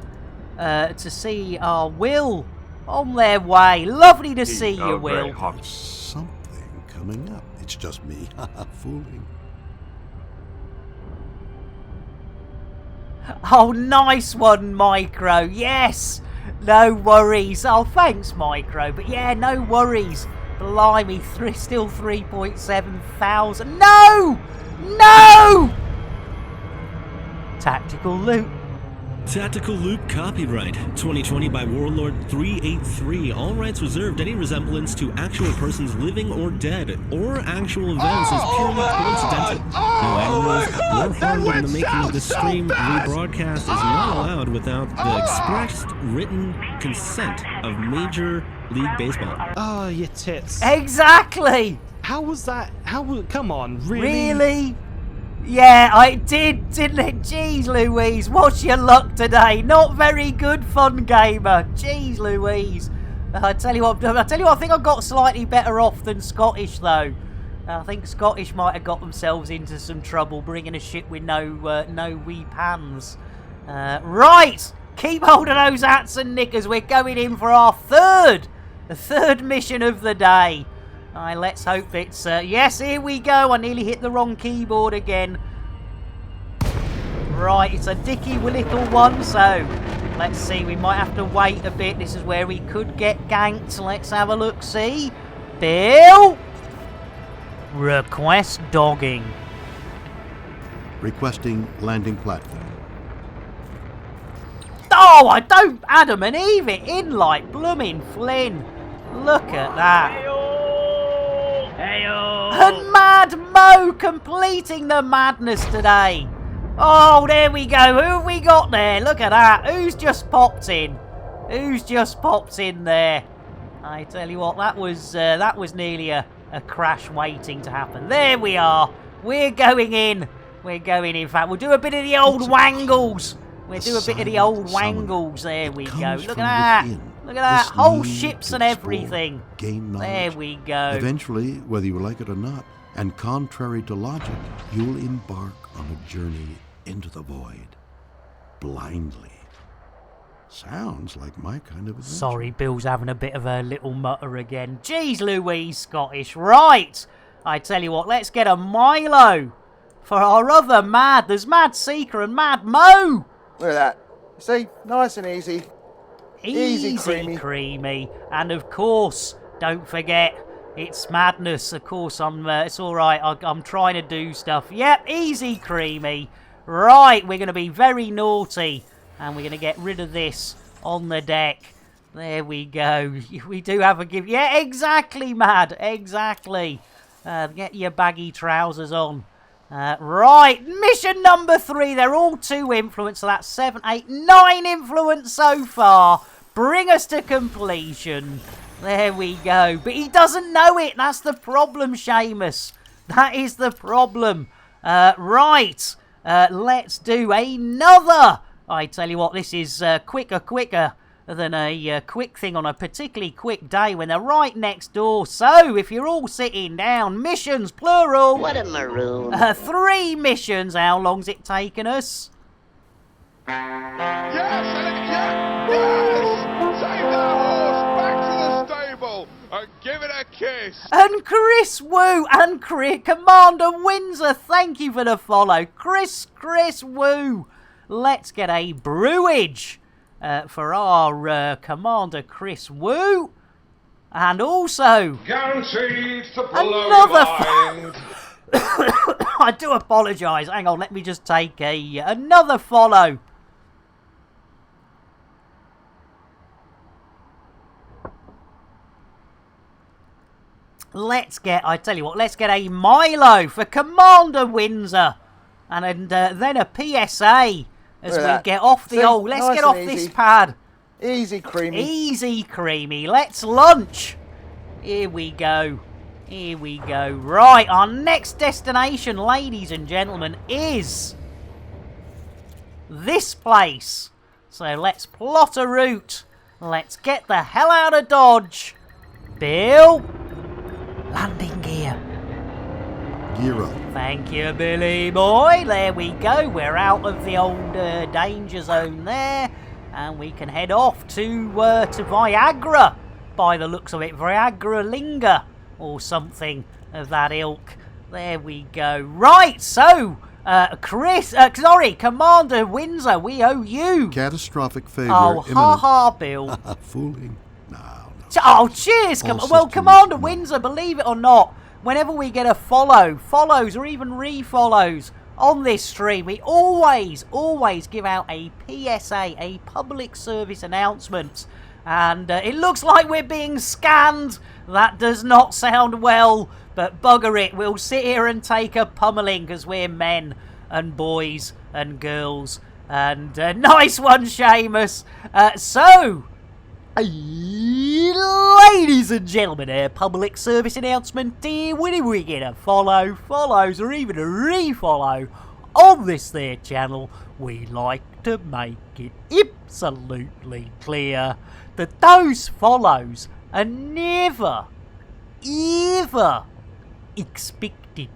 to see our Will on their way. Lovely to see you, Will. Something coming up. It's just me fooling. Oh, nice one, Micro. Yes. No worries. Oh, thanks, Micro. But yeah, no worries. Blimey, still 3.7 thousand. No! No! Tactical loot. Tactical Loop copyright 2020 by Warlord 383. All rights reserved. Any resemblance to actual persons living or dead or actual events is purely coincidental. No animals were harmed in the making of this stream. Rebroadcast is not allowed without the expressed written consent of Major League Baseball. Oh, your tits. Exactly! How was that? Come on, really? Really? Yeah, I did, didn't it? Jeez Louise, what's your luck today? Not very good, Fun Gamer. Jeez Louise. I tell you what, I think I got slightly better off than Scottish, though. I think Scottish might have got themselves into some trouble bringing a ship with no wee pans. Right! Keep hold of those hats and knickers. We're going in for our the third mission of the day. Let's hope it's... yes, here we go. I nearly hit the wrong keyboard again. Right, it's a dicky little one, so let's see. We might have to wait a bit. This is where we could get ganked. Let's have a look-see. Bill! Request dogging. Requesting landing platform. Oh, I don't Adam and Eve it in like blooming Flynn. Look at that. And Mad Mo completing the madness today. Oh, there we go. Who have we got there? Look at that. Who's just popped in? Who's just popped in there? I tell you what, that was nearly a crash waiting to happen. There we are. We're going in. We're going in. In fact, we'll do a bit of the old wangles. We'll do a bit of the old wangles. There we go. Look at that. Look at that. Whole ships and everything. There we go. Eventually, whether you like it or not, and contrary to logic, you'll embark on a journey into the void. Blindly. Sounds like my kind of adventure. Sorry, Bill's having a bit of a little mutter again. Jeez Louise, Scottish. Right. I tell you what, let's get a Milo for our other Mad. There's Mad Seeker and Mad Mo. Look at that. See? Nice and easy. Easy creamy. And of course, don't forget, it's madness. Of course, it's all right. I'm trying to do stuff. Yep, easy creamy. Right, we're going to be very naughty. And we're going to get rid of this on the deck. There we go. We do have a give. Yeah, exactly, Mad. Exactly. Get your baggy trousers on. Right, mission number 3. They're all 2 influence, so that's 7, 8, 9 influence so far. Bring us to completion. There we go. But he doesn't know it. That's the problem, Seamus. That is the problem. Right, let's do another. I tell you what, this is quicker than a quick thing on a particularly quick day when they're right next door. So, if you're all sitting down, missions, plural. What a maroon. 3 missions. How long's it taken us? Save that horse, back to the stable, and give it a kiss. And Chris Wu and Commander Windsor, thank you for the follow. Chris Wu. Let's get a brewage for our Commander Chris Wu. And also Guaranteed to blow another your mind. I do apologise. Hang on, let me just take another follow. Let's get a Milo for Commander Windsor. And then a PSA as we get off the old... Let's get off this pad. Easy, creamy. Easy, creamy. Let's lunch. Here we go. Right, our next destination, ladies and gentlemen, is this place. So let's plot a route. Let's get the hell out of Dodge. Bill. Landing gear. Gear up. Thank you, Billy boy. There we go. We're out of the old danger zone there. And we can head off to Viagra. By the looks of it, Viagra Linga. Or something of that ilk. There we go. Right, so, Commander Windsor, we owe you. Catastrophic failure. Oh, ha, Bill. Fooling. Oh, cheers. Commander Windsor, believe it or not, whenever we get a follows, or even refollows on this stream, we always give out a PSA, a public service announcement. And it looks like we're being scanned. That does not sound well, but bugger it. We'll sit here and take a pummeling because we're men and boys and girls. And nice one, Seamus. Ladies and gentlemen, a public service announcement here. When we get a follows, or even a refollow on this there channel, we like to make it absolutely clear that those follows are never, ever expected.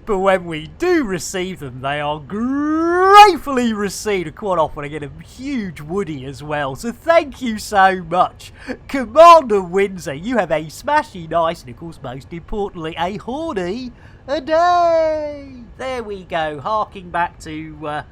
But when we do receive them, they are gratefully received. Quite often I get a huge woody as well. So thank you so much. Commander Windsor, you have a smashy nice and of course most importantly a horny a day. There we go. Harking back to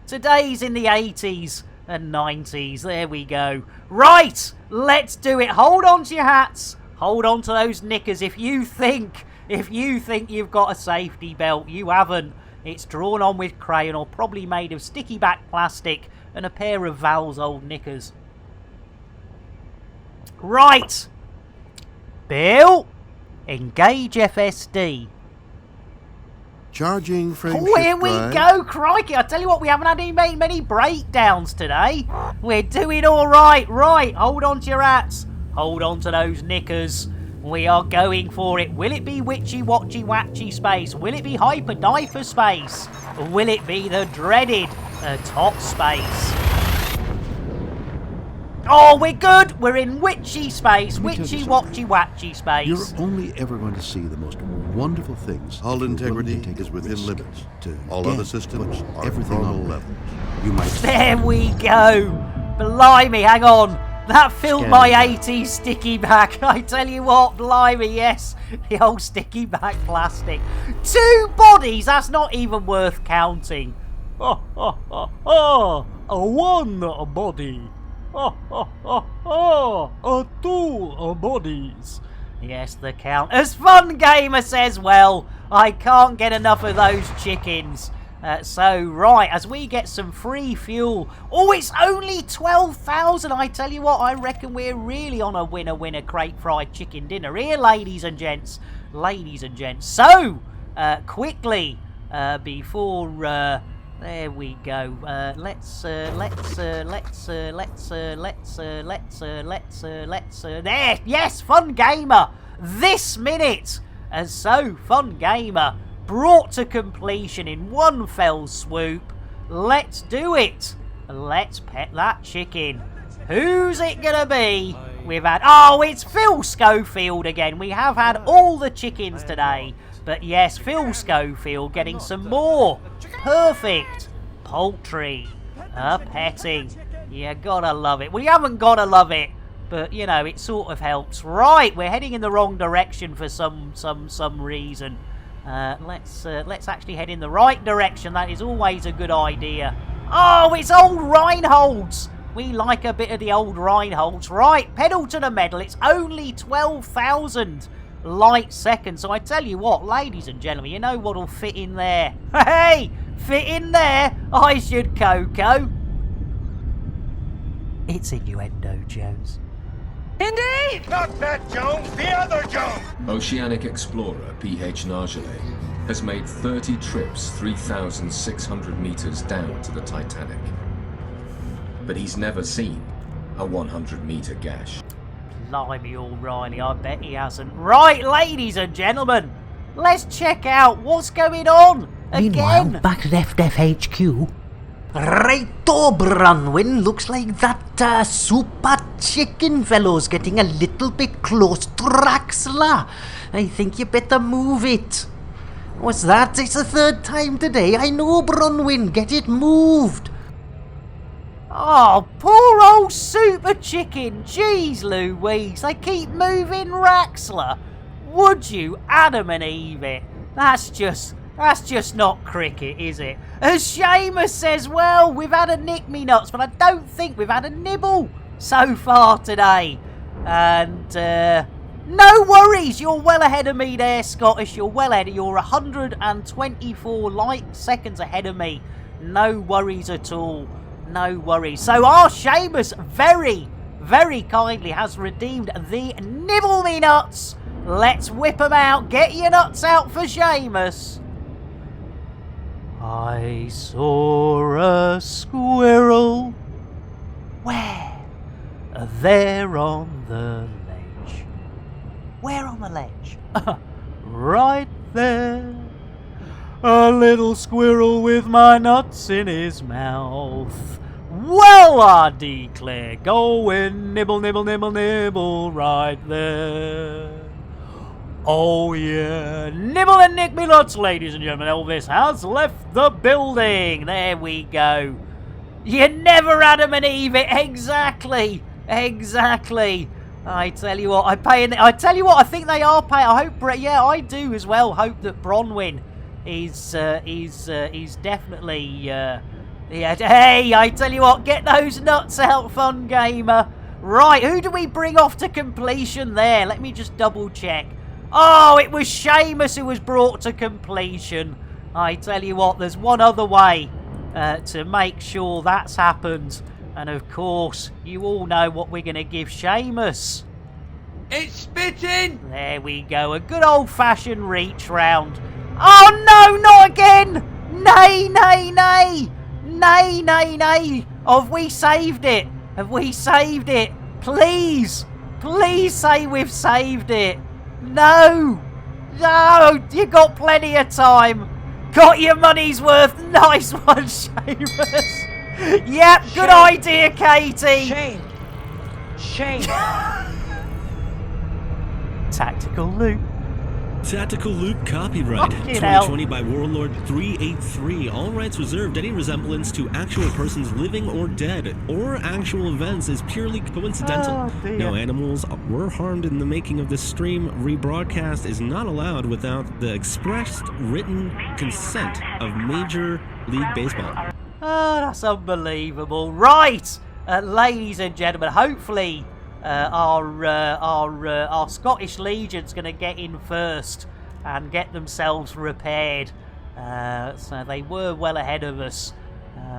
days in the 80s and 90s. There we go. Right, let's do it. Hold on to your hats. Hold on to those knickers. If you think you've got a safety belt, you haven't. It's drawn on with crayon or probably made of sticky back plastic and a pair of Val's old knickers. Right. Bill, engage FSD. Charging frame Oh, here we go. Crikey, I tell you what, we haven't had many breakdowns today. We're doing all right. Right, hold on to your hats. Hold on to those knickers. We are going for it. Will it be witchy-watchy-watchy space? Will it be hyper-diaper space? Or will it be the dreaded top space? Oh, we're good. We're in witchy space. Witchy-watchy-watchy space. You're only ever going to see the most wonderful things. Hull integrity is within limits. All other systems are everything on level. You might. There we go. Blimey, hang on. That filled my 80s sticky back. I tell you what, blimey, yes. The old sticky back plastic. 2 bodies, that's not even worth counting. A 1 body. A 2 bodies. Yes, the Countess Fun Gamer says, well, I can't get enough of those chickens. Right, as we get some free fuel. Oh, it's only 12,000. I tell you what, I reckon we're really on a winner crate fried chicken dinner here, ladies and gents. So, quickly before. There we go. There, yes, Fun Gamer. This minute, and so Fun Gamer brought to completion in one fell swoop. Let's do it. Let's pet that chicken. Who's it gonna be? We've had, oh, it's Phil Schofield again. We have had all the chickens today. But yes, Phil Schofield getting some more perfect poultry petting. You gotta love it. We haven't gotta love it, but you know, it sort of helps. Right, we're heading in the wrong direction for some reason. Let's actually head in the right direction. That is always a good idea. Oh, it's old Reinhold's. We like a bit of the old Reinhold's. Right, pedal to the metal. It's only 12,000 light seconds. So I tell you what, ladies and gentlemen, you know what'll fit in there? Hey, fit in there. I should Coco. It's innuendo, Jones. Indy! Not that Jones, the other Jones! Oceanic explorer P.H. Nargelet has made 30 trips 3,600 meters down to the Titanic. But he's never seen a 100-meter gash. Blimey, O'Reilly, I bet he hasn't. Right, ladies and gentlemen, let's check out what's going on Meanwhile, again. back at FFHQ. Righto, Bronwyn. Looks like that super chicken fellow's getting a little bit close to Raxla. I think you better move it. What's that? It's the third time today. I know, Bronwyn. Get it moved. Oh, poor old super chicken. Jeez Louise, they keep moving Raxla. Would you Adam and Eve it? That's just not cricket, is it? As Seamus says, well, we've had a nick me nuts, but I don't think we've had a nibble so far today. And, no worries, you're well ahead of me there, Scottish. You're well ahead. You're 124 light seconds ahead of me. No worries at all. No worries. So our Seamus very, very kindly has redeemed the Nibble Me Nuts. Let's whip them out. Get your nuts out for Seamus. I saw a squirrel. Where? There on the ledge. Where on the ledge? Right there. A little squirrel with my nuts in his mouth. Well, I declare, go and nibble, nibble, nibble, nibble right there. Oh yeah, nibble and nick me nuts, ladies and gentlemen. Elvis has left the building. There we go. You never Adam and Eve it. Exactly. I tell you what, I tell you what, I think they are paying. I hope, yeah, I do as well. Hope that Bronwyn is definitely, yeah. Hey, I tell you what, get those nuts out, Fun Gamer. Right, who do we bring off to completion there? Let me just double check. Oh, it was Seamus who was brought to completion. I tell you what, there's one other way to make sure that's happened. And of course, you all know what we're going to give Seamus. It's spitting! There we go, a good old-fashioned reach round. Oh no, not again! Nay, nay, nay! Nay, nay, nay! Have we saved it? Have we saved it? Please! Please say we've saved it! No! No! You got plenty of time! Got your money's worth! Nice one, Seamus! Yep, good idea, Katie! Shame! Tactical loop. Tactical Loop copyright. Fucking 2020 by Warlord 383. All rights reserved. Any resemblance to actual persons living or dead or actual events is purely coincidental. Oh, no animals were harmed in the making of this stream. Rebroadcast is not allowed without the expressed written consent of Major League Baseball. Oh, that's unbelievable. Right, ladies and gentlemen, hopefully our Scottish Legion's going to get in first and get themselves repaired. So they were well ahead of us.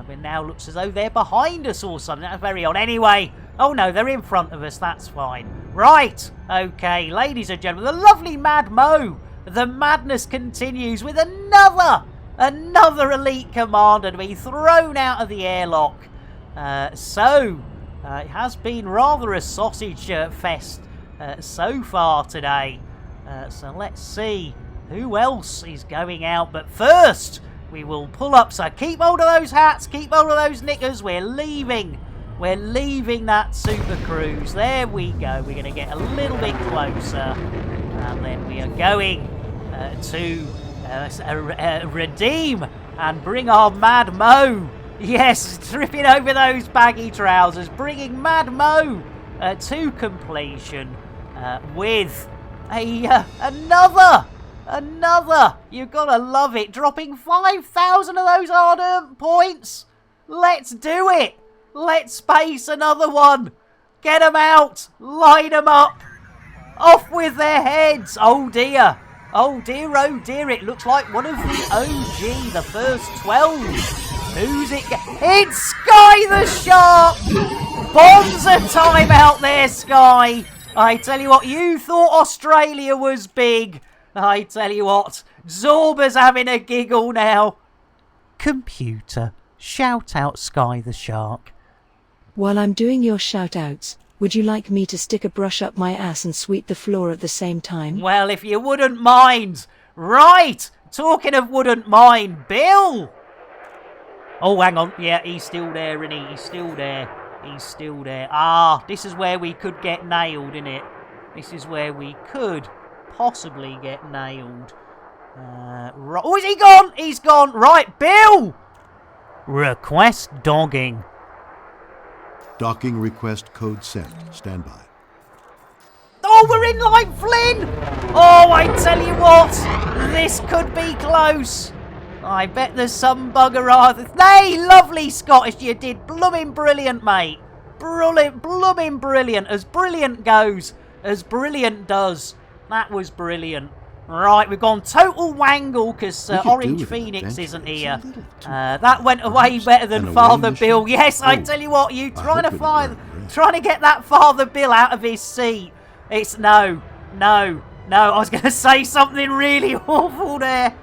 But now looks as though they're behind us or something. That's very odd. Anyway, oh no, they're in front of us. That's fine. Right, okay, ladies and gentlemen, the lovely Mad Mo the madness continues with another elite commander to be thrown out of the airlock. It has been rather a sausage fest so far today. So let's see who else is going out. But first, we will pull up. So keep hold of those hats, keep hold of those knickers. We're leaving that Super Cruise. There we go. We're going to get a little bit closer. And then we are going to redeem and bring our Mad Mo. Yes, tripping over those baggy trousers, bringing Mad Mo to completion with another. You've got to love it. Dropping 5,000 of those hard-earned points. Let's do it. Let's space another one. Get them out. Line them up. Off with their heads. Oh dear. Oh dear, oh dear. It looks like one of the OG, the first 12. Who's it? It's Sky the Shark! Bonza time out there, Sky! I tell you what, you thought Australia was big. I tell you what, Zorba's having a giggle now. Computer, shout out Sky the Shark. While I'm doing your shout-outs, would you like me to stick a brush up my ass and sweep the floor at the same time? Well, if you wouldn't mind. Right, talking of wouldn't mind, Bill! Oh, hang on. Yeah, he's still there, isn't he? He's still there. He's still there. Ah, this is where we could get nailed, isn't it? This is where we could possibly get nailed. Right. Oh, is he gone? He's gone. Right, Bill! Request dogging. Docking request code sent. Stand by. Oh, we're in like Flynn! Oh, I tell you what, this could be close. I bet there's some bugger either. Hey, lovely Scottish, you did blooming brilliant, mate. Blooming brilliant. As brilliant goes, as brilliant does. That was brilliant. Right, we've gone total wangle because Orange Phoenix isn't here. That went away better than Father Bill. Yes, I tell you what, you trying to get that Father Bill out of his seat. It's no. I was going to say something really awful there.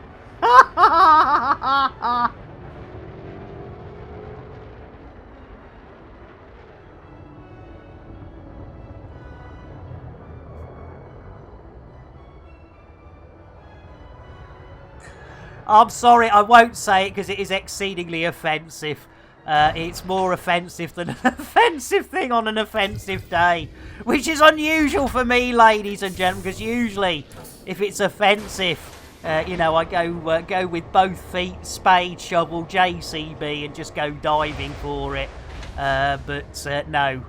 I'm sorry, I won't say it because it is exceedingly offensive. It's more offensive than an offensive thing on an offensive day, which is unusual for me, ladies and gentlemen, because usually if it's offensive, I go with both feet, spade, shovel, JCB, and just go diving for it. But no,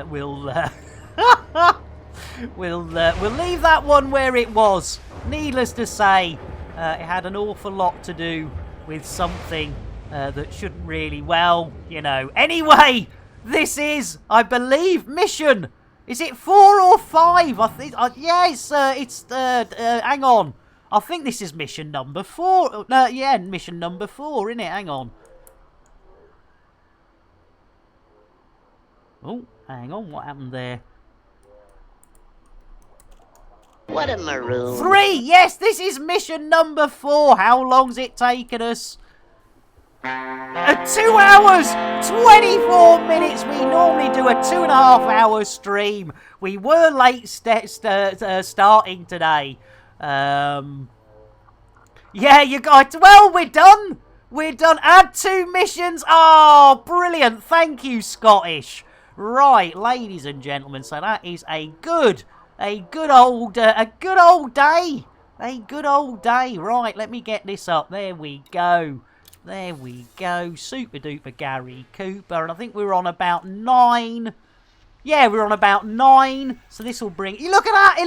we'll leave that one where it was. Needless to say, it had an awful lot to do with something that shouldn't really, Anyway, this is, I believe, mission. Is it 4 or 5? I think, hang on. I think this is mission number 4. Mission number 4, isn't it? Hang on. Oh, hang on. What happened there? What a maroon. 3! Yes, this is mission number 4. How long's it taken us? 2 hours, 24 minutes. We normally do a 2.5-hour stream. We were late starting today. Yeah, you guys. Well, we're done. We're done. Add 2 missions. Oh, brilliant. Thank you, Scottish. Right, ladies and gentlemen. So that is a good old day. A good old day. Right, let me get this up. There we go. Super duper Gary Cooper. And I think we're on about 9. Yeah, we're on about 9. So this will bring... You look at that!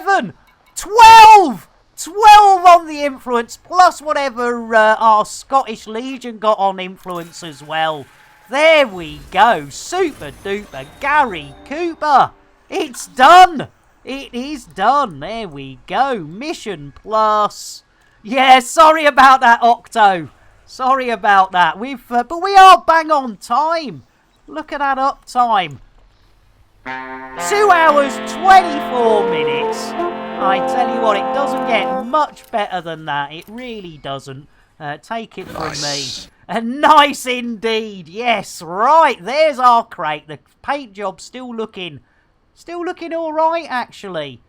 11! 12! 12 on the influence, plus whatever our Scottish Legion got on influence as well. There we go. Super duper Gary Cooper. It's done. It is done. There we go. Mission plus. Yeah, sorry about that, Octo. Sorry about that. But we are bang on time. Look at that uptime. 2 hours, 24 minutes. I tell you what, it doesn't get much better than that. It really doesn't. Take it from me. Nice indeed. Yes, right. There's our crate. The paint job's still looking all right, actually.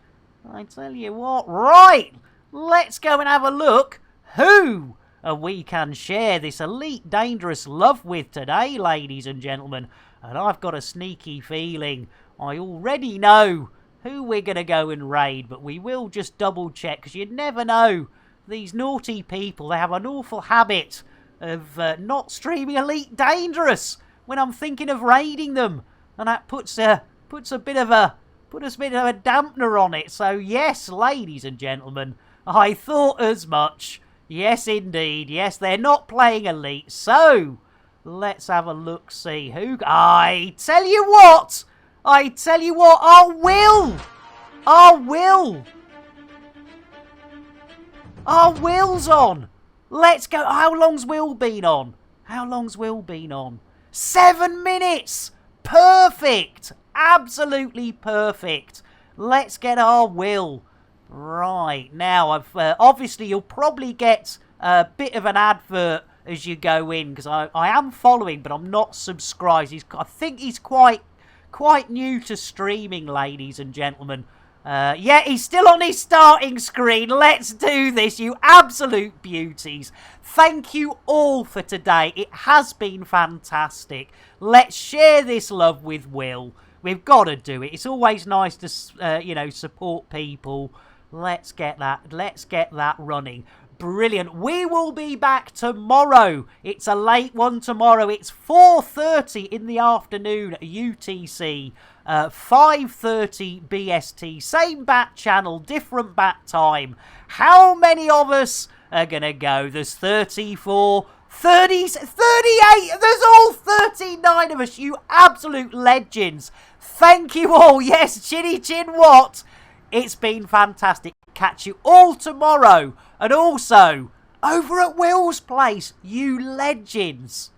I tell you what. Right. Let's go and have a look who we can share this Elite Dangerous love with today, ladies and gentlemen. And I've got a sneaky feeling I already know who we're going to go and raid, but we will just double check, because you never know. These naughty people, they have an awful habit of not streaming Elite Dangerous when I'm thinking of raiding them, and that puts a bit of a dampener on it. So yes, ladies and gentlemen, I thought as much. Yes, indeed. Yes, they're not playing Elite. So let's have a look. See who. I tell you what. Our Will's on. Let's go. How long's Will been on? 7 minutes. Perfect. Absolutely perfect. Let's get our Will. Right. Now, obviously, you'll probably get a bit of an advert as you go in, because I am following, but I'm not subscribed. I think he's quite new to streaming, ladies and gentlemen. Yeah, he's still on his starting screen. Let's do this, you absolute beauties. Thank you all for today. It has been fantastic. Let's share this love with Will. We've got to do it. It's always nice to, support people. Let's get that running. Brilliant. We will be back tomorrow. It's a late one tomorrow. It's 4:30 in the afternoon UTC, 5:30 BST. Same bat channel, different bat time. How many of us are going to go? There's 34, 30, 38. There's all 39 of us, you absolute legends. Thank you all. Yes, Chinny Chin What? It's been fantastic. Catch you all tomorrow. And also, over at Will's place, you legends.